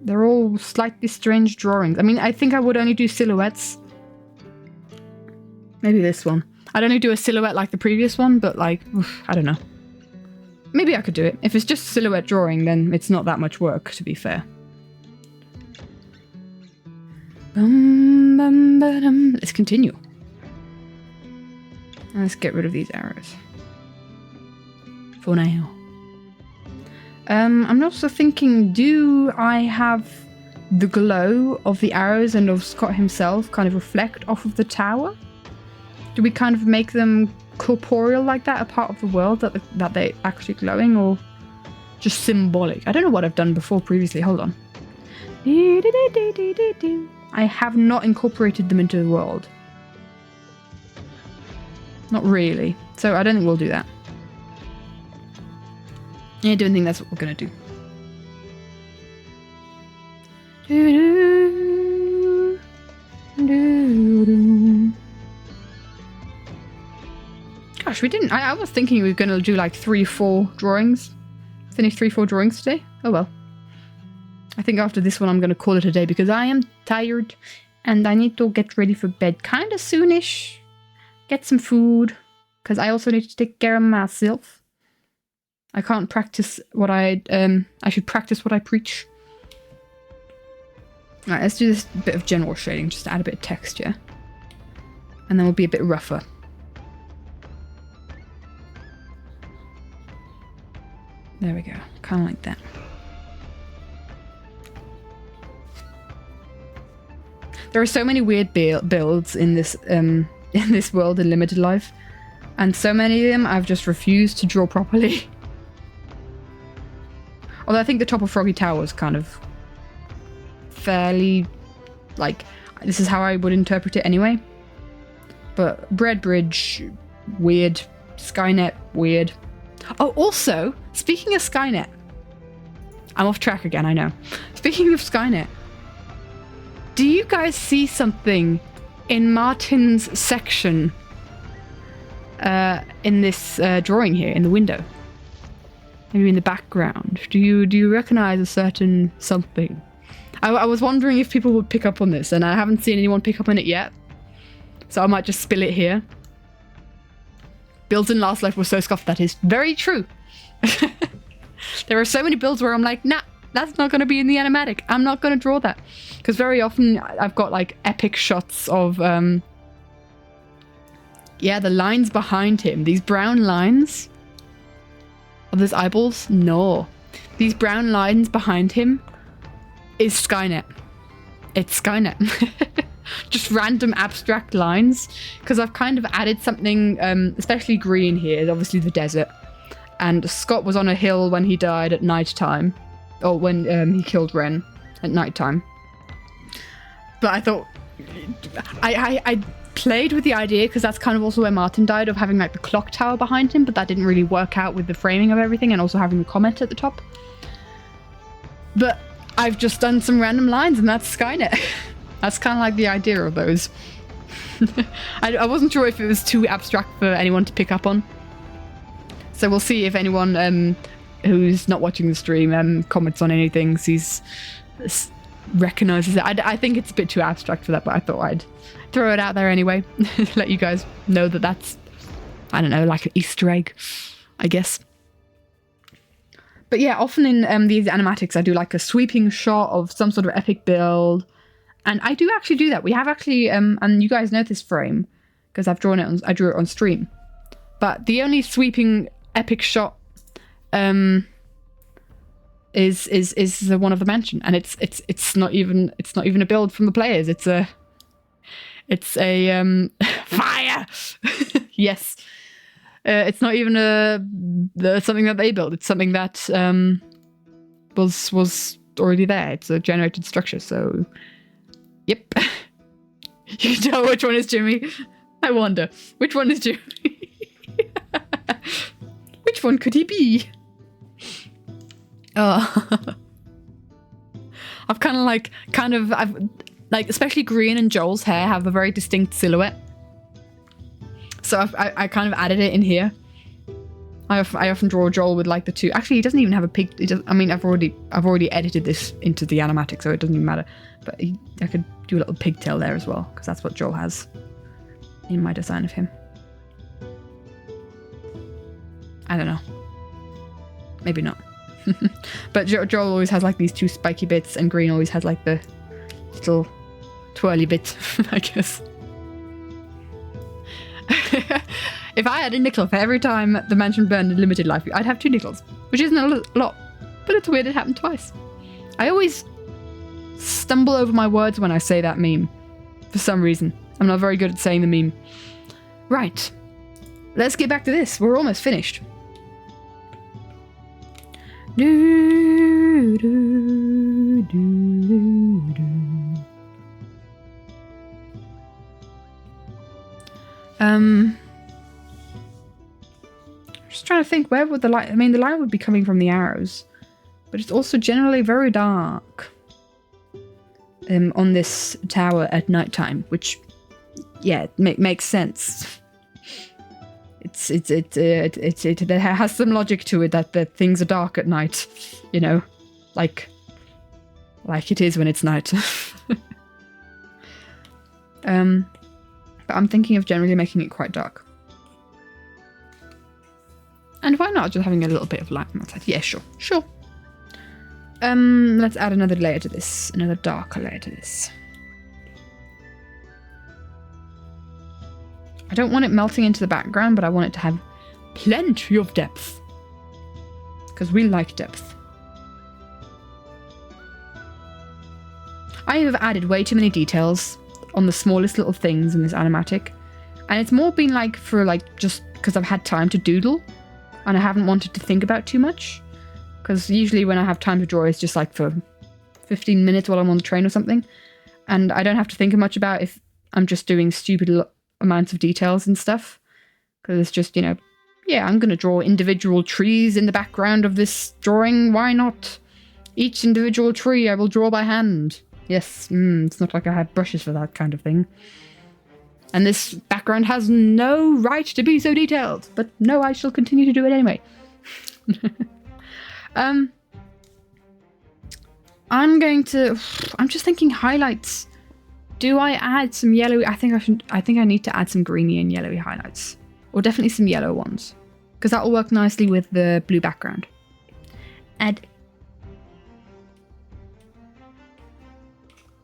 They're all slightly strange drawings. I mean, I think I would only do silhouettes. Maybe this one. I'd only do a silhouette like the previous one, but like, I don't know. Maybe I could do it. If it's just a silhouette drawing, then it's not that much work, to be fair. Let's continue. Let's get rid of these arrows. For now. I'm also thinking, do I have the glow of the arrows and of Scott himself kind of reflect off of the tower? Do we kind of make them corporeal like that, a part of the world that they're actually glowing, or just symbolic? I don't know what I've done before previously. Hold on. I have not incorporated them into the world. Not really. So I don't think we'll do that. I don't think that's what we're going to do. Gosh, we didn't. I was thinking we were going to do like 3-4 drawings. Finish 3-4 drawings today. Oh well. I think after this one I'm going to call it a day because I am tired and I need to get ready for bed kind of soonish. Get some food because I also need to take care of myself. I can't practice what I should practice what I preach. Alright, let's do this bit of general shading just to add a bit of texture. And then we'll be a bit rougher. There we go, kind of like that. There are so many weird builds in this world in Limited Life, and so many of them I've just refused to draw properly. Although I think the top of Froggy Tower is kind of fairly, like, this is how I would interpret it anyway. But Bread Bridge, weird. Skynet, weird. Oh, also, speaking of Skynet, I'm off track again, I know. Speaking of Skynet, do you guys see something in Martin's section in this drawing here, in the window? Maybe in the background. Do you recognize a certain something? I was wondering if people would pick up on this, and I haven't seen anyone pick up on it yet. So I might just spill it here. Builds in Last Life were so scuffed, that is very true. There are so many builds where I'm like, nah, that's not going to be in the animatic. I'm not going to draw that. Because very often I've got like epic shots of, yeah, the lines behind him. These brown lines. Of his eyeballs? No. These brown lines behind him is Skynet. It's Skynet. Just random abstract lines. Because I've kind of added something, especially green here, obviously the desert. And Scott was on a hill when he died at night time. Or when he killed Ren at night time. But I thought... I played with the idea, because that's kind of also where Martin died, of having like the clock tower behind him, but that didn't really work out with the framing of everything and also having the comment at the top. But I've just done some random lines and that's Skynet. That's kind of like the idea of those. I wasn't sure if it was too abstract for anyone to pick up on. So we'll see if anyone who's not watching the stream comments on anything, recognizes it. I think it's a bit too abstract for that, but I thought I'd throw it out there anyway. Let you guys know that that's, I don't know, like an Easter egg, I guess. But yeah, often in these animatics, I do like a sweeping shot of some sort of epic build. And I do actually do that. We have actually, and you guys know this frame, because I drew it on stream. But the only sweeping epic shot is the one of the mansion, and it's not even a build from the players. It's a fire. Yes. It's not even something that they built. It's something that was already there. It's a generated structure. So, yep. You can tell which one is Jimmy. I wonder which one is Jimmy. Which one could he be? Oh. I've especially Green and Joel's hair have a very distinct silhouette. So I kind of added it in here. I often draw Joel with like the two. Actually, he doesn't even have a pig. I've already edited this into the animatic, so it doesn't even matter. But I could do a little pigtail there as well, because that's what Joel has in my design of him. I don't know. Maybe not. But Joel always has like these two spiky bits, and Green always has like the little twirly bit, I guess. If I had a nickel for every time the mansion burned in limited life, I'd have 2 nickels, which isn't a lot, but it's weird it happened twice. I always stumble over my words when I say that meme, for some reason. I'm not very good at saying the meme. Right, let's get back to this. We're almost finished. Do, do, do, do. Just trying to think, where would the light... I mean, the light would be coming from the arrows, but it's also generally very dark on this tower at nighttime, which, yeah, makes sense. It has some logic to it that things are dark at night, you know, like it is when it's night. But I'm thinking of generally making it quite dark. And why not just having a little bit of light? Yeah, sure. Let's add another layer to this, another darker layer to this. I don't want it melting into the background, but I want it to have plenty of depth. Because we like depth. I have added way too many details on the smallest little things in this animatic. And it's more been like for like just because I've had time to doodle. And I haven't wanted to think about too much. Because usually when I have time to draw, it's just like for 15 minutes while I'm on the train or something. And I don't have to think much about if I'm just doing stupid amounts of details and stuff. Because it's just, you know, yeah, I'm going to draw individual trees in the background of this drawing. Why not? Each individual tree I will draw by hand. Yes, it's not like I have brushes for that kind of thing. And this background has no right to be so detailed. But no, I shall continue to do it anyway. I'm just thinking highlights. Do I add some yellow? I think I need to add some greeny and yellowy highlights. Or definitely some yellow ones. Because that will work nicely with the blue background.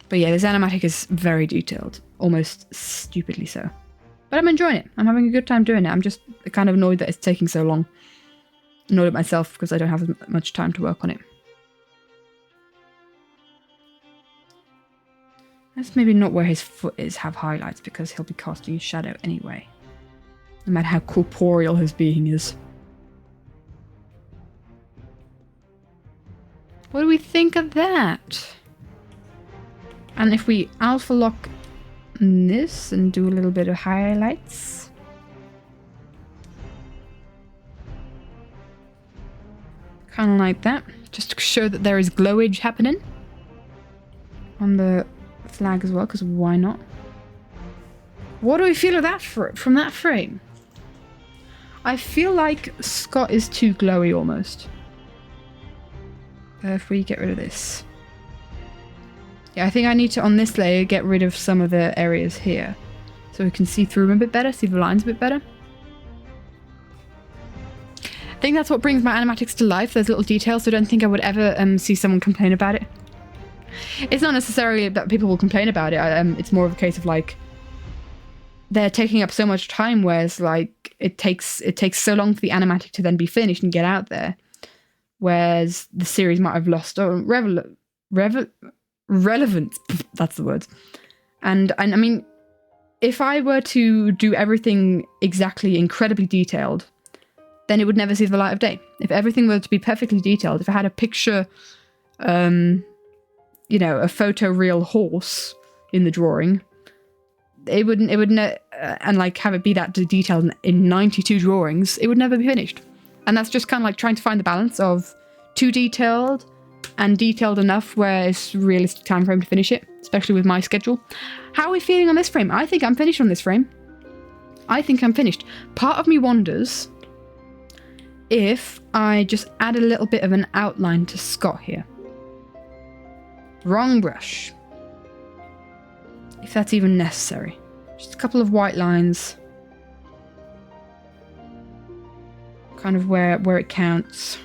But yeah, this animatic is very detailed. Almost stupidly so. But I'm enjoying it. I'm having a good time doing it. I'm just kind of annoyed that it's taking so long. Annoyed at myself because I don't have as much time to work on it. That's maybe not where his foot is have highlights, because he'll be casting a shadow anyway. No matter how corporeal his being is. What do we think of that? And if we alpha lock this and do a little bit of highlights. Kind of like that. Just to show that there is glowage happening. On the flag as well, because why not? What do we feel of that from that frame? I feel like Scott is too glowy almost. If we get rid of this. Yeah, I think I need to, on this layer, get rid of some of the areas here. So we can see through them a bit better, see the lines a bit better. I think that's what brings my animatics to life, those little details, so I don't think I would ever see someone complain about it. It's not necessarily that people will complain about it, it's more of a case of like, they're taking up so much time, whereas like, it takes so long for the animatic to then be finished and get out there. Whereas the series might have lost relevance. That's the word. And I mean, if I were to do everything exactly incredibly detailed, then it would never see the light of day. If everything were to be perfectly detailed, if I had a picture, you know, a photoreal horse in the drawing, it wouldn't, and like have it be that detailed in 92 drawings, it would never be finished. And that's just kind of like trying to find the balance of too detailed and detailed enough where it's a realistic time frame to finish it, especially with my schedule. How are we feeling on this frame? I think I'm finished on this frame. I think I'm finished. Part of me wonders if I just add a little bit of an outline to Scott here. Wrong brush. If that's even necessary. Just a couple of white lines. Kind of where it counts.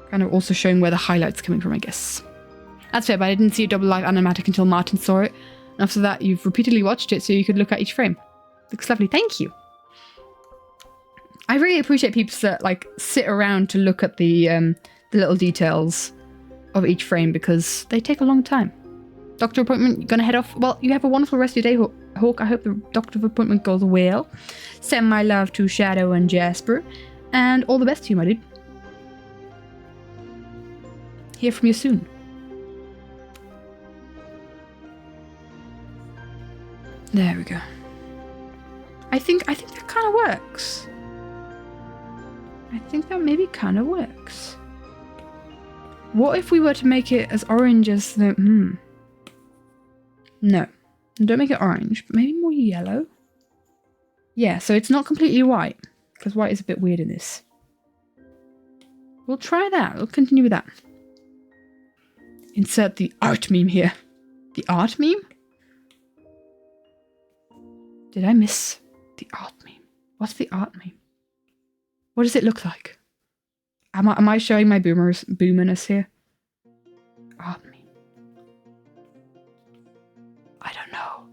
Kind of also showing where the highlight's coming from, I guess. That's fair, but I didn't see a double live animatic until Martin saw it. And after that, you've repeatedly watched it so you could look at each frame. Looks lovely. Thank you. I really appreciate people that like sit around to look at the little details of each frame because they take a long time. Doctor appointment, you're gonna head off. Well, you have a wonderful rest of your day, Hawk. I hope the doctor appointment goes well. Send my love to Shadow and Jasper. And all the best to you, my dude. Hear from you soon. There we go. I think that kind of works. I think that maybe kind of works. What if we were to make it as orange as the... No. Don't make it orange, but maybe more yellow. Yeah, so it's not completely white, because white is a bit weird in this. We'll try that. We'll continue with that. Insert the art meme here. The art meme? Did I miss the art meme? What's the art meme? What does it look like? Am I showing my boomerness here? Art meme. I don't know.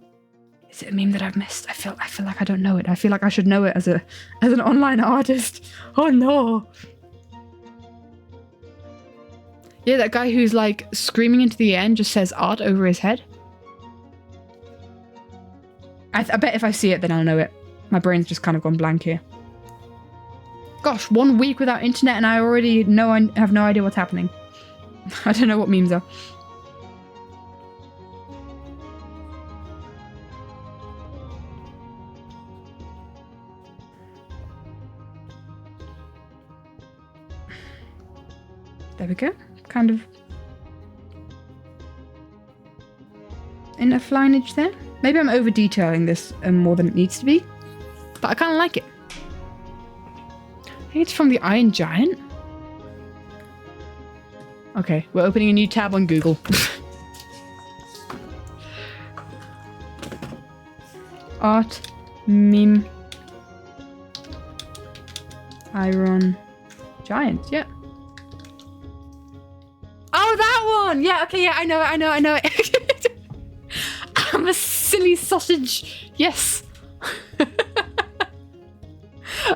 Is it a meme that I've missed? I feel like I don't know it. I feel like I should know it as an online artist. Oh no. Yeah, that guy who's like screaming into the air and just says art over his head. I bet if I see it, then I'll know it. My brain's just kind of gone blank here. Gosh, 1 week without internet and I already know I have no idea what's happening. I don't know what memes are. There we go. Kind of enough lineage there. Maybe I'm over detailing this more than it needs to be, but I kind of like it. I think it's from the Iron Giant. Okay, we're opening a new tab on Google. Art meme Iron Giant, yeah. Oh, that one! Yeah, okay, yeah, I know it. I'm a silly sausage. Yes.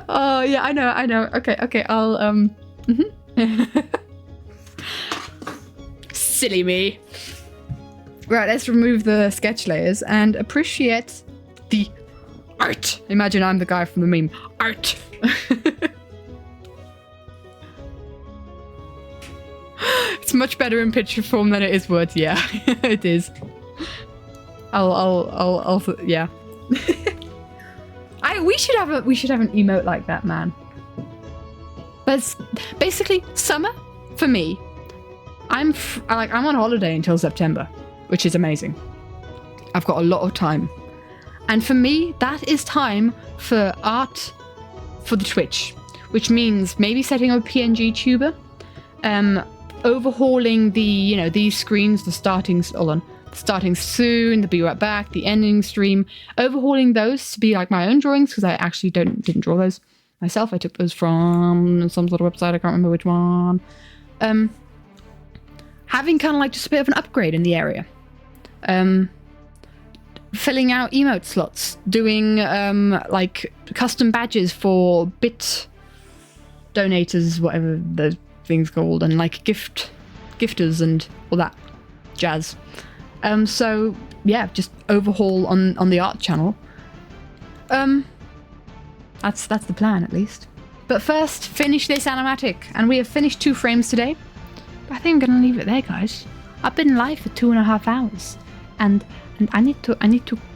Oh, yeah, I know. Okay, I'll, Silly me. Right, let's remove the sketch layers and appreciate the art. Imagine I'm the guy from the meme. Art. It's much better in picture form than it is words. Yeah, it is. I'll yeah. We should have an emote like that, man. But it's basically summer for me. I'm on holiday until September, which is amazing. I've got a lot of time, and for me, that is time for art for the Twitch, which means maybe setting up a PNG tuber, overhauling the these screens, the starting soon, the be right back, the ending stream, overhauling those to be like my own drawings because I actually didn't draw those myself. I took those from some sort of website. I can't remember which one. Having kind of like just a bit of an upgrade in the area. Filling out emote slots, doing like custom badges for bit donators, whatever the thing's called, and like gifters and all that jazz. So yeah, just overhaul on the art channel. That's the plan, at least. But first, finish this animatic. And we have finished 2 frames today. But I think I'm gonna leave it there, guys. I've been live for 2.5 hours. And I need to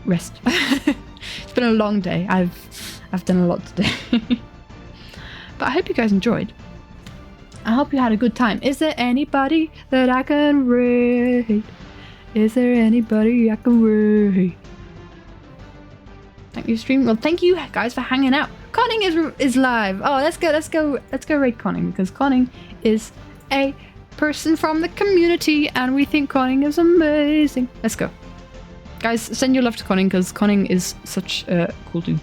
rest. It's been a long day. I've done a lot today. But I hope you guys enjoyed. I hope you had a good time. Is there anybody that I can rate? Is there anybody I can rate? Thank you, stream. Well, thank you guys for hanging out. Conning is live. Oh, let's go rate Conning, because Conning is a person from the community and we think Conning is amazing. Let's go. Guys, send your love to Conning, because Conning is such a cool dude.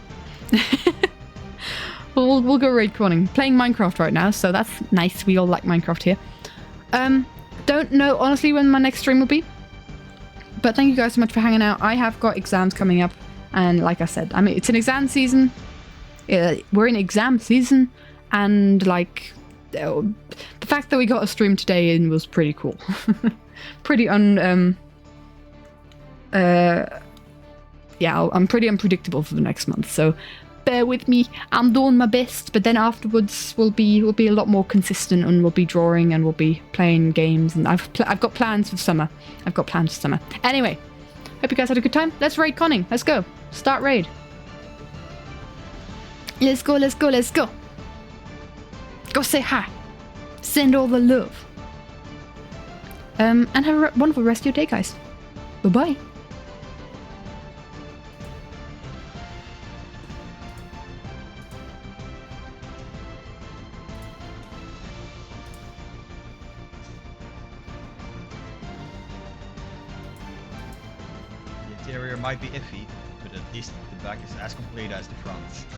We'll go raid Conning. Playing Minecraft right now, so that's nice. We all like Minecraft here. Don't know honestly when my next stream will be, but thank you guys so much for hanging out. I have got exams coming up, and like I said, I mean, it's an exam season. We're in exam season, and like the fact that we got a stream today in was pretty cool. Pretty yeah, I'm pretty unpredictable for the next month, so bear with me. I'm doing my best, but then afterwards we'll be a lot more consistent, and we'll be drawing and we'll be playing games, and I've got plans for summer. Anyway, hope you guys had a good time. Let's raid Conning. Let's go. Start raid. Let's go. Go say hi. Send all the love. And have a wonderful rest of your day, guys. Bye-bye. The interior might be iffy, but at least the back is as complete as the front.